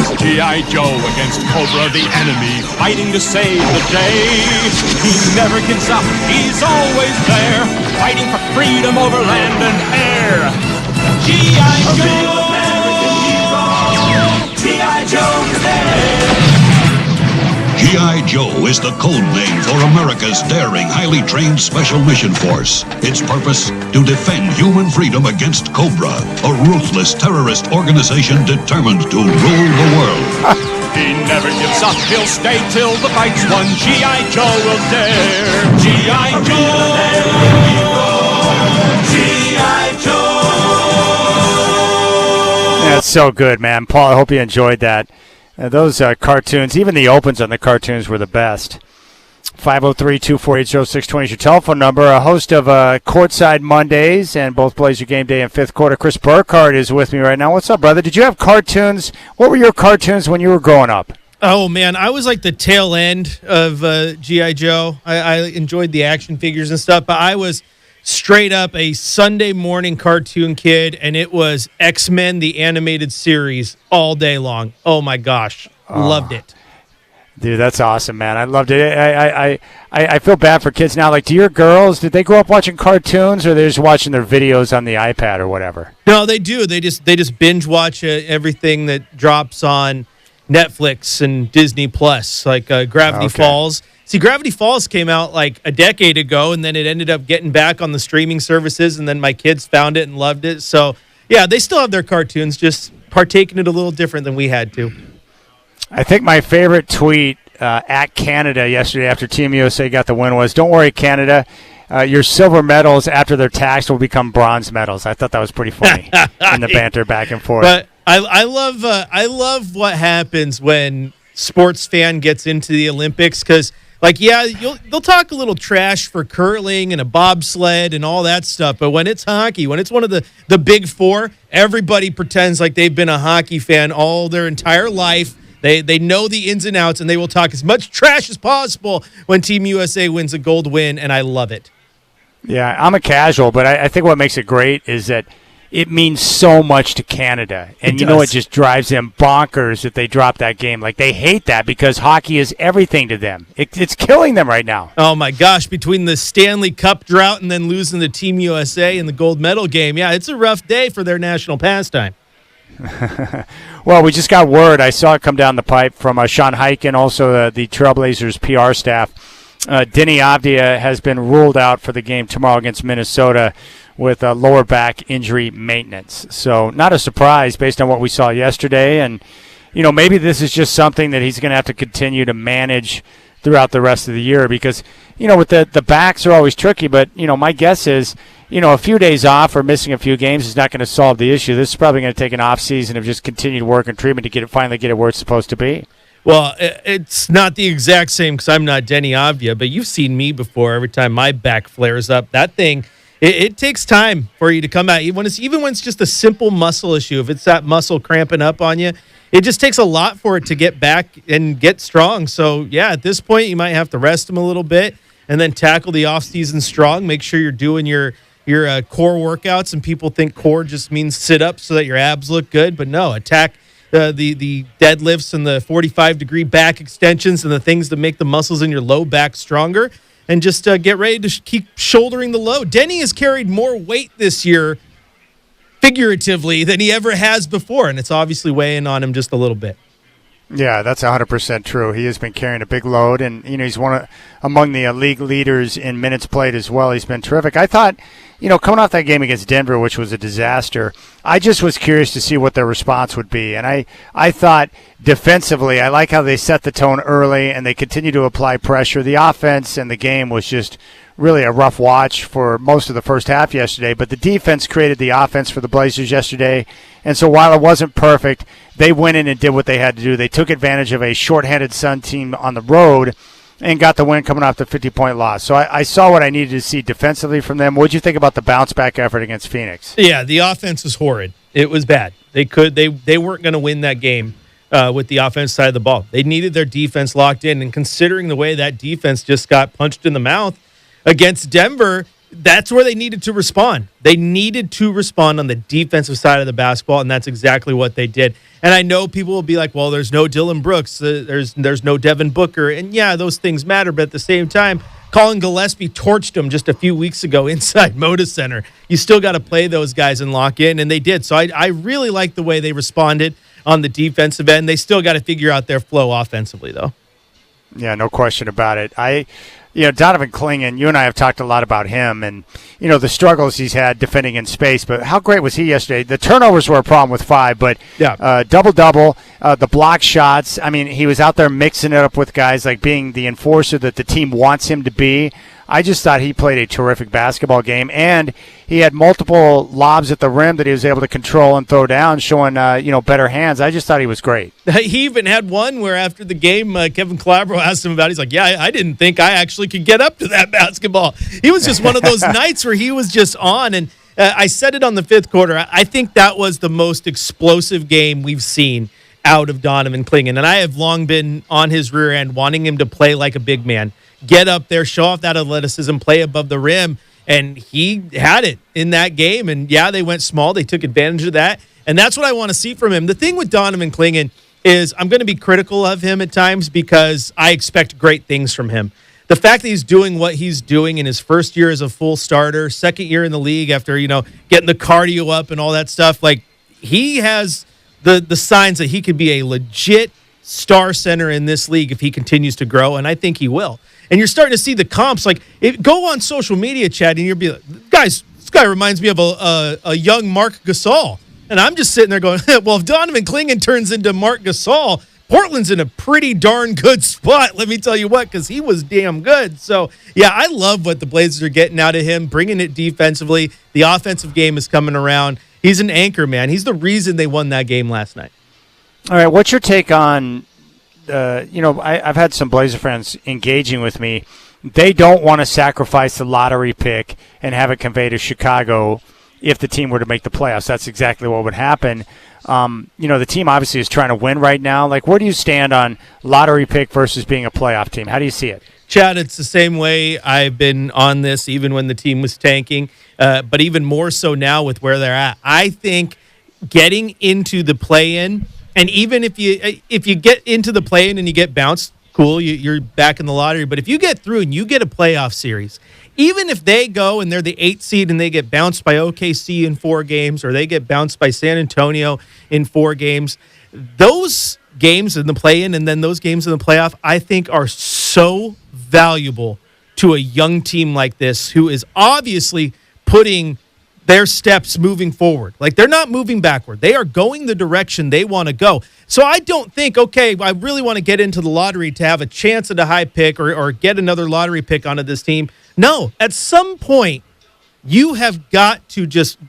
It's G.I. Joe against Cobra, the enemy, fighting to save the day. He never gives up. He's always there, fighting for freedom over land and air. G.I. Joe, American hero. G.I. Joe is there. G.I. Joe is the code name for America's daring, highly trained Special Mission Force. Its purpose? To defend human freedom against Cobra, a ruthless terrorist organization determined to rule the world. He never gives up, he'll stay till the fight's won. G.I. Joe will dare. G.I. Joe! G.I. Joe! That's so good, man. Paul, I hope you enjoyed that. Those cartoons, even the opens on the cartoons were the best. 503-248-0620 is your telephone number. A host of Courtside Mondays and both Blazer Game Day and fifth quarter. Chris Burkhardt is with me right now. What's up, brother? Did you have cartoons? What were your cartoons when you were growing up? Oh, man, I was like the tail end of G.I. Joe. I enjoyed the action figures and stuff, but I was straight up a Sunday morning cartoon kid, and it was X-Men, the animated series, all day long. Oh, my gosh. Loved it. Dude, that's awesome, man. I loved it. I feel bad for kids now. Like, do your girls, did they grow up watching cartoons, or they're just watching their videos on the iPad or whatever? No, they do. They just binge watch everything that drops on Netflix and Disney Plus, like Gravity Falls. See, Gravity Falls came out like a decade ago, and then it ended up getting back on the streaming services, and then my kids found it and loved it. So, yeah, they still have their cartoons, just partaking it a little different than we had to. I think my favorite tweet at Canada yesterday after Team USA got the win was, "Don't worry, Canada, your silver medals after they're taxed will become bronze medals." I thought that was pretty funny in the banter back and forth. But I love what happens when sports fan gets into the Olympics, because like, yeah, they'll talk a little trash for curling and a bobsled and all that stuff, but when it's hockey, when it's one of the big four, everybody pretends like they've been a hockey fan all their entire life. They know the ins and outs, and they will talk as much trash as possible when Team USA wins a gold win, and I love it. Yeah, I'm a casual, but I think what makes it great is that it means so much to Canada. And it just drives them bonkers that they drop that game. Like, they hate that because hockey is everything to them. It's killing them right now. Oh, my gosh. Between the Stanley Cup drought and then losing the Team USA in the gold medal game, yeah, it's a rough day for their national pastime. Well, we just got word. I saw it come down the pipe from Sean Hyken, also the Trailblazers PR staff. Denny Avdia has been ruled out for the game tomorrow against Minnesota with lower back injury maintenance. So not a surprise based on what we saw yesterday. And, maybe this is just something that he's going to have to continue to manage throughout the rest of the year because, with the backs are always tricky. But, my guess is, a few days off or missing a few games is not going to solve the issue. This is probably going to take an off season of just continued work and treatment to finally get it where it's supposed to be. Well, it's not the exact same because I'm not Denny Avdia, but you've seen me before. Every time my back flares up, that thing, it takes time for you to come out. Even when it's just a simple muscle issue, if it's that muscle cramping up on you, it just takes a lot for it to get back and get strong. So, yeah, at this point, you might have to rest them a little bit and then tackle the offseason strong. Make sure you're doing your core workouts, and people think core just means sit up so that your abs look good. But no, attack the deadlifts and the 45-degree back extensions and the things that make the muscles in your low back stronger, and just get ready to keep shouldering the load. Denny has carried more weight this year, figuratively, than he ever has before, and it's obviously weighing on him just a little bit. Yeah, that's 100% true. He has been carrying a big load, and he's among the league leaders in minutes played as well. He's been terrific. I thought, coming off that game against Denver, which was a disaster, I just was curious to see what their response would be. And I thought defensively, I like how they set the tone early and they continue to apply pressure. The offense and the game was just really a rough watch for most of the first half yesterday, but the defense created the offense for the Blazers yesterday. And so while it wasn't perfect, they went in and did what they had to do. They took advantage of a shorthanded Sun team on the road and got the win coming off the 50-point loss. So I saw what I needed to see defensively from them. What did you think about the bounce-back effort against Phoenix? Yeah, the offense was horrid. It was bad. They weren't going to win that game with the offense side of the ball. They needed their defense locked in, and considering the way that defense just got punched in the mouth against Denver, that's where they needed to respond. They needed to respond on the defensive side of the basketball, and that's exactly what they did. And I know people will be like, well, there's no Dylan Brooks, there's no Devin Booker, and yeah, those things matter, but at the same time, Colin Gillespie torched them just a few weeks ago inside Moda Center. You still got to play those guys and lock in, and they did. So I really like the way they responded on the defensive end. They still got to figure out their flow offensively, though. Yeah, no question about it. Donovan Clingan, you and I have talked a lot about him and, the struggles he's had defending in space, but how great was he yesterday? The turnovers were a problem with 5, but double-double, the block shots. I mean, he was out there mixing it up with guys, like being the enforcer that the team wants him to be. I just thought he played a terrific basketball game, and he had multiple lobs at the rim that he was able to control and throw down, showing better hands. I just thought he was great. He even had one where after the game, Kevin Calabro asked him about it. He's like, yeah, I didn't think I actually could get up to that basketball. He was just one of those nights where he was just on, and I said it on the fifth quarter. I think that was the most explosive game we've seen out of Donovan Clingan, and I have long been on his rear end wanting him to play like a big man. Get up there, show off that athleticism, play above the rim, and he had it in that game. And, yeah, they went small. They took advantage of that, and that's what I want to see from him. The thing with Donovan Clingan is I'm going to be critical of him at times because I expect great things from him. The fact that he's doing what he's doing in his first year as a full starter, second year in the league after, getting the cardio up and all that stuff, like he has the signs that he could be a legit star center in this league if he continues to grow, and I think he will. And you're starting to see the comps. Like, go on social media, Chad, and you'll be like, guys, this guy reminds me of a young Mark Gasol. And I'm just sitting there going, well, if Donovan Clingan turns into Mark Gasol, Portland's in a pretty darn good spot, let me tell you what, because he was damn good. So, yeah, I love what the Blazers are getting out of him, bringing it defensively. The offensive game is coming around. He's an anchor, man. He's the reason they won that game last night. All right, what's your take on I've had some Blazer fans engaging with me. They don't want to sacrifice the lottery pick and have it conveyed to Chicago if the team were to make the playoffs. That's exactly what would happen. The team obviously is trying to win right now. Like, where do you stand on lottery pick versus being a playoff team? How do you see it? Chad, it's the same way I've been on this even when the team was tanking, but even more so now with where they're at. I think getting into the play-in, and even if you get into the play-in and you get bounced, cool, you're back in the lottery. But if you get through and you get a playoff series, even if they go and they're the 8th seed and they get bounced by OKC in 4 games or they get bounced by San Antonio in 4 games, those games in the play-in and then those games in the playoff, I think are so valuable to a young team like this who is obviously putting their steps moving forward. Like, they're not moving backward. They are going the direction they want to go. So I don't think, okay, I really want to get into the lottery to have a chance at a high pick or get another lottery pick onto this team. No, at some point, you have got to just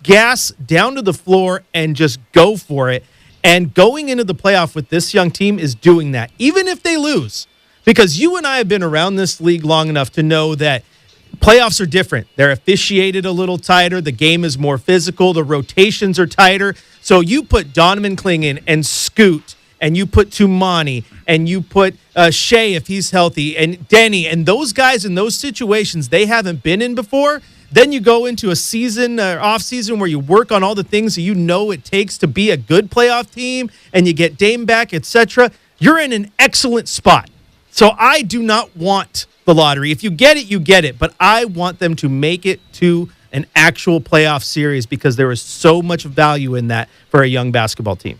gas down to the floor and just go for it. And going into the playoff with this young team is doing that, even if they lose. Because you and I have been around this league long enough to know that playoffs are different. They're officiated a little tighter. The game is more physical. The rotations are tighter. So you put Donovan Clingan and Scoot, and you put Tumani, and you put Shea if he's healthy, and Denny, and those guys in those situations they haven't been in before. Then you go into a season, off season, where you work on all the things that you know it takes to be a good playoff team, and you get Dame back, etc. You're in an excellent spot. So I do not want the lottery. If you get it, you get it. But I want them to make it to an actual playoff series because there is so much value in that for a young basketball team.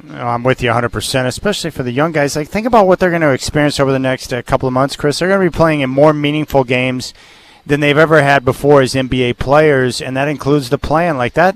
I'm with you 100%, especially for the young guys. Like, think about what they're going to experience over the next couple of months, Chris. They're going to be playing in more meaningful games than they've ever had before as NBA players, and that includes the play-in. Like that,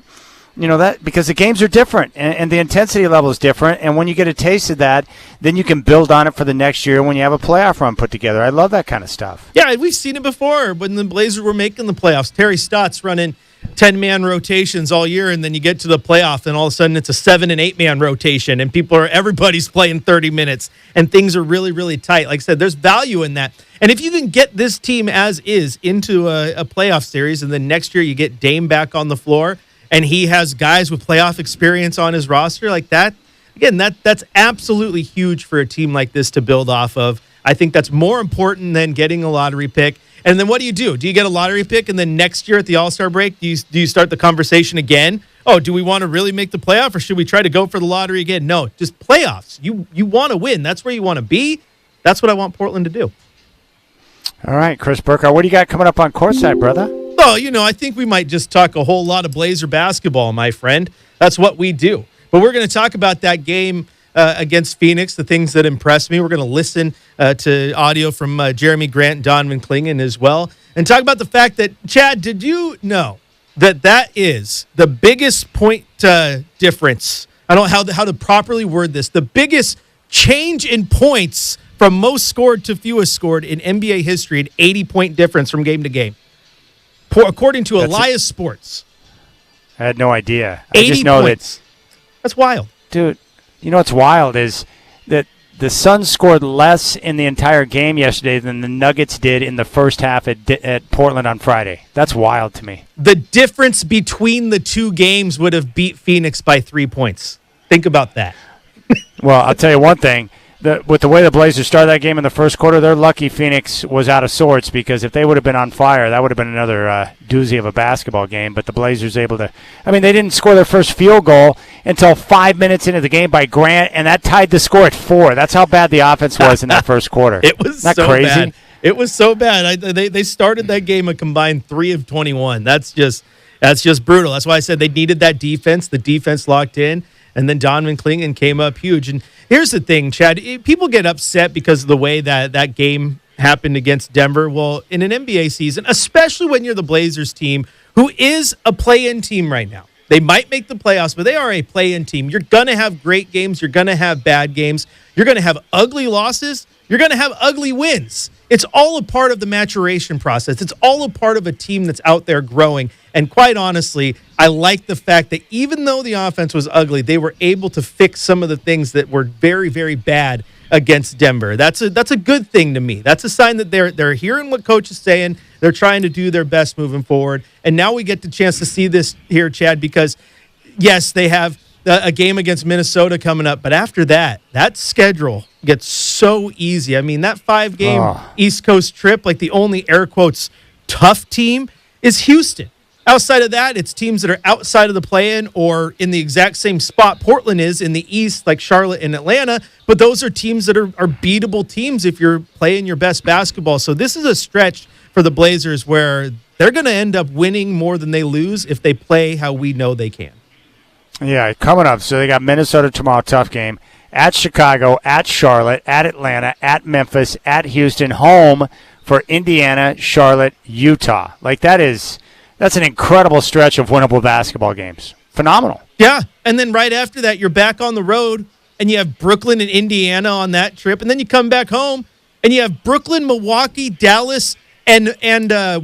that because the games are different and the intensity level is different. And when you get a taste of that, then you can build on it for the next year when you have a playoff run put together. I love that kind of stuff. Yeah, we've seen it before when the Blazers were making the playoffs. Terry Stotts running 10-man rotations all year, and then you get to the playoff, and all of a sudden it's a 7- and 8-man rotation, and everybody's playing 30 minutes, and things are really, really tight. Like I said, there's value in that. And if you can get this team as is into a playoff series, and then next year you get Dame back on the floor, and he has guys with playoff experience on his roster like that. Again, that's absolutely huge for a team like this to build off of. I think that's more important than getting a lottery pick. And then what do? Do you get a lottery pick, and then next year at the All-Star break, do you start the conversation again? Oh, do we want to really make the playoff, or should we try to go for the lottery again? No, just playoffs. You want to win. That's where you want to be. That's what I want Portland to do. All right, Chris Burkhardt, what do you got coming up on courtside, brother? Oh, I think we might just talk a whole lot of Blazer basketball, my friend. That's what we do. But we're going to talk about that game against Phoenix, the things that impressed me. We're going to listen to audio from Jeremy Grant and Donovan Clingan as well, and talk about the fact that, Chad, did you know that is the biggest point difference? I don't know how to properly word this. The biggest change in points from most scored to fewest scored in NBA history, an 80-point difference from game to game, according to Elias Sports. I had no idea. I just know points. That's wild. Dude, you know what's wild is that the Suns scored less in the entire game yesterday than the Nuggets did in the first half at Portland on Friday. That's wild to me. The difference between the two games would have beat Phoenix by 3 points. Think about that. Well, I'll tell you one thing. With the way the Blazers started that game in the first quarter, they're lucky Phoenix was out of sorts, because if they would have been on fire, that would have been another doozy of a basketball game. But the Blazers able to – they didn't score their first field goal until 5 minutes into the game by Grant, and that tied the score at 4. That's how bad the offense was in that first quarter. It was Isn't that so crazy? bad. It was so bad. They started that game a combined 3 of 21. That's just brutal. That's why I said they needed that defense. The defense locked in. And then Donovan Clingan came up huge. And here's the thing, Chad. People get upset because of the way that game happened against Denver. Well, in an NBA season, especially when you're the Blazers team, who is a play-in team right now. They might make the playoffs, but they are a play-in team. You're going to have great games. You're going to have bad games. You're going to have ugly losses. You're going to have ugly wins. It's all a part of the maturation process. It's all a part of a team that's out there growing. And quite honestly, I like the fact that even though the offense was ugly, they were able to fix some of the things that were very, very bad against Denver. That's a good thing to me. That's a sign that they're hearing what coach is saying. They're trying to do their best moving forward. And now we get the chance to see this here, Chad, because, yes, they have a game against Minnesota coming up. But after that schedule gets so easy. That 5-game East Coast trip, like the only air quotes tough team is Houston. Outside of that, it's teams that are outside of the play-in or in the exact same spot Portland is in the East, like Charlotte and Atlanta. But those are teams that are beatable teams if you're playing your best basketball. So this is a stretch for the Blazers where they're going to end up winning more than they lose if they play how we know they can. Yeah, coming up. So they got Minnesota tomorrow, tough game. At Chicago, at Charlotte, at Atlanta, at Memphis, at Houston, home for Indiana, Charlotte, Utah. That's an incredible stretch of winnable basketball games. Phenomenal. Yeah, and then right after that, you're back on the road, and you have Brooklyn and Indiana on that trip, and then you come back home, and you have Brooklyn, Milwaukee, Dallas, and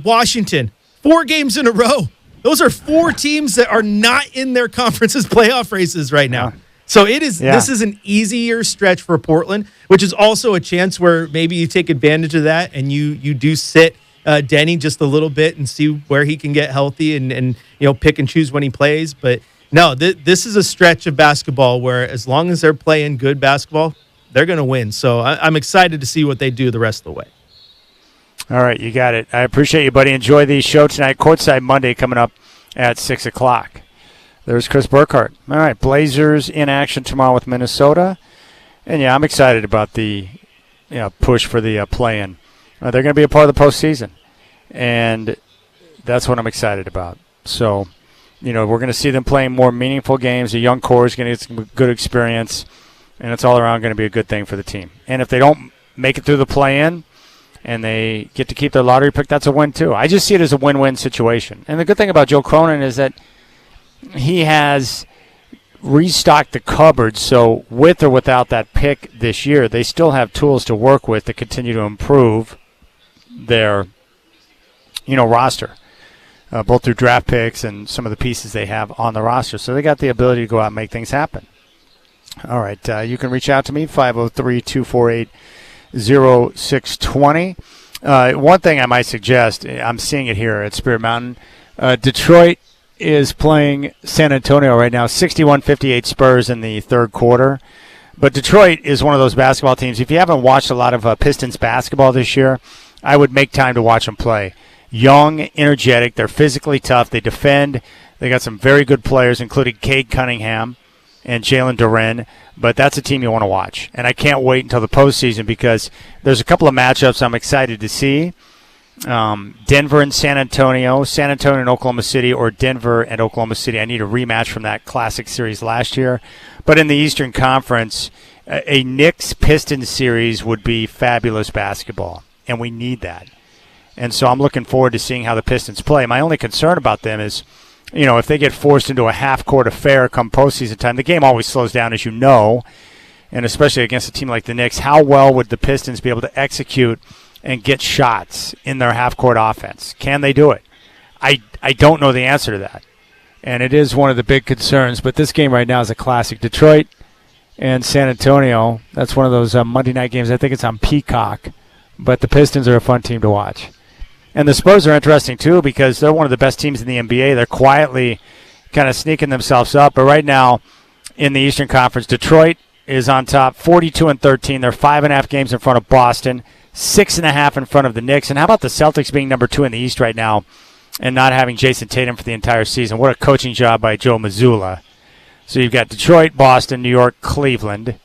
Washington. 4 games in a row. Those are 4 teams that are not in their conference's playoff races right now. So this is an easier stretch for Portland, which is also a chance where maybe you take advantage of that and you do sit Denny just a little bit and see where he can get healthy and pick and choose when he plays. But no, this is a stretch of basketball where as long as they're playing good basketball, they're going to win. So I'm excited to see what they do the rest of the way. All right, you got it. I appreciate you, buddy. Enjoy the show tonight. Courtside Monday coming up at 6 o'clock. There's Chris Burkhardt. All right, Blazers in action tomorrow with Minnesota. And, I'm excited about the push for the play-in. They're going to be a part of the postseason. And that's what I'm excited about. So, we're going to see them playing more meaningful games. The young core is going to get some good experience. And it's all around going to be a good thing for the team. And if they don't make it through the play-in and they get to keep their lottery pick, that's a win too. I just see it as a win-win situation. And the good thing about Joe Cronin is that he has restocked the cupboard, so with or without that pick this year, they still have tools to work with to continue to improve their roster, both through draft picks and some of the pieces they have on the roster. So they got the ability to go out and make things happen. All right, you can reach out to me, 503-248-0620. One thing I might suggest, I'm seeing it here at Spirit Mountain, Detroit is playing San Antonio right now, 61-58 Spurs in the third quarter. But Detroit is one of those basketball teams. If you haven't watched a lot of Pistons basketball this year, I would make time to watch them play. Young, energetic, they're physically tough, they defend. They got some very good players, including Cade Cunningham and Jalen Duren, but that's a team you want to watch. And I can't wait until the postseason because there's a couple of matchups I'm excited to see. Denver and San Antonio and Oklahoma City, or Denver and Oklahoma City. I need a rematch from that classic series last year. But in the Eastern Conference, a Knicks-Pistons series would be fabulous basketball, and we need that. And so I'm looking forward to seeing how the Pistons play. My only concern about them is, if they get forced into a half-court affair come postseason time, the game always slows down, as you know, and especially against a team like the Knicks. How well would the Pistons be able to execute and get shots in their half-court offense? Can they do it? I don't know the answer to that, and it is one of the big concerns. But this game right now is a classic. Detroit and San Antonio, that's one of those Monday night games. I think it's on Peacock, but the Pistons are a fun team to watch. And the Spurs are interesting, too, because they're one of the best teams in the NBA. They're quietly kind of sneaking themselves up. But right now in the Eastern Conference, Detroit is on top, 42-13. They're 5.5 games in front of Boston, 6.5 in front of the Knicks. And how about the Celtics being number 2 in the East right now and not having Jason Tatum for the entire season? What a coaching job by Joe Mazzulla. So you've got Detroit, Boston, New York, Cleveland.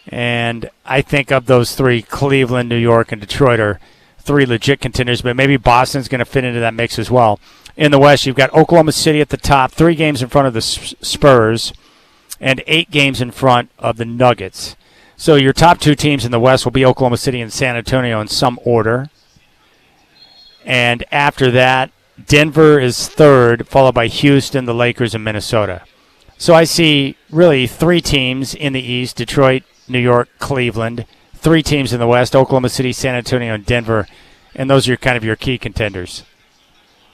And I think of those three, Cleveland, New York, and Detroit are three legit contenders, but maybe Boston's going to fit into that mix as well. In the West, you've got Oklahoma City at the top, 3 games in front of the Spurs, and 8 games in front of the Nuggets. So your top 2 teams in the West will be Oklahoma City and San Antonio in some order. And after that, Denver is 3rd, followed by Houston, the Lakers, and Minnesota. So I see really 3 teams in the East, Detroit, New York, Cleveland. 3 teams in the West, Oklahoma City, San Antonio, and Denver. And those are kind of your key contenders.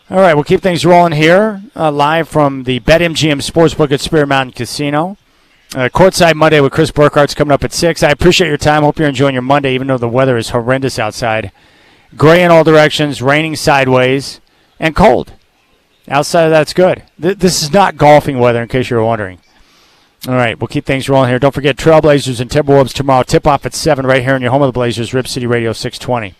All right, we'll keep things rolling here, live from the BetMGM Sportsbook at Spirit Mountain Casino. Courtside Monday with Chris Burkhart's coming up at 6. I appreciate your time. Hope you're enjoying your Monday, even though the weather is horrendous outside. Gray in all directions, raining sideways, and cold. Outside of that, it's good. This is not golfing weather, in case you were wondering. All right, we'll keep things rolling here. Don't forget Trailblazers and Timberwolves tomorrow. Tip-off at 7 right here in your home of the Blazers, Rip City Radio 620.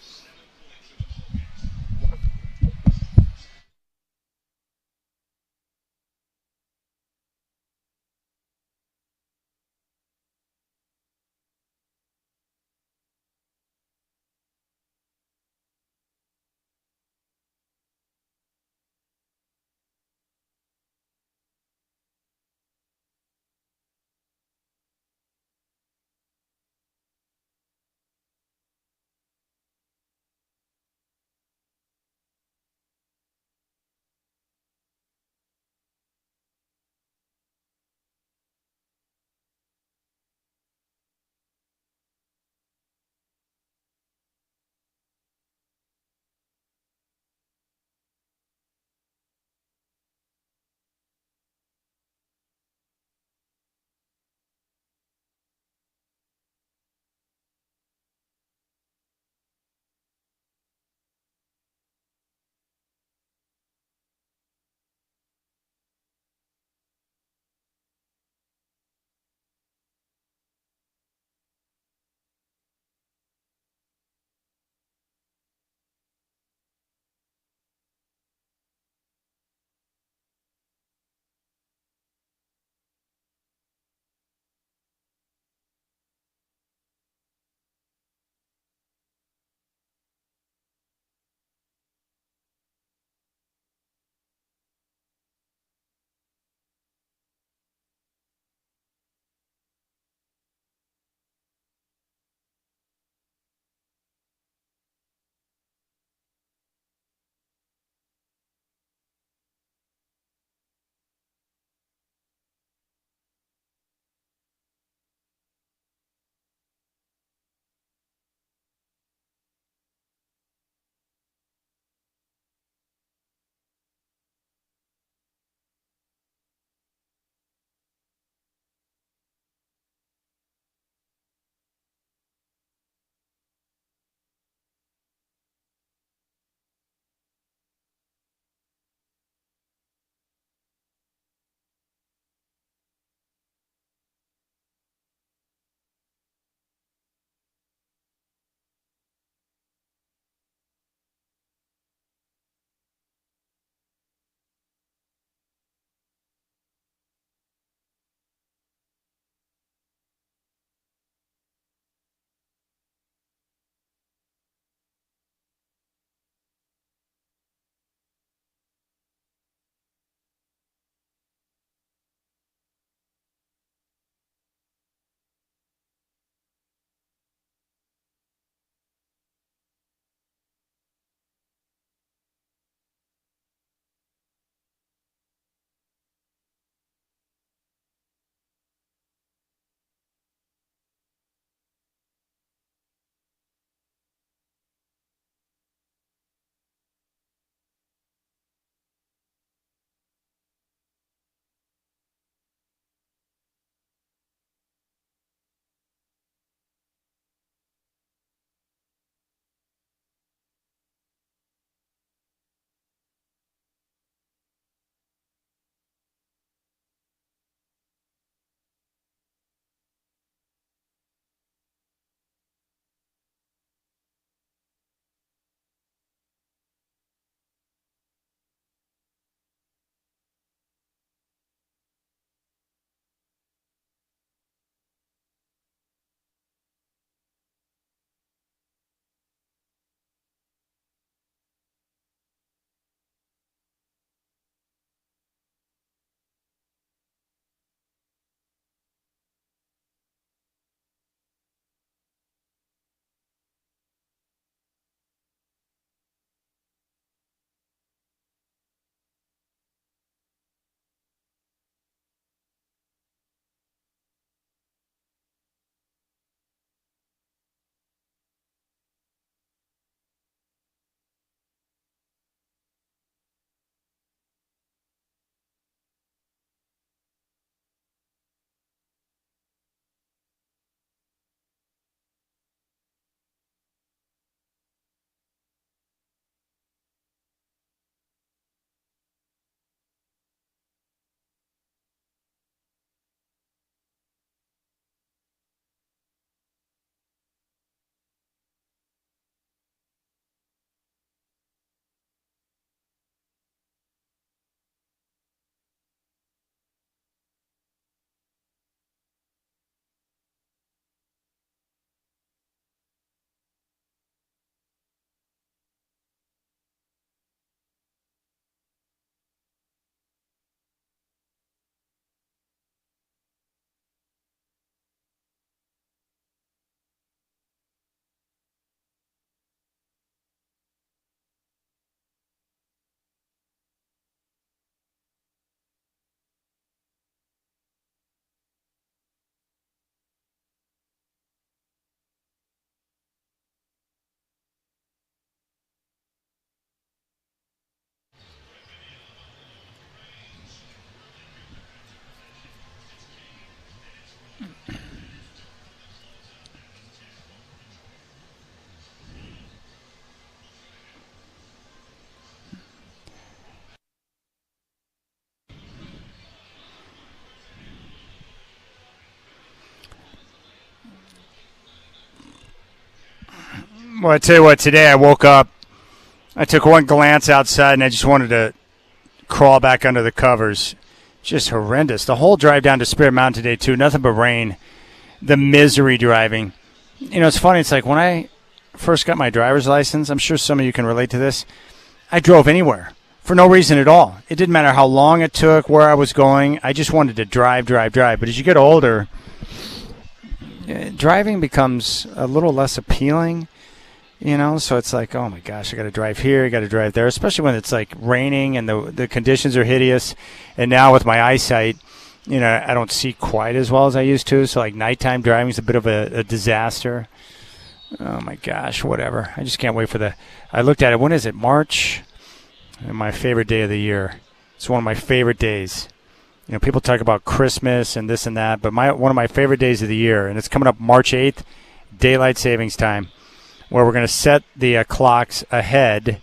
Well, I tell you what, today I woke up, I took one glance outside, and I just wanted to crawl back under the covers. Just horrendous. The whole drive down to Spirit Mountain today, too, nothing but rain. The misery driving. You know, it's funny. It's like when I first got my driver's license, I'm sure some of you can relate to this, I drove anywhere for no reason at all. It didn't matter how long it took, where I was going. I just wanted to drive. But as you get older, driving becomes a little less appealing. You know, so it's like, oh my gosh, I got to drive here, I got to drive there, especially when it's like raining and the conditions are hideous. And now with my eyesight, you know, I don't see quite as well as I used to. So like nighttime driving is a bit of a disaster. Oh my gosh, whatever. I just can't wait for I looked at it. When is it? March? My favorite day of the year. It's one of my favorite days. You know, people talk about Christmas and this and that, but one of my favorite days of the year, and it's coming up March 8th, daylight savings time, where we're going to set the clocks ahead,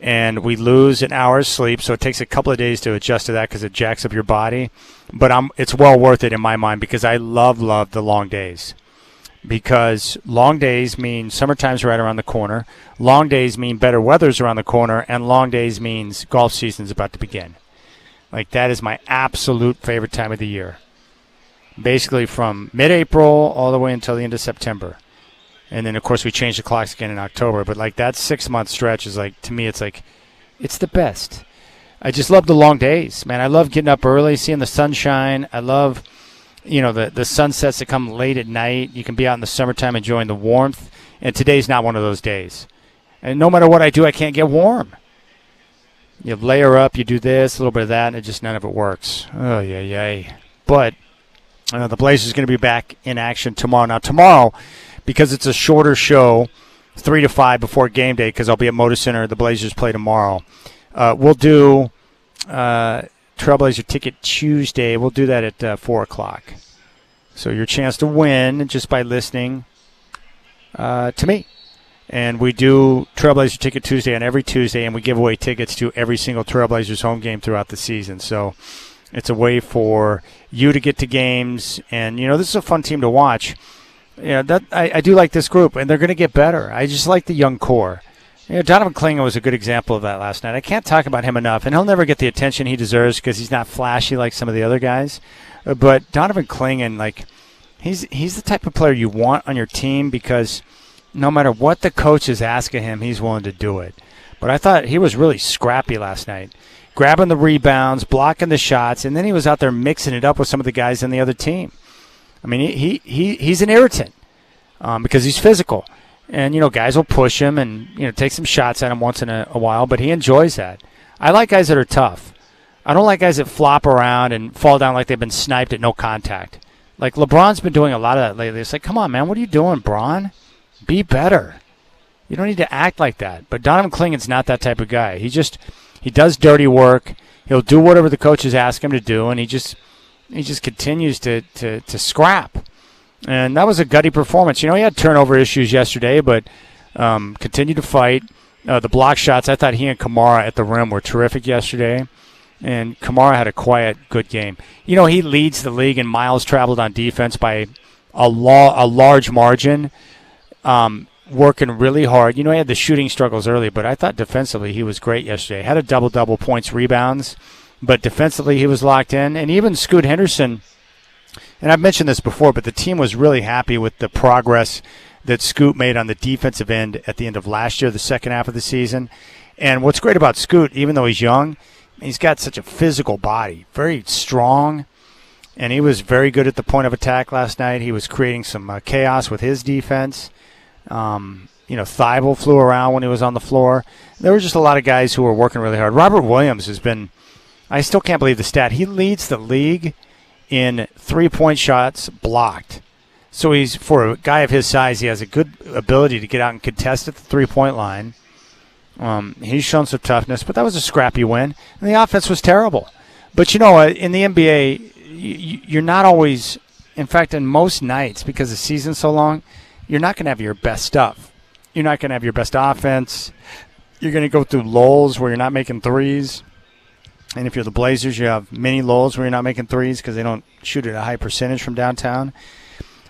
and we lose an hour's sleep, so it takes a couple of days to adjust to that because it jacks up your body. But it's well worth it in my mind because I love the long days. Because long days mean summertime's right around the corner, long days mean better weather's around the corner, and long days means golf season's about to begin. Like, that is my absolute favorite time of the year. Basically from mid-April all the way until the end of September. And then, of course, we change the clocks again in October. But, like, that 6-month stretch is, like, to me, it's like, it's the best. I just love the long days, man. I love getting up early, seeing the sunshine. I love, you know, the sunsets that come late at night. You can be out in the summertime enjoying the warmth. And today's not one of those days. And no matter what I do, I can't get warm. You layer up, you do this, a little bit of that, and none of it works. Oh, yeah. But the Blazers are going to be back in action tomorrow. Now, tomorrow, because it's a shorter show, 3 to 5 before game day, because I'll be at Moda Center. The Blazers play tomorrow. We'll do Trailblazer Ticket Tuesday. We'll do that at 4 o'clock. So your chance to win just by listening to me. And we do Trailblazer Ticket Tuesday on every Tuesday, and we give away tickets to every single Trailblazers home game throughout the season. So it's a way for you to get to games. And, you know, this is a fun team to watch. Yeah, I do like this group, and they're going to get better. I just like the young core. You know, Donovan Klingon was a good example of that last night. I can't talk about him enough, and he'll never get the attention he deserves because he's not flashy like some of the other guys. But Donovan Klingon, like, he's the type of player you want on your team because no matter what the coach is asking him, he's willing to do it. But I thought he was really scrappy last night, grabbing the rebounds, blocking the shots, and then he was out there mixing it up with some of the guys on the other team. I mean, he's an irritant because he's physical. And, you know, guys will push him and, you know, take some shots at him once in a while, but he enjoys that. I like guys that are tough. I don't like guys that flop around and fall down like they've been sniped at no contact. Like, LeBron's been doing a lot of that lately. It's like, come on, man, what are you doing, Bron? Be better. You don't need to act like that. But Donovan Klingon's not that type of guy. He does dirty work. He'll do whatever the coaches ask him to do, and he just continues to scrap. And that was a gutty performance. You know, he had turnover issues yesterday, but continued to fight. The block shots, I thought he and Kamara at the rim were terrific yesterday. And Kamara had a quiet, good game. You know, he leads the league in miles traveled on defense by a large margin, working really hard. You know, he had the shooting struggles early, but I thought defensively he was great yesterday. Had a double-double points, rebounds. But defensively, he was locked in. And even Scoot Henderson, and I've mentioned this before, but the team was really happy with the progress that Scoot made on the defensive end at the end of last year, the second half of the season. And what's great about Scoot, even though he's young, he's got such a physical body, very strong. And he was very good at the point of attack last night. He was creating some chaos with his defense. You know, Thibault flew around when he was on the floor. There were just a lot of guys who were working really hard. Robert Williams has been, I still can't believe the stat. He leads the league in three-point shots blocked. So he's, for a guy of his size, he has a good ability to get out and contest at the three-point line. He's shown some toughness, but that was a scrappy win. And the offense was terrible. But, you know, in the NBA, you're not always in fact, in most nights, because the season's so long, you're not going to have your best stuff. You're not going to have your best offense. You're going to go through lulls where you're not making threes. And if you're the Blazers, you have many lulls where you're not making threes because they don't shoot at a high percentage from downtown.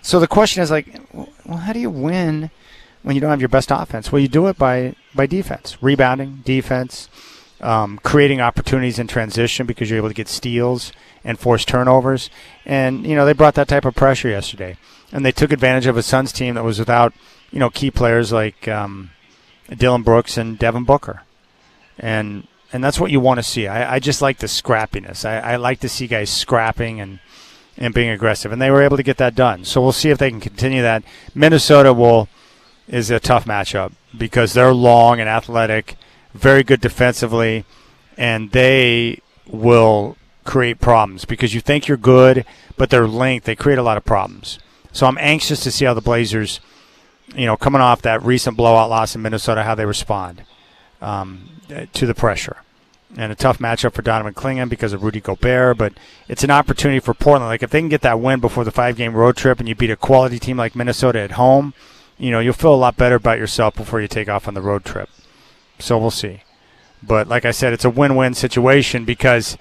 So the question is like, well, how do you win when you don't have your best offense? Well, you do it by defense, rebounding, defense, creating opportunities in transition because you're able to get steals and force turnovers. And, they brought that type of pressure yesterday. And they took advantage of a Suns team that was without, key players like Dylan Brooks and Devin Booker. And that's what you want to see. I just like the scrappiness. I like to see guys scrapping and being aggressive. And they were able to get that done. So we'll see if they can continue that. Minnesota is a tough matchup because they're long and athletic, very good defensively, and they will create problems because you think you're good, but their length, they create a lot of problems. So I'm anxious to see how the Blazers, coming off that recent blowout loss in Minnesota, how they respond to the pressure. And a tough matchup for Donovan Clingan because of Rudy Gobert, but it's an opportunity for Portland. Like if they can get that win before the 5-game road trip and you beat a quality team like Minnesota at home, you'll feel a lot better about yourself before you take off on the road trip. So we'll see. But like I said, it's a win-win situation because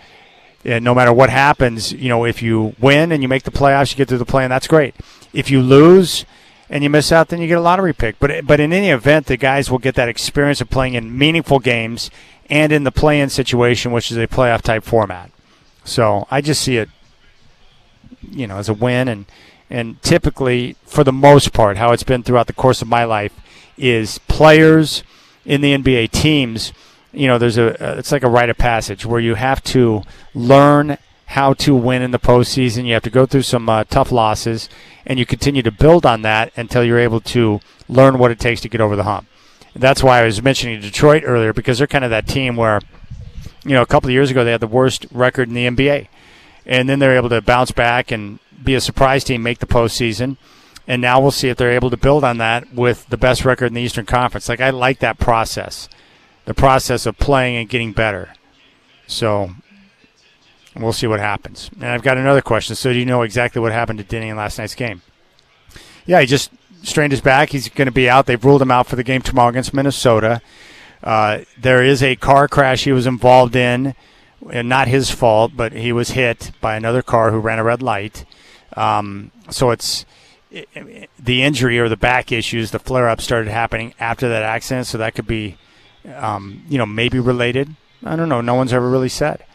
no matter what happens, if you win and you make the playoffs, you get through the play, and that's great. If you lose and you miss out, then you get a lottery pick. But in any event, the guys will get that experience of playing in meaningful games and in the play-in situation, which is a playoff-type format. So I just see it, as a win. And typically, for the most part, how it's been throughout the course of my life is players in the NBA teams, there's it's like a rite of passage where you have to learn how to win in the postseason. You have to go through some tough losses, and you continue to build on that until you're able to learn what it takes to get over the hump. That's why I was mentioning Detroit earlier, because they're kind of that team where, a couple of years ago they had the worst record in the NBA. And then they're able to bounce back and be a surprise team, make the postseason. And now we'll see if they're able to build on that with the best record in the Eastern Conference. Like, I like that process, the process of playing and getting better. So we'll see what happens. And I've got another question. So do you know exactly what happened to Denny in last night's game? Yeah, he just strained his back. He's going to be out. They've ruled him out for the game tomorrow against Minnesota. There is a car crash he was involved in, and not his fault, but he was hit by another car who ran a red light. So it's the injury or the back issues, the flare-up started happening after that accident, so that could be, maybe related. I don't know. No one's ever really said.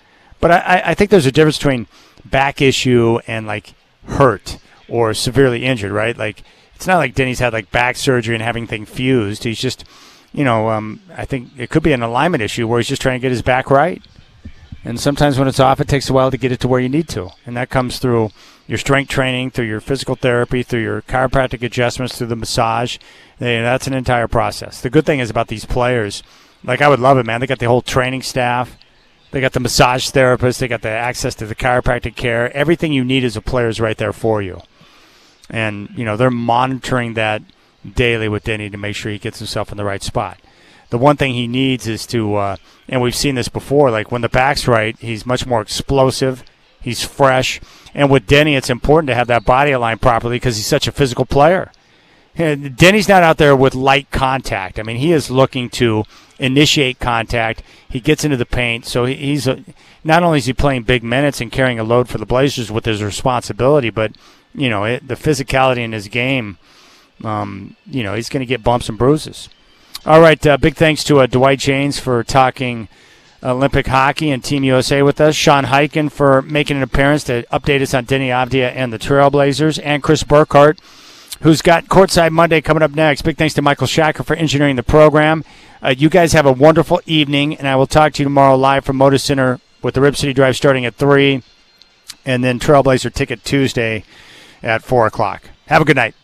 But I think there's a difference between back issue and, like, hurt or severely injured, right? Like, it's not like Denny's had, like, back surgery and having things fused. He's just, I think it could be an alignment issue where he's just trying to get his back right. And sometimes when it's off, it takes a while to get it to where you need to. And that comes through your strength training, through your physical therapy, through your chiropractic adjustments, through the massage. That's an entire process. The good thing is about these players, like, I would love it, man. They got the whole training staff. They got the massage therapist. They got the access to the chiropractic care. Everything you need as a player is right there for you. And, they're monitoring that daily with Denny to make sure he gets himself in the right spot. The one thing he needs is to, and we've seen this before, like when the back's right, he's much more explosive. He's fresh. And with Denny, it's important to have that body aligned properly because he's such a physical player. Denny's not out there with light contact. I mean, he is looking to initiate contact. He gets into the paint. So he's not only is he playing big minutes and carrying a load for the Blazers with his responsibility, but, the physicality in his game, he's going to get bumps and bruises. All right, big thanks to Dwight James for talking Olympic hockey and Team USA with us. Sean Hyken for making an appearance to update us on Denny Avdia and the Trailblazers. And Chris Burkhart, who's got Courtside Monday coming up next. Big thanks to Michael Shacker for engineering the program. You guys have a wonderful evening, and I will talk to you tomorrow live from Moda Center with the Rip City Drive starting at 3, and then Trailblazer Ticket Tuesday at 4 o'clock. Have a good night.